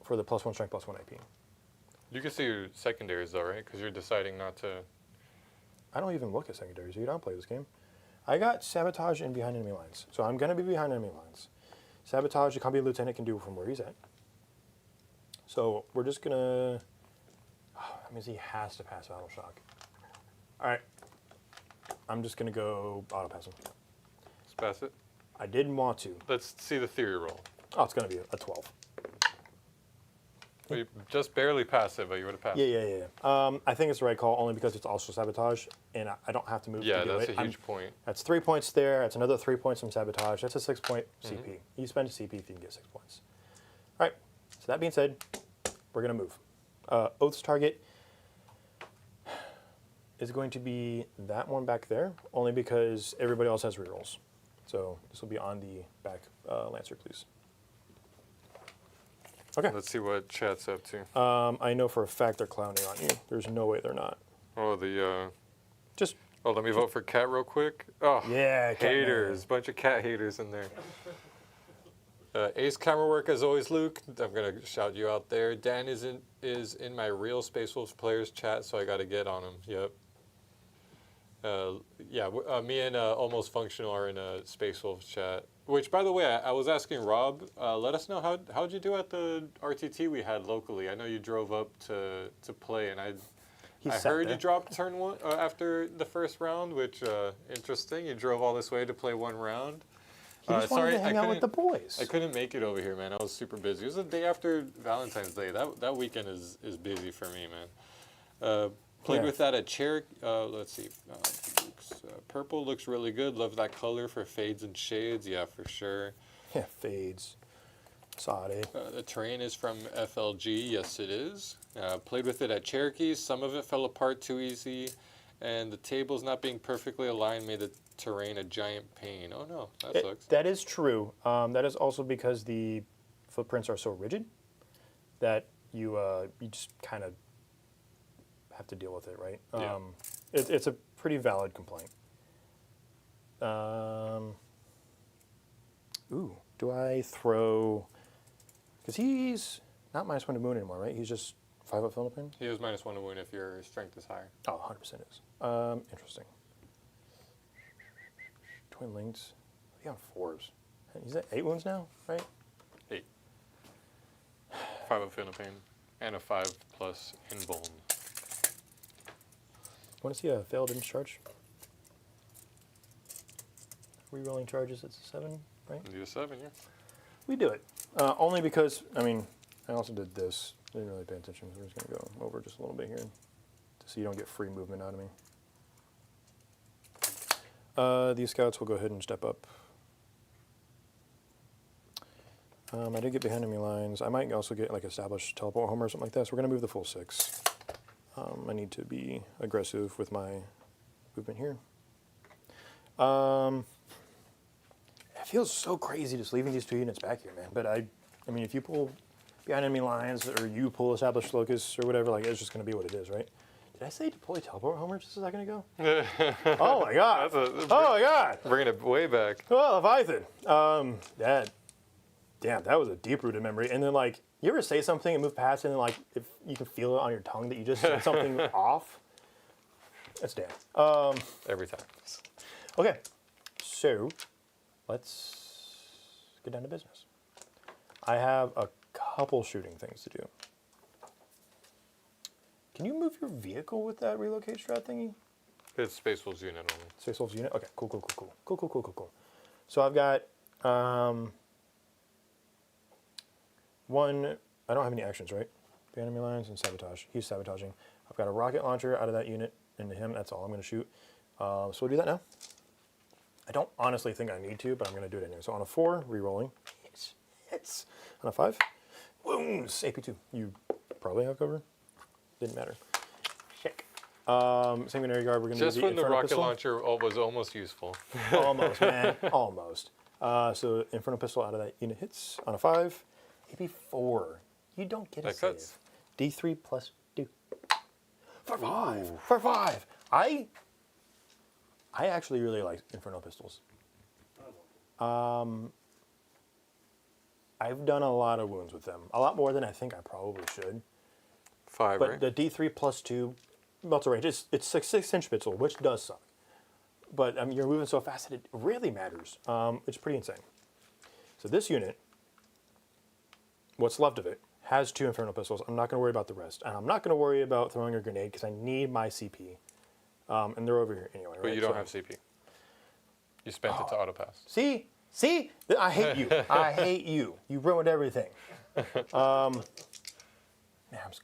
for the +1 strength, +1 AP. You can see your secondaries though, right? Because you're deciding not to. I don't even look at secondaries, dude. I don't play this game. I got sabotage and behind enemy lines. So I'm going to be behind enemy lines. Sabotage, the combat lieutenant can do from where he's at. So we're just going to... that means he has to pass Battle Shock. All right. I'm just going to go auto pass him. Let's pass it. I didn't want to. Let's see the theory roll. Oh, it's going to be a 12. Well, you just barely passed it, but you would have passed it. Yeah. I think it's the right call only because it's also sabotage, and I don't have to move Yeah, to do that's it. a huge point. That's 3 points there. That's another 3 points from sabotage. That's a 6-point CP. You spend a CP if you can get 6 points. All right. So that being said, we're going to move. Oath's target is going to be that one back there, only because everybody else has rerolls. So this will be on the back Lancer, please. Okay. Let's see what chat's up to. I know for a fact they're clowning on you. There's no way they're not. Oh, Just... Oh, let me vote for Cat real quick. Oh, yeah, Cat haters. man. Bunch of Cat haters in there. Ace camera work as always, Luke. I'm going to shout you out there. Dan is in my real Space Wolves players chat, so I got to get on him. Yep. Me and Almost Functional are in a Space Wolves chat. Which, by the way, I was asking Rob, let us know how'd you do at the RTT we had locally. I know you drove up to play, and I heard you dropped turn 1 after the first round, which interesting. You drove all this way to play 1 round. He just wanted to hang out with the boys. I couldn't make it over here, man. I was super busy. It was the day after Valentine's Day. That weekend is busy for me, man. Played with that at Cherokee. Let's see. Purple looks really good. Love that color for fades and shades. Yeah, for sure. Yeah, fades. Sade. The terrain is from FLG. Yes, it is. Played with it at Cherokee. Some of it fell apart too easy. And the tables not being perfectly aligned made the terrain a giant pain. Oh, no. That sucks. That is true. That is also because the footprints are so rigid that you just kind of have to deal with it, right? Yeah. It's a pretty valid complaint. Do I throw... Because he's not -1 to Moon anymore, right? He's just 5-up Philippine? He was -1 to wound if your strength is higher. Oh, 100% is. Interesting. Twin links. He on 4s. He's at 8 wounds now, right? 8. 5-up Philippine and a 5+ in bone. Want to see a failed discharge? Rerolling charges, it's a 7, right? Do a 7, yeah. We do it. Only because, I also did this. Didn't really pay attention, so we're just going to go over just a little bit here so you don't get free movement out of me. These scouts will go ahead and step up. I did get behind enemy lines. I might also get like established teleport home or something like that, so we're going to move the full 6. I need to be aggressive with my movement here. It feels so crazy just leaving these 2 units back here, man. But I mean, if you pull behind enemy lines or you pull established locusts or whatever, like it's just going to be what it is, right? Did I say deploy teleport homer just a second ago? Oh my god! Oh my god! Bringing it way back. Oh, Leviathan. That was a deep-rooted memory. And then, like, you ever say something and move past it, and like, if you can feel it on your tongue that you just said something off? That's Dan. Every time. Okay, so let's get down to business. I have a couple shooting things to do. Can you move your vehicle with that relocate strat thingy? It's Space Wolves unit only. Space Wolves unit? Okay, cool. So I've got one, I don't have any actions, right? The enemy lines and sabotage. He's sabotaging. I've got a rocket launcher out of that unit into him. That's all I'm going to shoot. So we'll do that now. I don't honestly think I need to, but I'm going to do it anyway. So on a 4, re-rolling. Yes. hits. On a 5. Wounds. AP2. You probably have cover. Didn't matter. Check. Sanguinary Guard, we're going to Just do the when the Inferno rocket Pistol. launcher was almost useful. Almost, man. Almost. So Inferno Pistol out of that unit hits. On a 5. AP4. You don't get a That save. cuts. D3 plus 2. For 5. For 5. I actually really like Inferno Pistols. I've done a lot of wounds with them. A lot more than I think I probably should. 5, But right? the D3 plus 2 melter range, it's 6-inch pistol, which does suck. But you're moving so fast that it really matters. It's pretty insane. So this unit, what's left of it, has 2 Inferno Pistols. I'm not going to worry about the rest. And I'm not going to worry about throwing a grenade because I need my CP. And they're over here anyway, right? But you don't So- have CP. You spent it to auto pass. See? I hate you. I hate you. You ruined everything. Because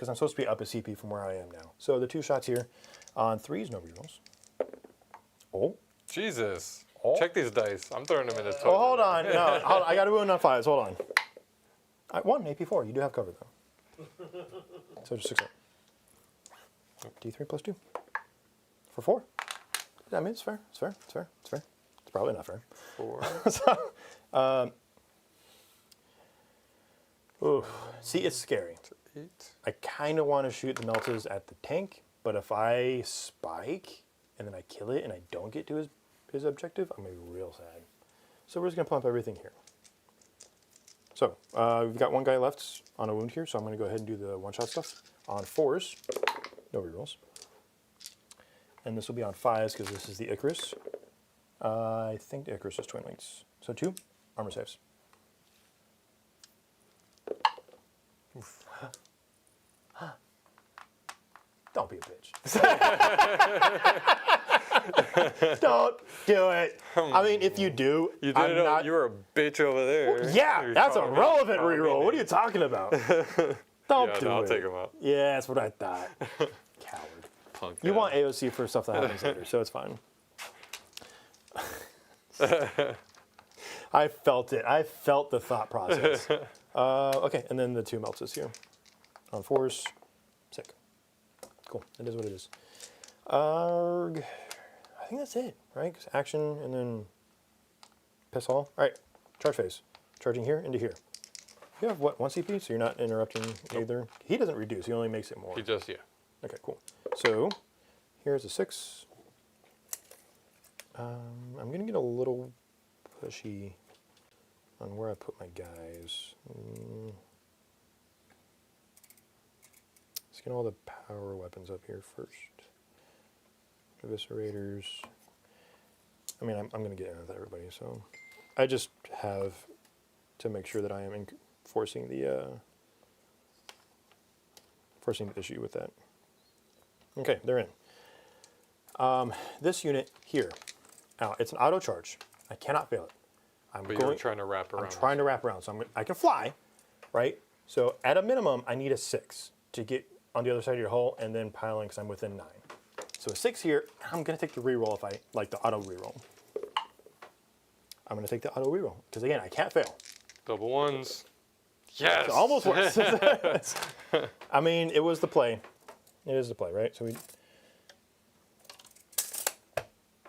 I'm supposed to be up a CP from where I am now. So the 2 shots here on 3s, no rerolls. Oh. Jesus. Oh. Check these dice. I'm throwing them in the toilet. Oh, hold on. No, hold on. I got to ruin on 5s. Hold on. 1, AP4. You do have cover, though. So just 6 D3 plus 2. For 4. I mean, it's fair. It's fair. It's fair. It's fair. It's probably not fair. 4. So, ooh. See, it's scary. 8. I kind of want to shoot the meltas at the tank, but if I spike and then I kill it and I don't get to his objective, I'm going to be real sad. So we're just going to pump everything here. So we've got 1 guy left on a wound here, so I'm going to go ahead and do the one-shot stuff. On 4s, no rerolls. And this will be on 5s because this is the Icarus. I think the Icarus is twin wings. So 2 armor saves. Don't be a bitch. Don't do it. I mean, if you do, You I'm didn't know not. you were a bitch over there. Yeah, You're that's a calling me- relevant calling me reroll. What are name. you talking about? Don't Yeah, do no, I'll it. take him out. Yeah, that's what I thought. Coward. Punk. You guy. want AOC for stuff that happens later, so it's fine. I felt it. I felt the thought process. Okay, and then the 2 melts here. On 4s, sick. Cool. It is what it is. I think that's it, right? 'Cause action and then piss all. All right, charge phase. Charging here into here. You have what, 1 CP, so you're not interrupting either. He doesn't reduce. He only makes it more. He just, yeah. Okay, cool. So here's a 6. I'm gonna get a little pushy on where I put my guys. Let's get all the power weapons up here first. Eviscerators. I mean, I'm gonna get in with everybody, so I just have to make sure that I am forcing the issue with that. Okay, they're in. This unit here, now it's an auto charge. I cannot fail it. But you're trying to wrap around. I'm trying to wrap around, so I can fly, right? So at a minimum, I need a 6 to get on the other side of your hull and then piling because I'm within 9. So a 6 here, I'm gonna take the reroll if I like the auto reroll. I'm gonna take the auto reroll because again, I can't fail. Double 1s. Yes. It almost works. I mean, it was the play. It is the play, right? So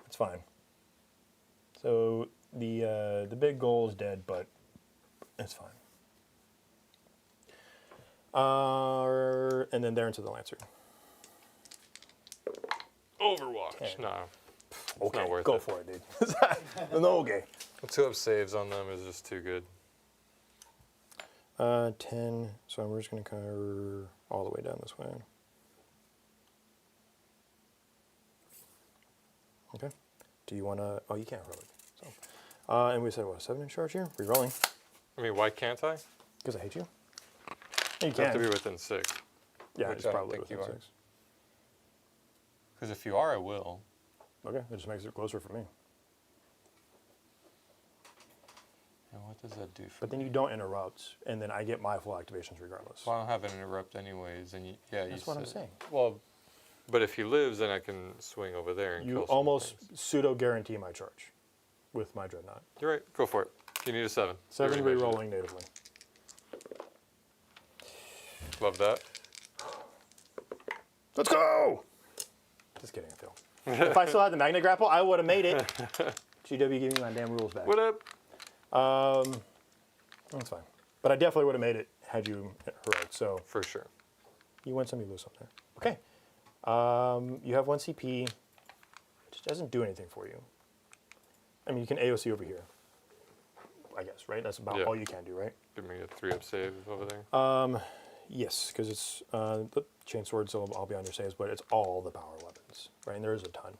it's fine. So the big goal is dead, but it's fine. And then there into the Lancer. Overwatch. 10. Nah. Okay, not worth go it. for it, dude. No, okay. 2 up saves on them is just too good. 10. So we're just gonna cover all the way down this way. Okay. Do you wanna? Oh, you can't roll it. So, and we said what? 7-inch charge here. Rerolling I mean, why can't I? because I hate you. You You have to can. be within 6. Yeah, which it's I don't probably think you within are. 6. Because if you are, I will. Okay, that just makes it closer for me. And what does that do for But then you don't interrupt, and then I get my full activations regardless. Well, I don't have an interrupt anyways, and That's what I'm saying. Well, but if he lives, then I can swing over there and You kill some almost things. pseudo guarantee my charge with my dreadnought. You're right. Go for it. You need a 7. You 7 already measured it. re-rolling natively. Love that. Let's go! Just kidding, Phil. If I still had the magnet grapple, I would have made it. GW, give me my damn rules back. What up? That's fine. But I definitely would have made it had you heroic. So For sure. you win some, you lose some there. Okay. You have 1 CP. It just doesn't do anything for you. I mean, you can AOC over here. I guess, right? That's about Yeah. all you can do, right? Give me a 3-up save over there. Yes, because it's the chain sword, so I'll be on your saves, but it's all the power weapons, right? And there is a ton.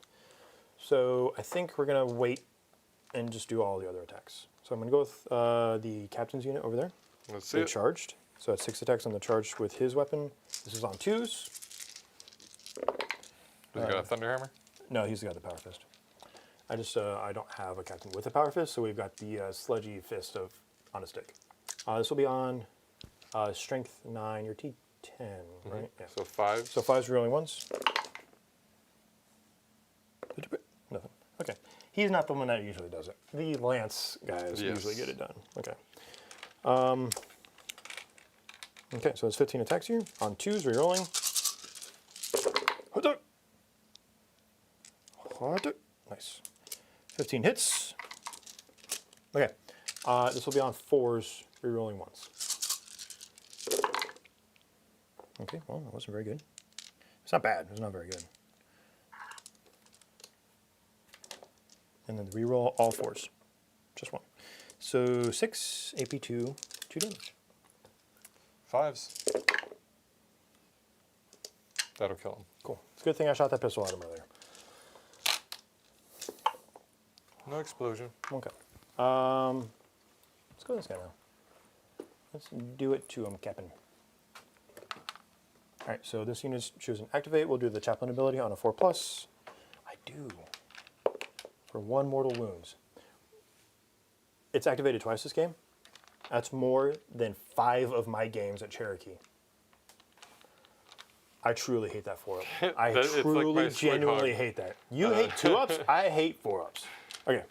So I think we're going to wait and just do all the other attacks. So I'm going to go with the captain's unit over there. Let's see They it. charged. So that's 6 attacks on the charged with his weapon. This is on 2s. Does he got a Thunder Hammer? No, he's got the power fist. I don't have a captain with a power fist, so we've got the sludgy fist on a stick. This will be on strength 9, your T10, right? Yeah. So 5. So 5's rolling ones. Nothing. Okay. He's not the one that usually does it. The lance guys Yes. usually get it done. Okay. Okay, so it's 15 attacks here. On 2s, rerolling. Nice. 15 hits. Okay. This will be on 4s, rerolling ones. Okay, well, that wasn't very good. It's not bad. It's not very good. And then reroll all 4s. Just 1. So 6, AP2, 2 damage. 5s. That'll kill him. Cool. It's a good thing I shot that pistol at him earlier. No explosion. Okay. Let's go with this guy now. Let's do it to him, Captain. All right, so this unit choose an activate. We'll do the chaplain ability on a 4+. I do. For 1 mortal wounds. It's activated twice this game. That's more than 5 of my games at Cherokee. I truly hate that 4-up. I It's like truly, my Swig genuinely Hog. hate that. You hate 2-ups? I hate 4-ups. Okay.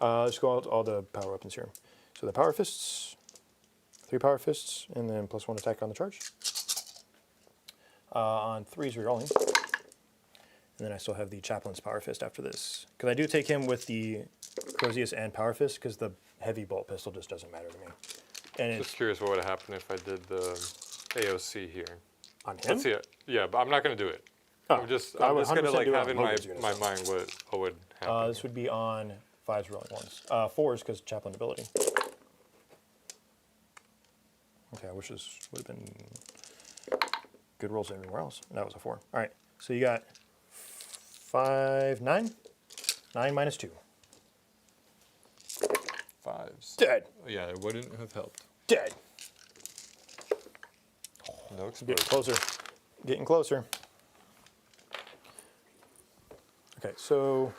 Let's go out all the power weapons here. So the power fists, 3 power fists, and then +1 attack on the charge. On 3s, rerolling. And then I still have the chaplain's power fist after this. Because I do take him with the Crozius and power fist, because the heavy bolt pistol just doesn't matter to me. And it's Just curious what would happen if I did the AOC here. on him. Let's see it. Yeah, but I'm not going to do it. Oh, I'm just I would going to 100% like do it have on in my Logan's unit. mind what would happen. This would be on 5s, rolling ones. 4s, because chaplain ability. Okay, I wish this would have been good rolls everywhere else. That was a 4. All right, so you got 5, 9. 9 minus 2. 5s. Dead. Yeah, it wouldn't have helped. Dead. No Getting explosion. closer. Getting closer. Okay, so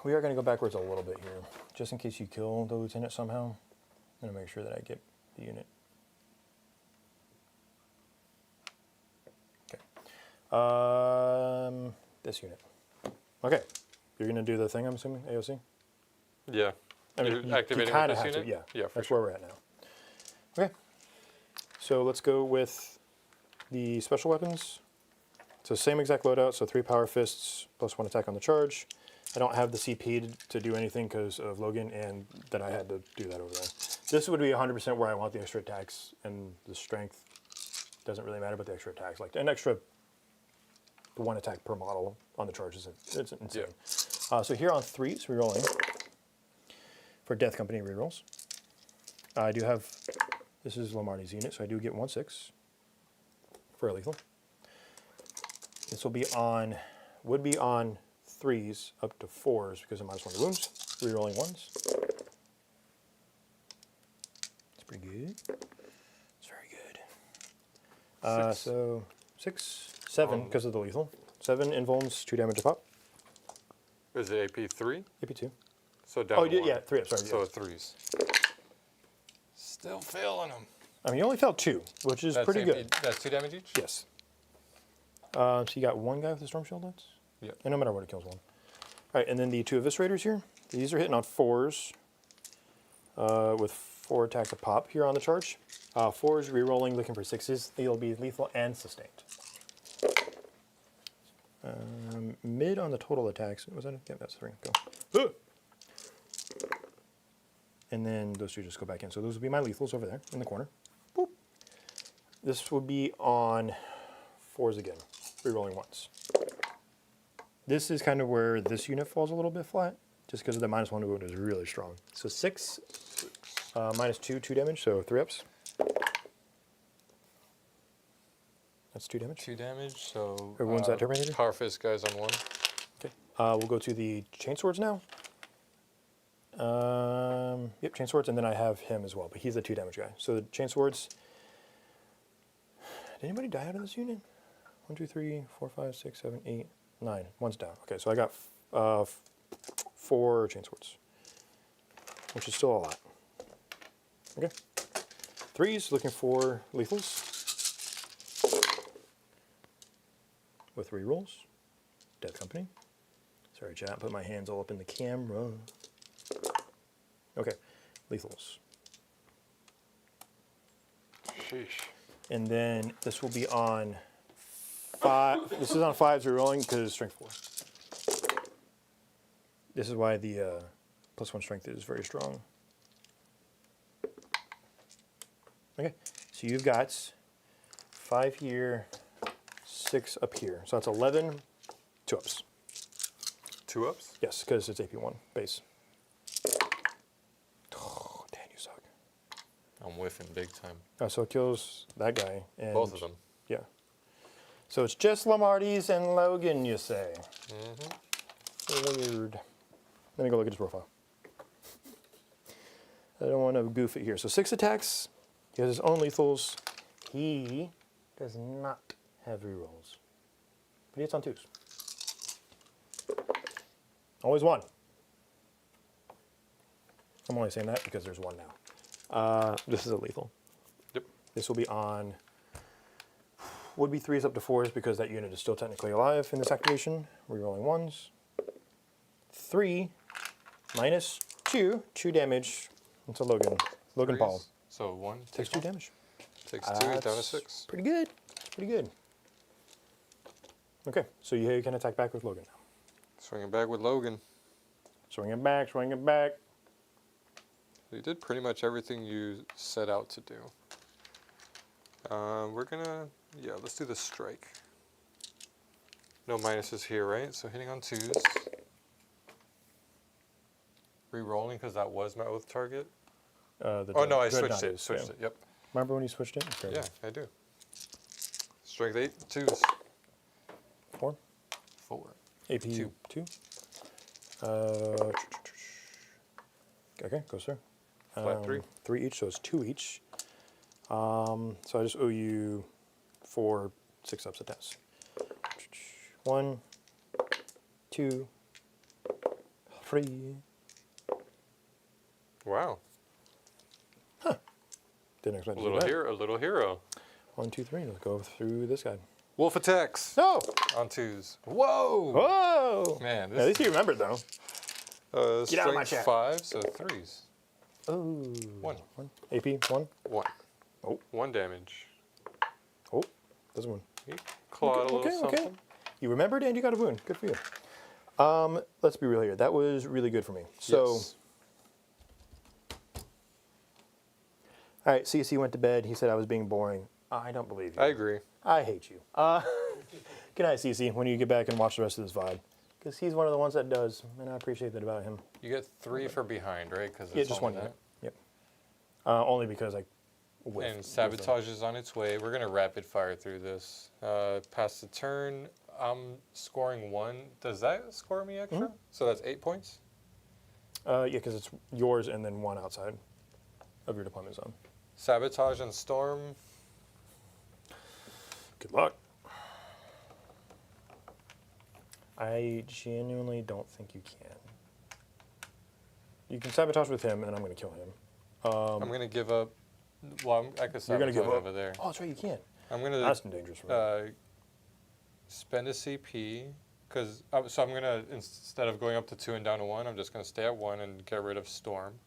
we are going to go backwards a little bit here, just in case you kill the lieutenant somehow. I'm going to make sure that I get the unit. Okay. This unit. Okay. You're going to do the thing, I'm assuming, AOC? Yeah. I mean, You're you activating kinda with this have to, unit? yeah. Yeah, for That's sure. where we're at now. Okay. So let's go with the special weapons. So same exact loadout, so 3 power fists, +1 attack on the charge. I don't have the CP to do anything because of Logan, and then I had to do that over there. This would be 100% where I want the extra attacks, and the strength doesn't really matter, but the extra attacks, like an extra 1 attack per model on the charge is it's insane. Yeah. So here on 3s, rerolling for Death Company rerolls. I do have, this is Lombardi's unit, so I do get 1/6 for a lethal. This will be on, would be on 3s up to 4s because of -1 wounds. Rerolling 1s. It's pretty good. It's very good. 6. So 6, 7 because of the lethal. 7 invulns, 2 damage a pop. Is it AP3? AP2. So down Oh, one. yeah, 3 up, sorry. So Yeah. 3s. Still failing them. I mean, you only failed 2, which is pretty good. That's 2 damage each? Yes. So you got 1 guy with the storm shield, that's? Yeah. And no matter what, it kills 1. All right, and then the 2 eviscerators here. These are hitting on 4s with 4 attack to pop here on the charge. 4s re-rolling, looking for 6s. It'll be lethal and sustained. Mid on the total attacks. Was that it? Yeah, that's 3. Go. And then those 2 just go back in. So those will be my lethals over there in the corner. Boop. This will be on 4s again, re-rolling once. This is kind of where this unit falls a little bit flat, just because of the -1 wound is really strong. So 6, -2, 2 damage, so 3 ups. That's 2 damage. 2 damage, so... Everyone's at Terminator? Power Fist guys on 1. Okay. We'll go to the chainswords now. Yep, chainswords, and then I have him as well, but he's the 2 damage guy. So the chainswords. Did anybody die out of this unit? 1, 2, 3, 4, 5, 6, 7, 8, 9. One's down. Okay, so I got 4 chainswords, which is still a lot. Okay. 3s, looking for lethals. With 3 rolls. Death Company. Sorry, chat, put my hands all up in the camera. Okay, lethals. Sheesh. And then this will be on 5. This is on 5s rerolling because strength 4. This is why the +1 strength is very strong. Okay, so you've got 5 here, 6 up here. So that's 11 2-ups. 2 ups? Yes, because it's AP1 base. Oh, Dan, you suck. I'm whiffing big time. So it kills that guy. And Both of them. Yeah. So it's just Lamarty's and Logan, you say? Mm-hmm. Weird. Let me go look at his profile. I don't want to goof it here. So 6 attacks. He has his own lethals. He does not have rerolls. But he hits on 2s. Always 1. I'm only saying that because there's 1 now. This is a lethal. Yep. This will be on... Would be 3s up to 4s because that unit is still technically alive in this activation. Rerolling 1s. 3 -2, 2 damage. It's a Logan. Logan 3s. Paul. So 1 Takes 2 damage. Takes 2, down to That's 6. Pretty good. Pretty good. Okay, so you can attack back with Logan now. Swinging back with Logan. Swing it back, swing it back. You did pretty much everything you set out to do. We're gonna, let's do the strike. No minuses here, right? So hitting on 2s. Re-rolling because that was my oath target. Oh no, I switched it. Switched it. Yep. Remember when you switched it? Okay. Yeah, I do. Strength 8, 2s. 4. 4. AP 2. 2. Okay, go sir. Flat 3. 3 each, so it's 2 each. So I just owe you 4 6-ups attacks. 1, 2, 3. Wow. Didn't expect A to do little that. hero. A little hero. 1, 2, 3. Let's go through this guy. Wolf attacks. No! On 2s. Whoa! Whoa! Man, At least you remembered though. Get out of my strength chat. 5, so 3s. Oh. 1. AP 1. 1. Oh. 1 damage. Oh, doesn't win. He clawed a little something. You remembered and you got a wound. Good for you. Let's be real here. That was really good for me. So, Yes. all right, CC went to bed. He said I was being boring. I don't believe you. I agree. I hate you. Good night, CC, when you get back and watch the rest of this VOD. Because he's one of the ones that does, and I appreciate that about him. You get 3 for behind, right? Because Yeah, just 1 unit. Yep. Only because I whiffed. And sabotage is on its way. We're gonna rapid fire through this. Past the turn, I'm scoring 1. Does that score me extra? So that's 8 points. Yeah, because it's yours and then 1 outside of your deployment zone. Sabotage and storm. Good luck. I genuinely don't think you can. You can sabotage with him, and then I'm going to kill him. I'm gonna give up. Well, I could You're going sabotage to give up. over there. Oh, that's right, you can. I'm gonna That's dangerous for me. spend a CP because so I'm gonna instead of going up to 2 and down to 1, I'm just gonna stay at 1 and get rid of storm.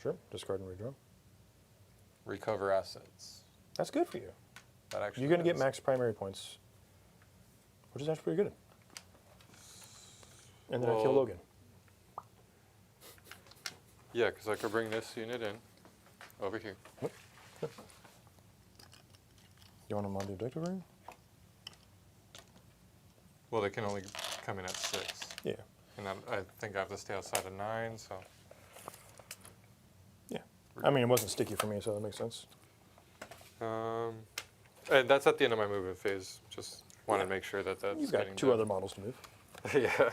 Sure, discard and redraw. recover assets. That's good for you. That actually You're going to get is. max primary points, which is actually pretty good. And then I kill Well- Logan. Yeah, because I could bring this unit in over here. You want him on the objective ring? Well, they can only come in at 6. Yeah. And I think I have to stay outside of 9, so. Yeah. I mean, it wasn't sticky for me, so that makes sense. And that's at the end of my movement phase. Just want to make sure that that's You've got getting 2 done. other models to move. Yeah.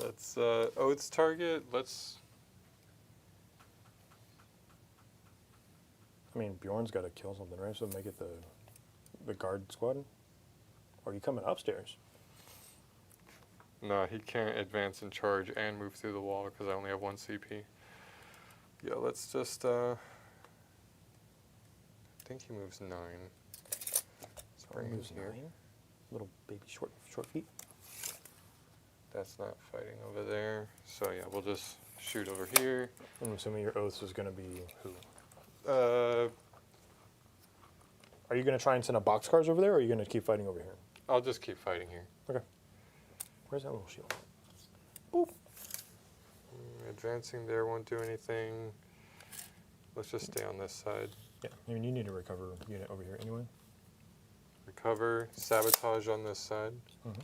Let's, Oath's target, let's, I mean, Bjorn's got to kill something, right? So make it the guard squad. Or are you coming upstairs? no, he can't advance and charge and move through the wall because I only have 1 CP. Yeah, let's just, I think he moves 9. Let's bring him Moves here. 9. Little baby short feet. That's not fighting over there. So yeah, we'll just shoot over here. I'm assuming your oaths is going to be who? Are you going to try and send a boxcars over there, or are you going to keep fighting over here? I'll just keep fighting here. Okay. Where's that little shield? Boop. Advancing there won't do anything. Let's just stay on this side. Yeah, I mean, you need a recover unit over here anyway. Recover, sabotage on this side. Mhm.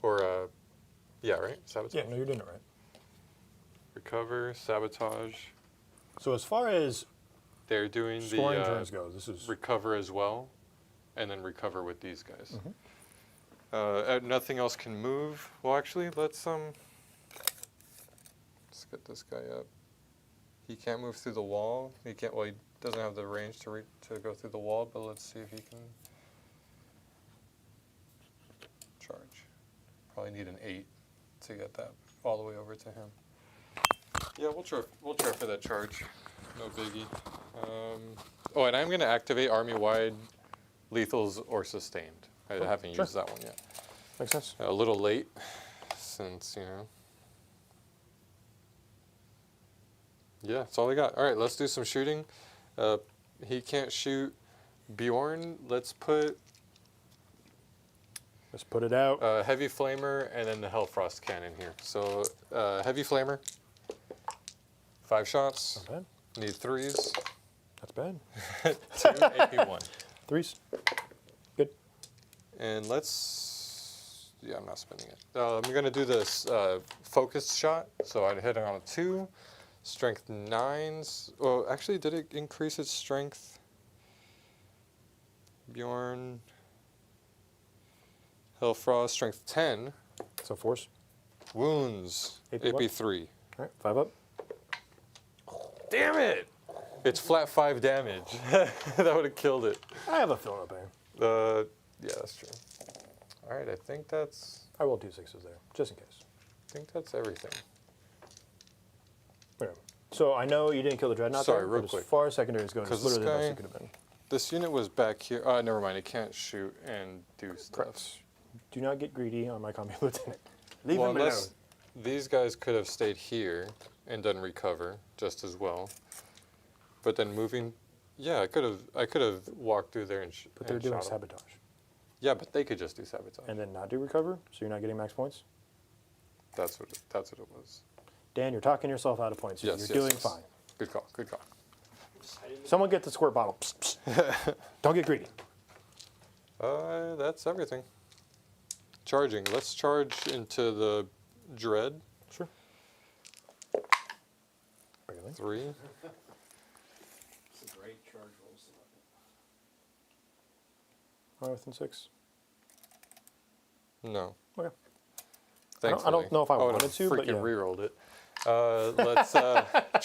Or, yeah, right? Sabotage. Yeah, no, you're doing it right. Recover, sabotage. So as far as They're doing scoring the turns go, this is recover as well, and then recover with these guys. Mhm. Nothing else can move. Well, actually, let's get this guy up. He can't move through the wall. He can't. Well, he doesn't have the range to go through the wall. But let's see if he can charge. Probably need an 8 to get that all the way over to him. Yeah, we'll try. We'll try for that charge. No biggie. Oh, and I'm going to activate army-wide lethals or sustained. I haven't sure. used that one yet. makes sense. A little late, since, you know. Yeah, that's all I got. All right, let's do some shooting. He can't shoot Bjorn. Let's put Let's put it out. heavy flamer and then the Hellfrost cannon here. So heavy flamer, 5 shots. Not bad. Need 3s. That's bad. 2 AP1. 3s. Good. And let's. Yeah, I'm not spending it. I'm gonna do this focus shot. So I'd hit it on a 2. Strength 9s. Well, actually, did it increase its strength? Bjorn. Hellfrost, strength 10. So force. Wounds, AP what? AP3. All right, 5 up. Damn it! It's flat 5 damage. That would have killed it. I have a fill up there. Yeah, that's true. All right, I think that's I rolled 2 6s there, just in case. everything. Okay. So I know you didn't kill the dreadnought. Sorry, there, real but quick. As far as secondaries go, it's 'Cause this literally the best guy- it could have been. This unit was back here. Never mind. It can't shoot and do stuff. Correct. Do not get greedy on my combat lieutenant. Leave Well, him alone. unless these guys could have stayed here and done recover just as well. But then moving, yeah, I could have walked through there and But they're and doing shot 'em. sabotage. Yeah, but they could just do sabotage. And then not do recover, so you're not getting max points. That's what it was. Dan, you're talking yourself out of points. Here. Yes, You're yes, doing yes. fine. Good call. Good call. Someone get the squirt bottle. Psst, psst. Don't get greedy. That's everything. Charging. Let's charge into the dread. Sure. Barely. 3. It's a great charge roll. Oh, within 6. No. Okay. Thankfully. I don't know if I would wanted have to, but freaking yeah. rerolled it. Let's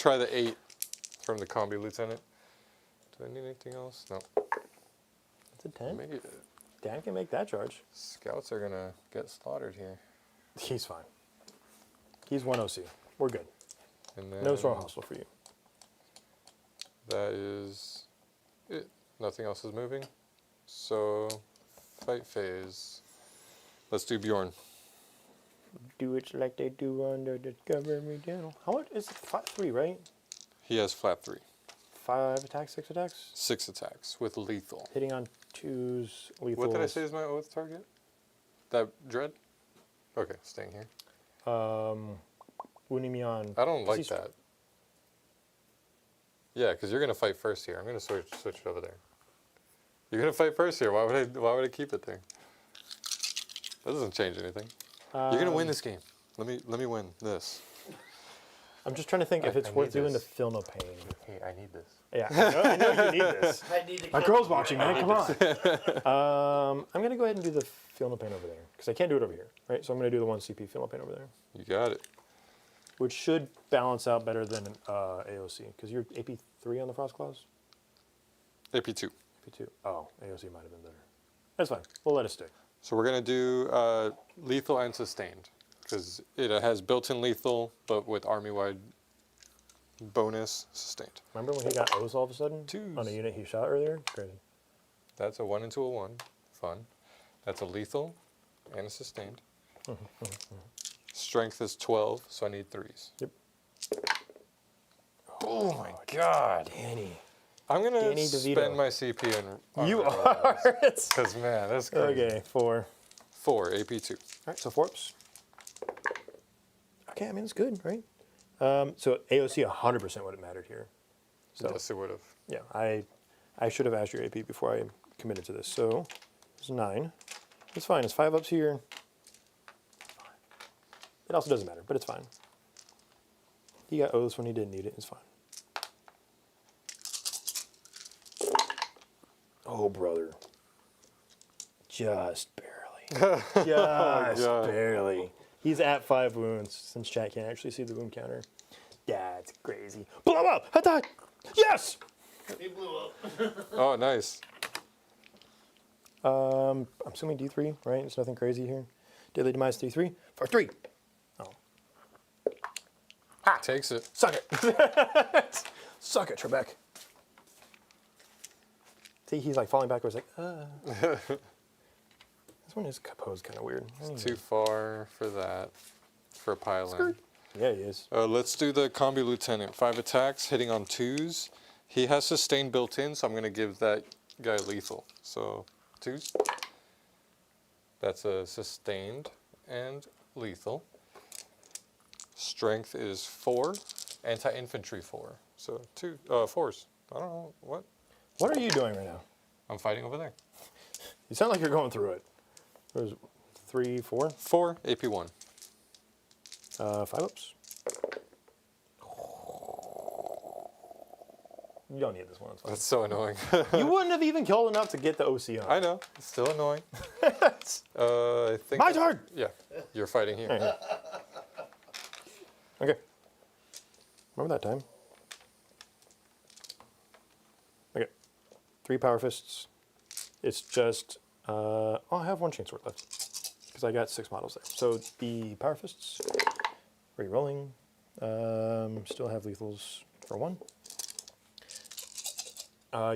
try the 8 from the combi lieutenant. Do I need anything else? No. It's a 10. Maybe Dan can make that charge. scouts are gonna get slaughtered here. He's fine. He's 1 OC. We're good. And then No strong hostile for you. that is it. Nothing else is moving. So fight phase. Let's do Bjorn. Do it like they do on the Discovery Channel. How much is it? 3, right? He has flat 3. 5 attacks, 6 attacks. 6 attacks with lethal. Hitting on 2s, lethal. What did I say is my oath target? That dread? Okay, staying here. Wounding me on. I don't like he's- that. Yeah, because you're gonna fight first here. I'm gonna switch it over there. You're gonna fight first here. Why would I keep it there? That doesn't change anything. You're gonna win this game. Let me win this. I'm just trying to think if I it's need worth doing to this. feel no pain. Hey, I need this. Yeah, I know you need this. I need to My catch girl's you. watching, man. Come on. I'm gonna go ahead and do the feel no pain over there because I can't do it over here, right? So I'm gonna do the 1 CP feel no pain over there, You got it. which should balance out better than AOC because you're AP 3 on the Frost Claws. AP2. AP2. Oh, AOC might have been better. That's fine. We'll let it stick. So we're gonna do lethal and sustained because it has built-in lethal, but with army-wide bonus sustained. Remember when he got O's all of a sudden Twos. on a unit he shot earlier? Crazy. That's a 1 into a 1. Fun. That's a lethal and a sustained. Strength is 12, so I need 3s. Yep. Oh my god. Danny. I'm gonna Danny DeVito. spend my CP on You are. Because man, that's crazy. Okay, 4. 4 AP2. All right, so 4ups. Okay, I mean, it's good, right? So AOC 100% would have mattered here. So Yes, it would have. yeah, I should have asked your AP before I committed to this. So it's 9. It's fine. It's 5 ups here. It also doesn't matter, but it's fine. He got O's when he didn't need it. It's fine. Oh, brother. Just barely. Just God. barely. He's at 5 wounds since chat can't actually see the wound counter. That's crazy. Blow up! Attack! Yes! He blew up. Oh, nice. I'm assuming D3, right? There's nothing crazy here. Daily demise D3 for 3. Oh. Takes it. Suck it. Suck it, Trebek. See, he's like falling backwards, like, This one is posed kind of weird. Too far for that. For a pile-in. Yeah, he is. Let's do the Combi Lieutenant. 5 attacks, hitting on 2s. He has sustain built in, so I'm going to give that guy lethal. So, 2s. That's a sustained and lethal. Strength is 4. Anti-infantry 4. So, 4s. I don't know. What? What are you doing right now? I'm fighting over there. You sound like you're going through it. There's 3, 4, 4, AP1. 5 ups. You don't need this one. It's fine. That's so annoying. You wouldn't have even killed enough to get the OC on. I know. It's still annoying. I think. My turn! Yeah. You're fighting here. Okay. Remember that time? Okay. 3 power fists. It's just, I have 1 chainsword left because I got 6 models there. So the power fists, re-rolling. Still have lethals for 1.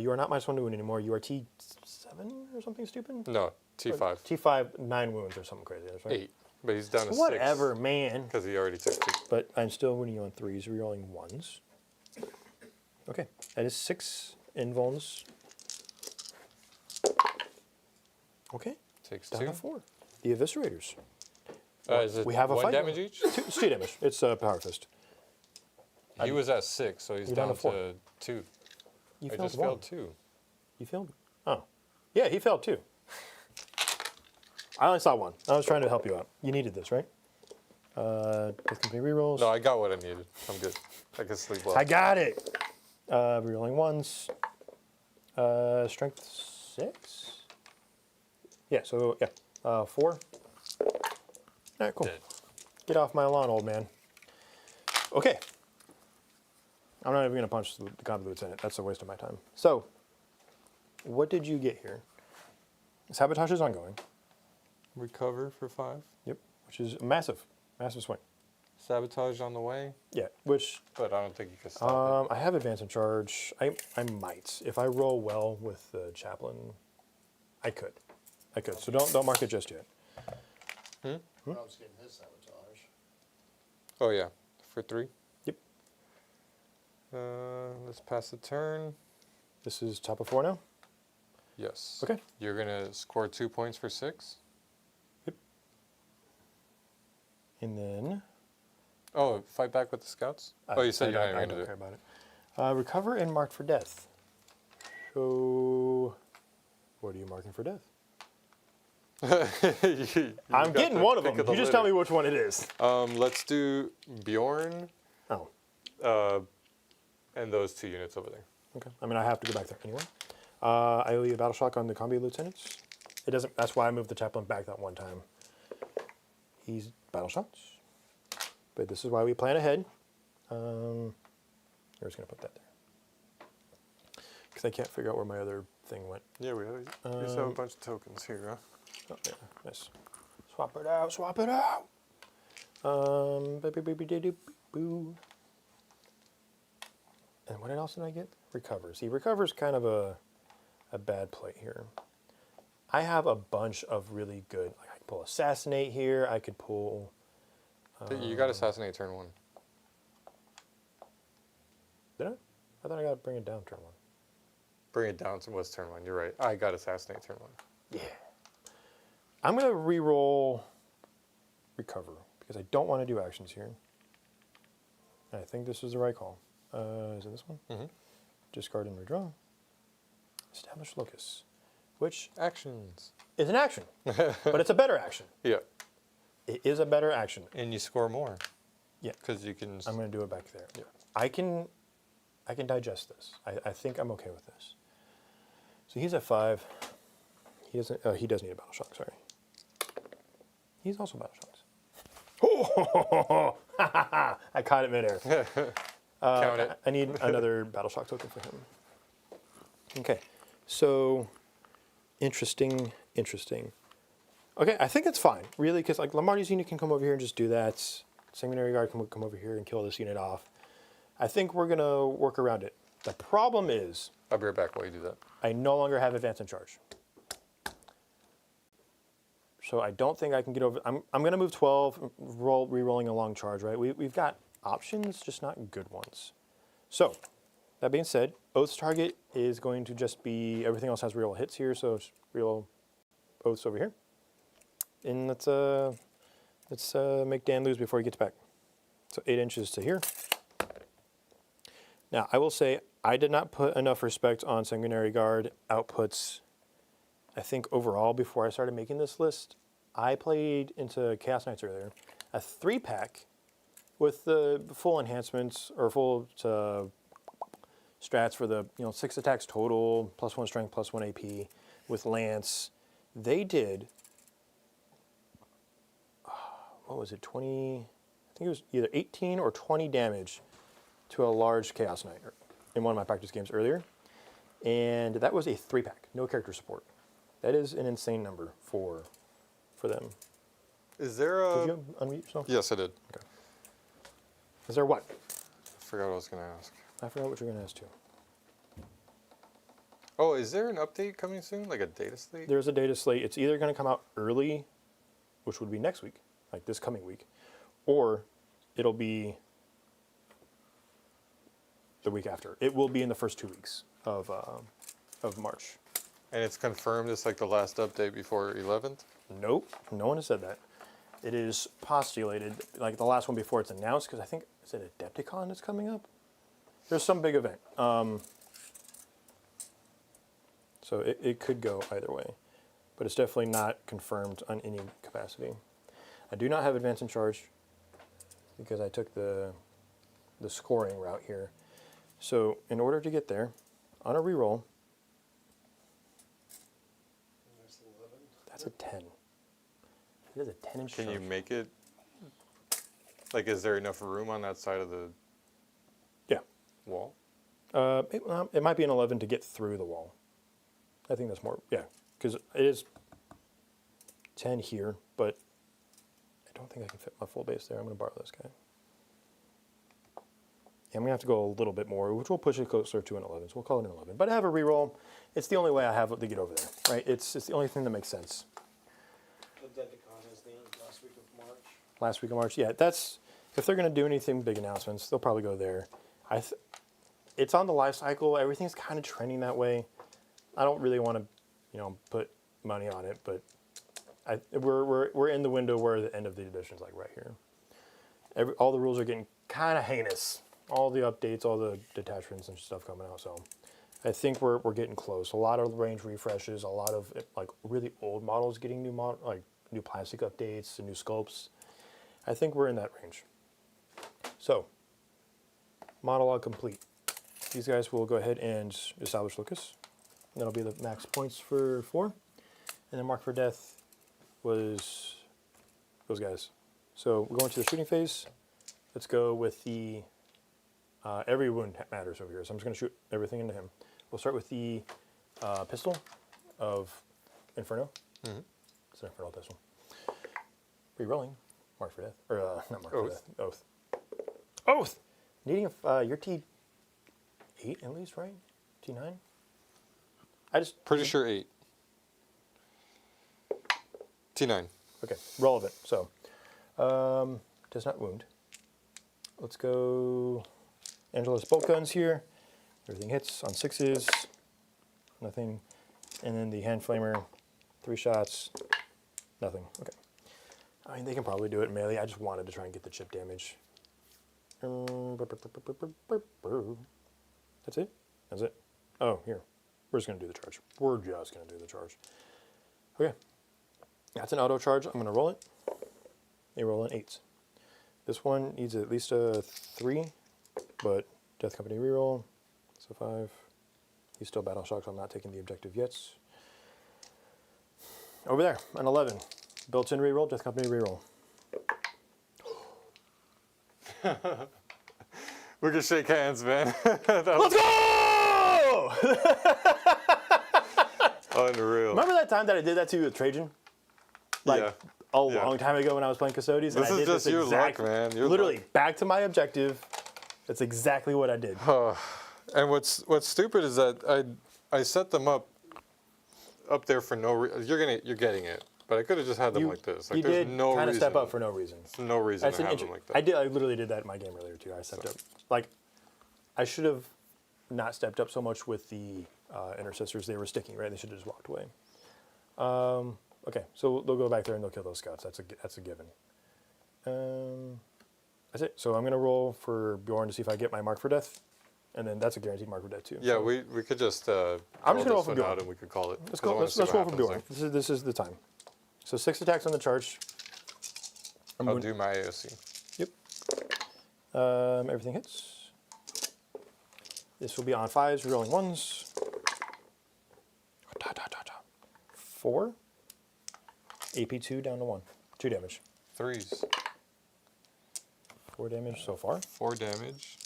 You are not -1 to wound anymore. You are T7 or something stupid? No, T5. T5, 9 wounds or something crazy. That's right. 8. But he's down to 6. Whatever, man. Because he already took 2. But I'm still winning you on 3s, rerolling 1s. Okay, that is 6 invulns. Okay, Takes down 2. to 4. The Eviscerators. Is it We have a 1 fight damage going. each? It's 2 damage. It's a power fist. He was at 6, so he's You're down down to 4. to 2. You I failed just 1. failed 2. You failed? Oh. Yeah, he failed 2. I only saw 1. I was trying to help you out. You needed this, right? With complete rerolls. No, I got what I needed. I'm good. I can sleep well. I got it. Rerolling 1s. Strength 6? Yeah, so, yeah. 4. All right, cool. Dead. Get off my lawn, old man. Okay. I'm not even going to punch the Combi Lieutenant. That's a waste of my time. So, what did you get here? Sabotage is ongoing. Recover for 5. Yep. Which is a massive swing. Sabotage on the way, Yeah, which but I don't think you can stop I have advance and charge. I might. If I roll well with the chaplain, I could. So don't mark it just yet. Rob's getting his sabotage. it. Oh, yeah. For 3. Yep. Let's pass the turn. This is top of 4 now? Yes. Okay. You're going to score 2 points for 6. And then... Oh, fight back with the scouts? Oh, you said you're not I even don't going care to do about it. Recover and mark for death. So, what are you marking for death? it. I'm getting one of them. You just tell me which one it is. Let's do Bjorn Oh, and those 2 units over there. okay. I mean, I have to go back there anyway. I owe you a battle shock on the combi lieutenants. It doesn't. That's why I moved the chaplain back that one time. He's battle shots. But this is why we plan ahead. We're just going to put that there. Because I can't figure out where my other thing went. Yeah, we just have a bunch of tokens here, huh? Oh, yeah, nice. Swap it out, swap it out. Boo. And what else did I get? Recover. See, recover's kind of a bad play here. I have a bunch of really good, like I could pull Assassinate here, I could pull... You got Assassinate turn 1. Did I? I thought I got to bring it down turn 1. Bring it down to what's turn 1. You're right. I got Assassinate turn 1. Yeah. I'm going to re-roll Recover, because I don't want to do actions here. And I think this is the right call. Is it this one? Mm-hmm. Discard and redraw. Establish Locus, which Actions. is an action, but it's a better action. Yeah. It is a better action. And you score more. Yeah. Because you can... I'm going to do it back there. Yeah. I can digest this. I think I'm okay with this. So he's at 5. He doesn't. He does need a battle shock. Sorry. He's also battle shocks. Oh, I caught it midair. Count it. I need another battle shock token for him. Okay. So interesting. Okay, I think it's fine, really, because like Lombardi's unit can come over here and just do that. Sanguinary Guard can come over here and kill this unit off. I think we're going to work around it. The problem is... I'll be right back while you do that. I no longer have advance and charge. So I don't think I can get over... I'm going to move 12, re-rolling a long charge, right? We've got options, just not good ones. So, that being said, Oath's target is going to just be... Everything else has reroll hits here, so just reroll Oaths over here. And let's make Dan lose before he gets back. So 8 inches to here. Now, I will say I did not put enough respect on Sanguinary Guard outputs. I think overall, before I started making this list, I played into Chaos Knights earlier, a 3-pack with the full enhancements or full strats for the 6 attacks total, +1 strength, +1 AP with Lance. They did, what was it, 20, I think it was either 18 or 20 damage to a large Chaos Knight in one of my practice games earlier. And that was a 3-pack, no character support. That is an insane number for them. Is there a... Did you unmute yourself? Yes, I did. Okay. Is there what? I forgot what I was going to ask. I forgot what you're going to ask too. Oh, is there an update coming soon? Like a data slate? There's a data slate. It's either going to come out early, which would be next week, like this coming week, or it'll be the week after. It will be in the first 2 weeks of March. And it's confirmed it's like the last update before 11th? Nope, no one has said that. It is postulated, like the last one before it's announced, because I think, is it Adepticon that's coming up? There's some big event. So it could go either way, but it's definitely not confirmed on any capacity. I do not have advance and charge because I took the scoring route here. So in order to get there, on a reroll, There's 11. that's a 10. It is a 10 inch Can charge. you make it... Like, is there enough room on that side of the Yeah. wall? It might be an 11 to get through the wall. I think that's more, yeah, because it is 10 here, but I don't think I can fit my full base there. I'm going to borrow this guy. Yeah, I'm going to have to go a little bit more, which will push it closer to an 11, so we'll call it an 11. But I have a reroll. It's the only way I have to get over there, right? It's the only thing that makes sense. Adepticon is the last week of March. Last week of March, yeah, that's, if they're going to do anything, big announcements, they'll probably go there. it's on the life cycle. Everything's kind of trending that way. I don't really want to, put money on it, but we're in the window where the end of the edition's like right here. All the rules are getting kind of heinous. All the updates, all the detachments and stuff coming out. So I think we're getting close. A lot of range refreshes, a lot of like really old models getting new plastic updates and new sculpts. I think we're in that range. So monologue complete. These guys will go ahead and establish locus. That'll be the max points for 4. And then mark for death was those guys. So we're going to the shooting phase. Let's go with the every wound matters over here. So I'm just going to shoot everything into him. We'll start with the pistol of Inferno. Mm-hmm. It's an Inferno pistol. Re-rolling. Mark for death. Or not mark for death. Oath. Oath! Needing your T8 at least, right? T9? Pretty sure 8. T9. Okay, relevant. So, does not wound. Let's go Angela's bolt guns here. Everything hits on 6s. Nothing. And then the hand flamer, 3 shots. Nothing. Okay. I mean, they can probably do it in melee. I just wanted to try and get the chip damage. That's it? That's it? Oh, here. We're just going to do the charge. We're just going to do the charge. Okay. That's an auto charge. I'm going to roll it. They roll in 8s. This one needs at least a 3, but Death Company reroll. So 5. He's still battle shocked, so I'm not taking the objective yet. Over there, an 11. Built-in reroll, Death Company reroll. We can shake hands, man. Let's go! Unreal. Remember that time that I did that to you with Trajan? Yeah. A long time ago when I was playing Custodes. This is just your luck, man. Your literally, luck. back to my objective. That's exactly what I did. And what's stupid is that I set them up there for no reason. You're getting it, but I could have just had them like this. Like, You there's did no kind of reason. step up for no reason. There's no reason to have them like that. I literally did that in my game earlier too. I stepped up. Like, I should have not stepped up so much with the intercessors. They were sticking, right? They should have just walked away. Okay, so they'll go back there and they'll kill those scouts. That's a given. That's it. So I'm gonna roll for Bjorn to see if I get my mark for death, and then that's a guaranteed mark for death too. Yeah, so we could just. I'm just gonna roll for Bjorn. Out and we could call it. Let's go. Let's roll for Bjorn. This is the time. So 6 attacks on the charge. I'll do my AOC. Yep. Everything hits. This will be on 5s, rerolling 1s. 4. AP2 down to 1. 2 damage. 3s. 4 damage so far. 4 damage.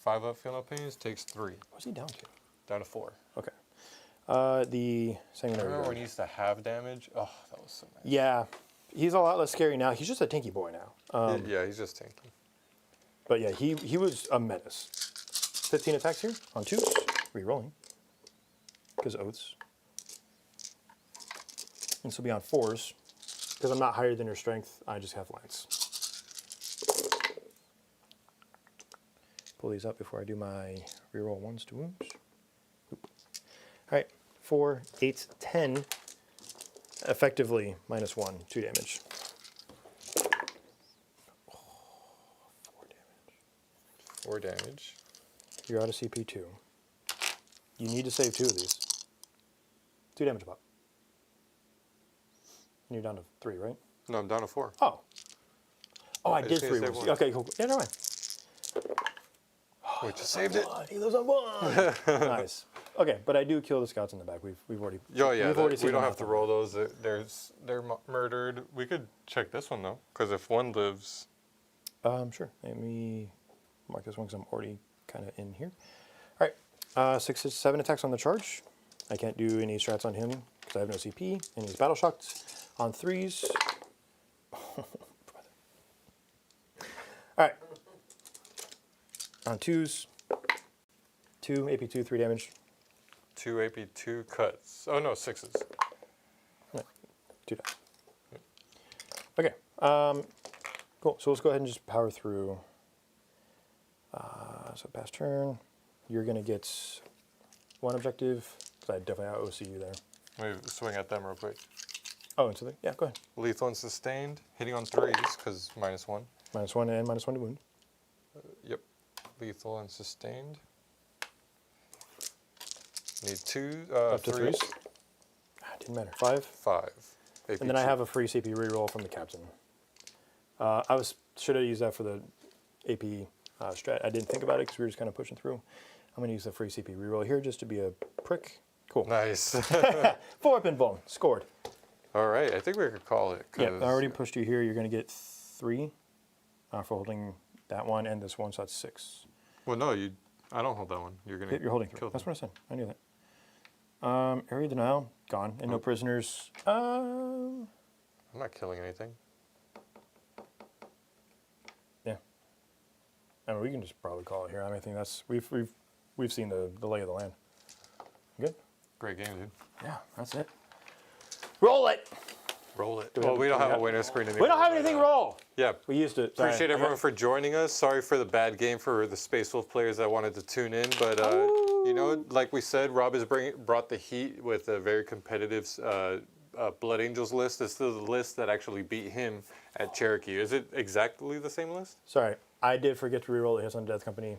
5 up, feel no pains. Takes 3. What's he down to? Down to 4. Okay. The sanguinary. Remember when he used to have damage? Oh, that was so nice. Yeah, he's a lot less scary now. He's just a tinky boy now. Yeah, he's just tanky. But yeah, he was a menace. 15 attacks here on 2s, re-rolling. Because oaths. This will be on 4s. Because I'm not higher than your strength, I just have lance. Pull these up before I do my reroll 1s to wounds. Oop. All right, 4, 8, 10. Effectively -1, 2 damage. 4 damage. 4 damage. You're out of CP2. You need to save 2 of these. 2 damage pop. And you're down to 3, right? No, I'm down to 4. Oh. Oh, I did just need 3 to save rolls. 1. Okay, cool. Yeah, never mind. We just saved it. He lives on 1. Nice. Okay, but I do kill the scouts in the back. We've already. Oh yeah, we've already seen we don't them have to out roll those. They're murdered. We could check this one though, because if one lives, Sure. Let me mark this one because I'm already kind of in here. All right, 6 to 7 attacks on the charge. I can't do any strats on him because I have no CP, and he's battle shocked on 3s. All right, on 2s, 2 AP2, 3 damage. 2 AP, 2 cuts. Oh no, 6s. Yeah, 2 dice. Okay, cool. So let's go ahead and just power through. So pass turn. you're going to get 1 objective. 'Cause I definitely have OCU there. Let me swing at them real quick. Oh, and so yeah, go ahead. Lethal and sustained, hitting on 3s because -1. -1 and -1 to wound. Yep. Lethal and sustained. Need 2, Up to 3s. 3s. Didn't matter. 5. 5. And then I have a free CP reroll from the captain. Should have used that for the AP strat. I didn't think about it because we were just kind of pushing through. I'm going to use the free CP reroll here just to be a prick. Cool. Nice. 4 pinball. Scored. All right, I think we could call it. Yeah, I already pushed you here. You're going to get 3 for holding that one and this one, so that's 6. Well, no, I don't hold that one. You're gonna. You're holding 3. kill That's them. what I said. I knew that. Area denial, gone. And no prisoners. I'm not killing anything. Yeah. I mean, we can just probably call it here. I mean, I think that's we've seen the lay of the land. Good. Great game, dude. Yeah, that's it. Roll it. Roll it. we Well, have- we don't do we have a have- winner screen anymore. We don't have but, anything roll. Yeah. We used to. Sorry. Appreciate I everyone got- for joining us. Sorry for the bad game for the Space Wolf players that wanted to tune in, but you know, like we said, Rob has brought the heat with a very competitive Blood Angels list. This is the list that actually beat him at Cherokee. Is it exactly the same list? Sorry, I did forget to reroll the Hits on Death Company.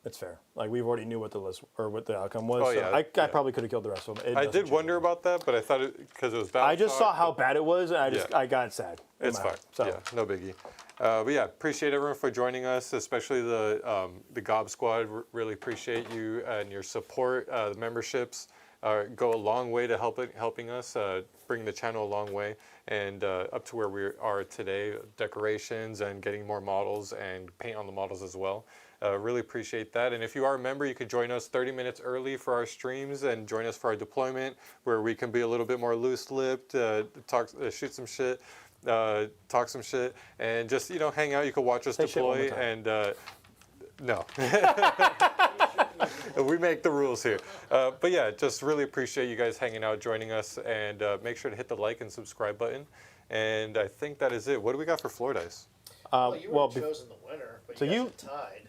It's fair. Like we've already knew what the list or what the outcome was. Oh, so yeah, I yeah. probably could have killed the rest of them. It I doesn't did change wonder anything. about that, but I thought it because it was bad. I just saw how bad it was, and Yeah. I got sad. in It's my fine. heart. So Yeah, no biggie. But yeah, appreciate everyone for joining us, especially the Gob Squad. Really appreciate you and your support. The memberships go a long way to helping us bring the channel a long way and up to where we are today. Decorations and getting more models and paint on the models as well. Really appreciate that. And if you are a member, you can join us 30 minutes early for our streams and join us for our deployment where we can be a little bit more loose-lipped, shoot some shit, talk some shit, and just, you know, hang out. You can watch us Say shit one deploy more time. and no. We make the rules here. But yeah, just really appreciate you guys hanging out, joining us, and make sure to hit the like and subscribe button. And I think that is it. What do we got for floor dice? Well, you well, were chosen the winner, but so you you- guys are tied.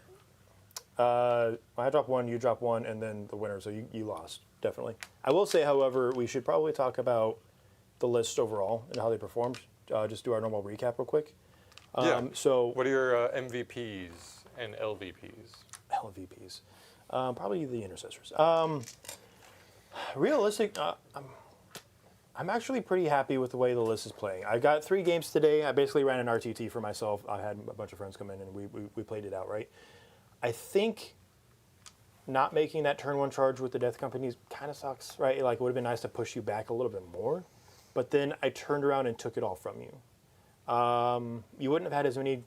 I dropped 1, you dropped 1, and then the winner. So you lost, definitely. I will say, however, we should probably talk about the list overall and how they performed. Just do our normal recap real quick. Yeah. So What are your MVPs and LVPs? LVPs, probably the intercessors. Realistic. I'm actually pretty happy with the way the list is playing. I got 3 games today. I basically ran an RTT for myself. I had a bunch of friends come in and we played it out, right? I think not making that turn 1 charge with the Death Companies kind of sucks, right? Like it would have been nice to push you back a little bit more, but then I turned around and took it all from you. You wouldn't have had as many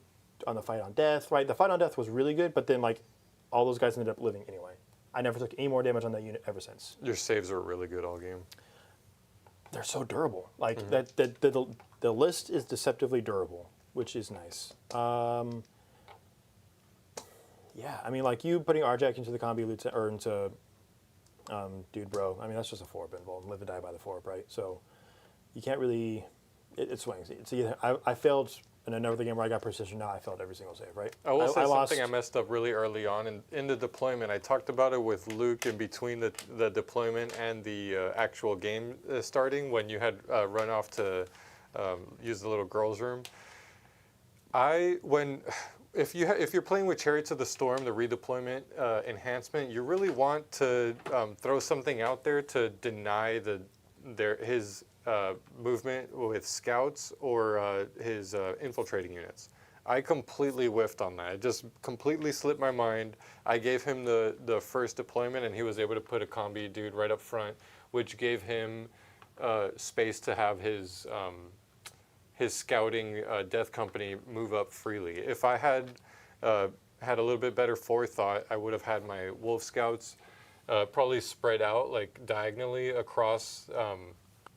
on the Fight on Death, right? The Fight on Death was really good, but then like all those guys ended up living anyway. I never took any more damage on that unit ever since. Your saves are really good all game. They're so durable. Like the list is deceptively durable, which is nice. Yeah, I mean, like you putting Arjack into the combi lieutenant or into Dude Bro. I mean, that's just a 4-up involved. Live and die by the 4-up, right? So you can't really. It swings. It's either I failed in another game where I got precision. Now I failed every single save, right? I will say lost. something I messed up really early on in the deployment. I talked about it with Luke in between the deployment and the actual game starting when you had run off to use the little girls' room. If you're playing with Chariots of the Storm, the redeployment enhancement, you really want to throw something out there to deny his movement with scouts or his infiltrating units. I completely whiffed on that. It just completely slipped my mind. I gave him the first deployment, and he was able to put a combi dude right up front, which gave him space to have his scouting Death Company move up freely. If I had had a little bit better forethought, I would have had my Wolf Scouts probably spread out like diagonally across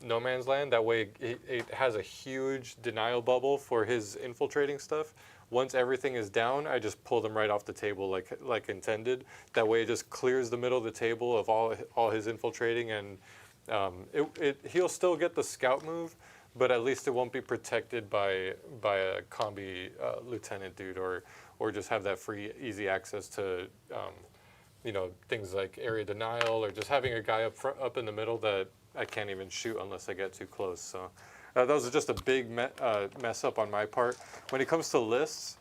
no man's land. That way it has a huge denial bubble for his infiltrating stuff. Once everything is down, I just pull them right off the table like intended. That way it just clears the middle of the table of all his infiltrating, and he'll still get the scout move, but at least it won't be protected by a combi lieutenant dude or just have that free easy access to things like area denial or just having a guy up in the middle that I can't even shoot unless I get too close. So that was just a big mess up on my part. When it comes to lists,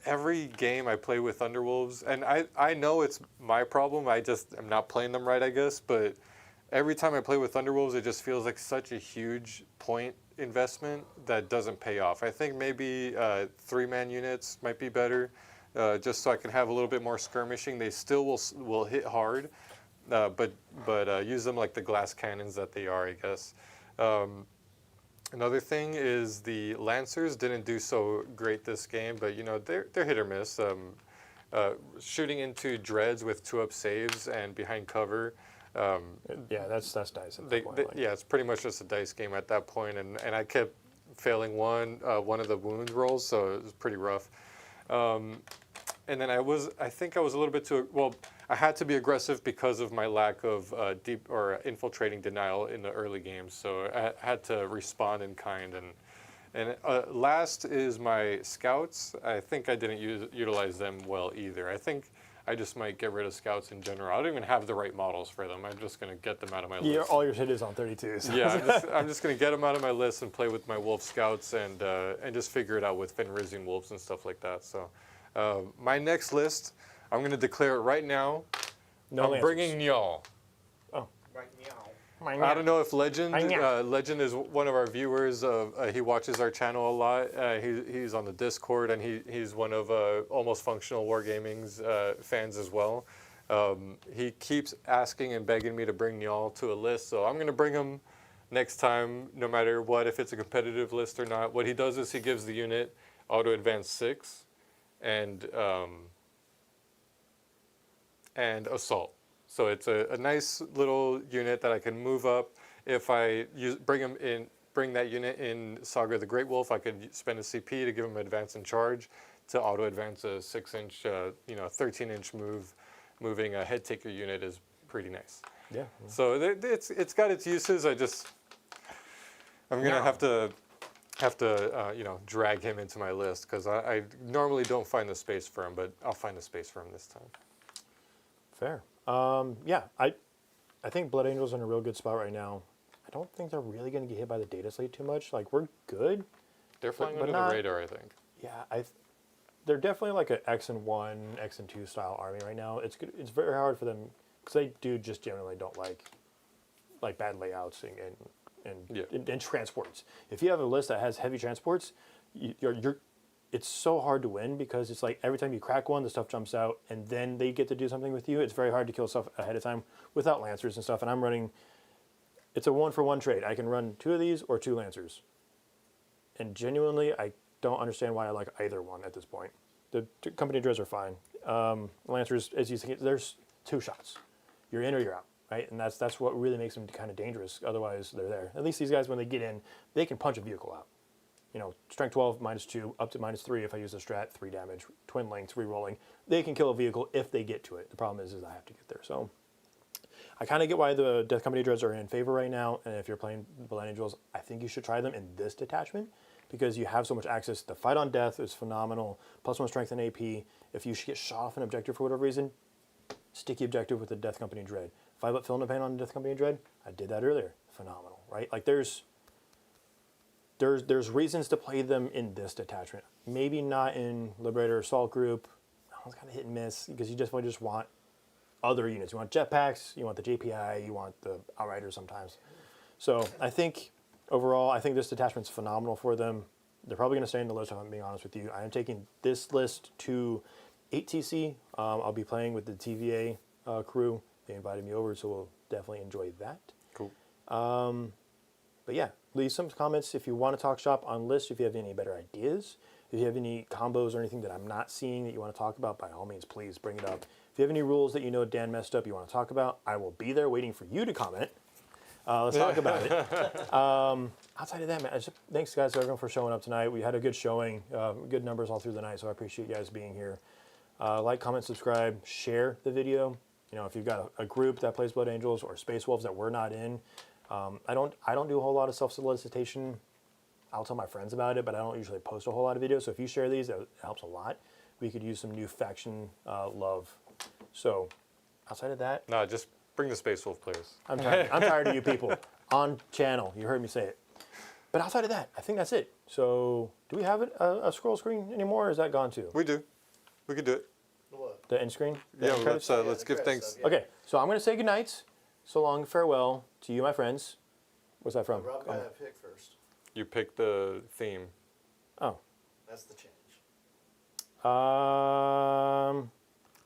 every game I play with Thunderwolves, and I know it's my problem. I just am not playing them right, I guess. But every time I play with Thunderwolves, it just feels like such a huge point investment that doesn't pay off. I think maybe 3-man units might be better, just so I can have a little bit more skirmishing. They still will hit hard, but use them like the glass cannons that they are, I guess. Another thing is the Lancers didn't do so great this game, but they're hit or miss. Shooting into dreads with 2-up saves and behind cover. Yeah, that's dice at that point. Yeah, it's pretty much just a dice game at that point, and I kept failing one of the wound rolls, so it was pretty rough. And then I think I was a little bit too, well, I had to be aggressive because of my lack of deep or infiltrating denial in the early games, so I had to respond in kind. And last is my scouts. I think I didn't utilize them well either. I think I just might get rid of scouts in general. I don't even have the right models for them. I'm just going to get them out of my list. Yeah, all your shit is on 32. So. Yeah, I'm just going to get them out of my list and play with my wolf scouts and just figure it out with Fenrisian wolves and stuff like that. So my next list, I'm going to declare it right now. I'm bringing Njal. Oh. Right meow. I don't know if Legend is one of our viewers. He watches our channel a lot. He's on the Discord, and he's one of Almost Functional Wargaming's fans as well. He keeps asking and begging me to bring Njal to a list, so I'm going to bring him next time, no matter what, if it's a competitive list or not. What he does is he gives the unit auto advance 6 and assault. So it's a nice little unit that I can move up. If I bring that unit in Saga the Great Wolf, I could spend a CP to give him advance and charge to auto advance a 6-inch, 13-inch moving a head taker unit is pretty nice. Yeah. So it's got its uses. I'm gonna have to drag him into my list because I normally don't find the space for him, but I'll find the space for him this time. Fair. Yeah, I think Blood Angel's in a real good spot right now. I don't think they're really going to get hit by the data slate too much. Like, we're good. They're flying but under the radar, I think. Yeah, they're definitely like an X and 1, X and 2 style army right now. It's good. It's very hard for them because they do just generally don't like bad layouts and transports. If you have a list that has heavy transports, it's so hard to win because it's like every time you crack one, the stuff jumps out, and then they get to do something with you. It's very hard to kill stuff ahead of time without Lancers and stuff. And I'm running, it's a 1-for-1 trade. I can run 2 of these or 2 Lancers. And genuinely, I don't understand why I like either one at this point. The company dreads are fine. Lancers, as you see, there's 2 shots. You're in or you're out, right? And that's what really makes them kind of dangerous. Otherwise, they're there. At least these guys, when they get in, they can punch a vehicle out. Strength 12, -2, up to -3 if I use a strat, 3 damage, twin lengths, re-rolling. They can kill a vehicle if they get to it. The problem is I have to get there. So I kind of get why the Death Company Dreads are in favor right now. And if you're playing Blood Angels, I think you should try them in this detachment because you have so much access. The fight on death is phenomenal. +1 strength and AP. If you get shot off an objective for whatever reason, sticky objective with the Death Company Dread. 5-up fill in the pain on the Death Company Dread. I did that earlier. Phenomenal, right? Like there's reasons to play them in this detachment. Maybe not in Liberator Assault Group. That one's kind of hit and miss because you just want other units. You want jetpacks, you want the JPI, you want the Outriders sometimes. So I think overall, I think this detachment's phenomenal for them. They're probably going to stay in the list if I'm being honest with you. I am taking this list to 8TC. I'll be playing with the TVA crew. They invited me over, so we'll definitely enjoy that. Cool. But yeah, leave some comments if you want to talk shop on lists, if you have any better ideas. If you have any combos or anything that I'm not seeing that you want to talk about, by all means, please bring it up. If you have any rules that you know Dan messed up you want to talk about, I will be there waiting for you to comment. Let's talk about it. Outside of that, man, thanks guys everyone for showing up tonight. We had a good showing, good numbers all through the night, so I appreciate you guys being here. Like, comment, subscribe, share the video. If you've got a group that plays Blood Angels or Space Wolves that we're not in, I don't do a whole lot of self-solicitation. I'll tell my friends about it, but I don't usually post a whole lot of videos. So if you share these, that helps a lot. We could use some new faction love So, outside of that, No, just bring the Space Wolf players. I'm tired of you people on channel. You heard me say it. But outside of that, I think that's it. So, do we have a scroll screen anymore, or is that gone too? We do. We can do it. What? The end screen? The Yeah, end credits? let's the give credits thanks. up, yeah. Okay, so I'm going to say goodnight. So long, farewell to you, my friends. What's that from? Rob got to pick first. You pick the theme. Oh. That's the change.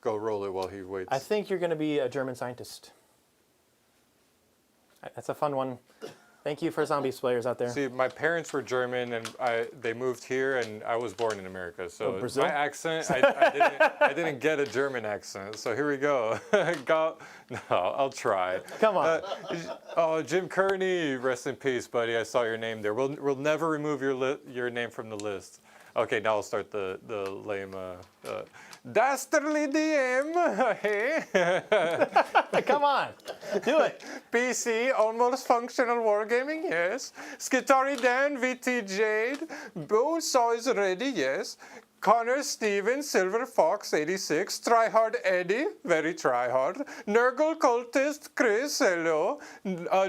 Go roll it while he waits. I think you're going to be a German scientist. That's a fun one. Thank you for zombies players out there. See, my parents were German, and they moved here, and I was born in America. So Brazil? my accent, I didn't get a German accent. So here we go. No, I'll try. Come on. Oh, Jim Kearney, rest in peace, buddy. I saw your name there. We'll never remove your name from the list. Okay, now I'll start the lame. Dastardly DM, hey. Come on. Do it. PC, almost functional wargaming, yes. Skitari Dan, VT Jade, Bo Saw is ready, yes. Connor Steven, Silver Fox 86, Tryhard Eddie, very tryhard. Nurgle Cultist, Chris, hello.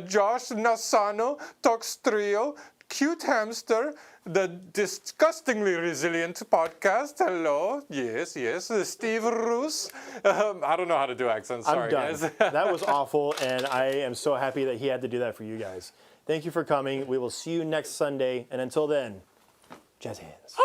Josh Nasano, Tox Trio, Cute Hamster, the disgustingly resilient podcast. Hello, yes. Steve Roos. I don't know how to do accents. Sorry, I'm done. guys. That was awful, and I am so happy that he had to do that for you guys. Thank you for coming. We will see you next Sunday, and until then, jazz hands.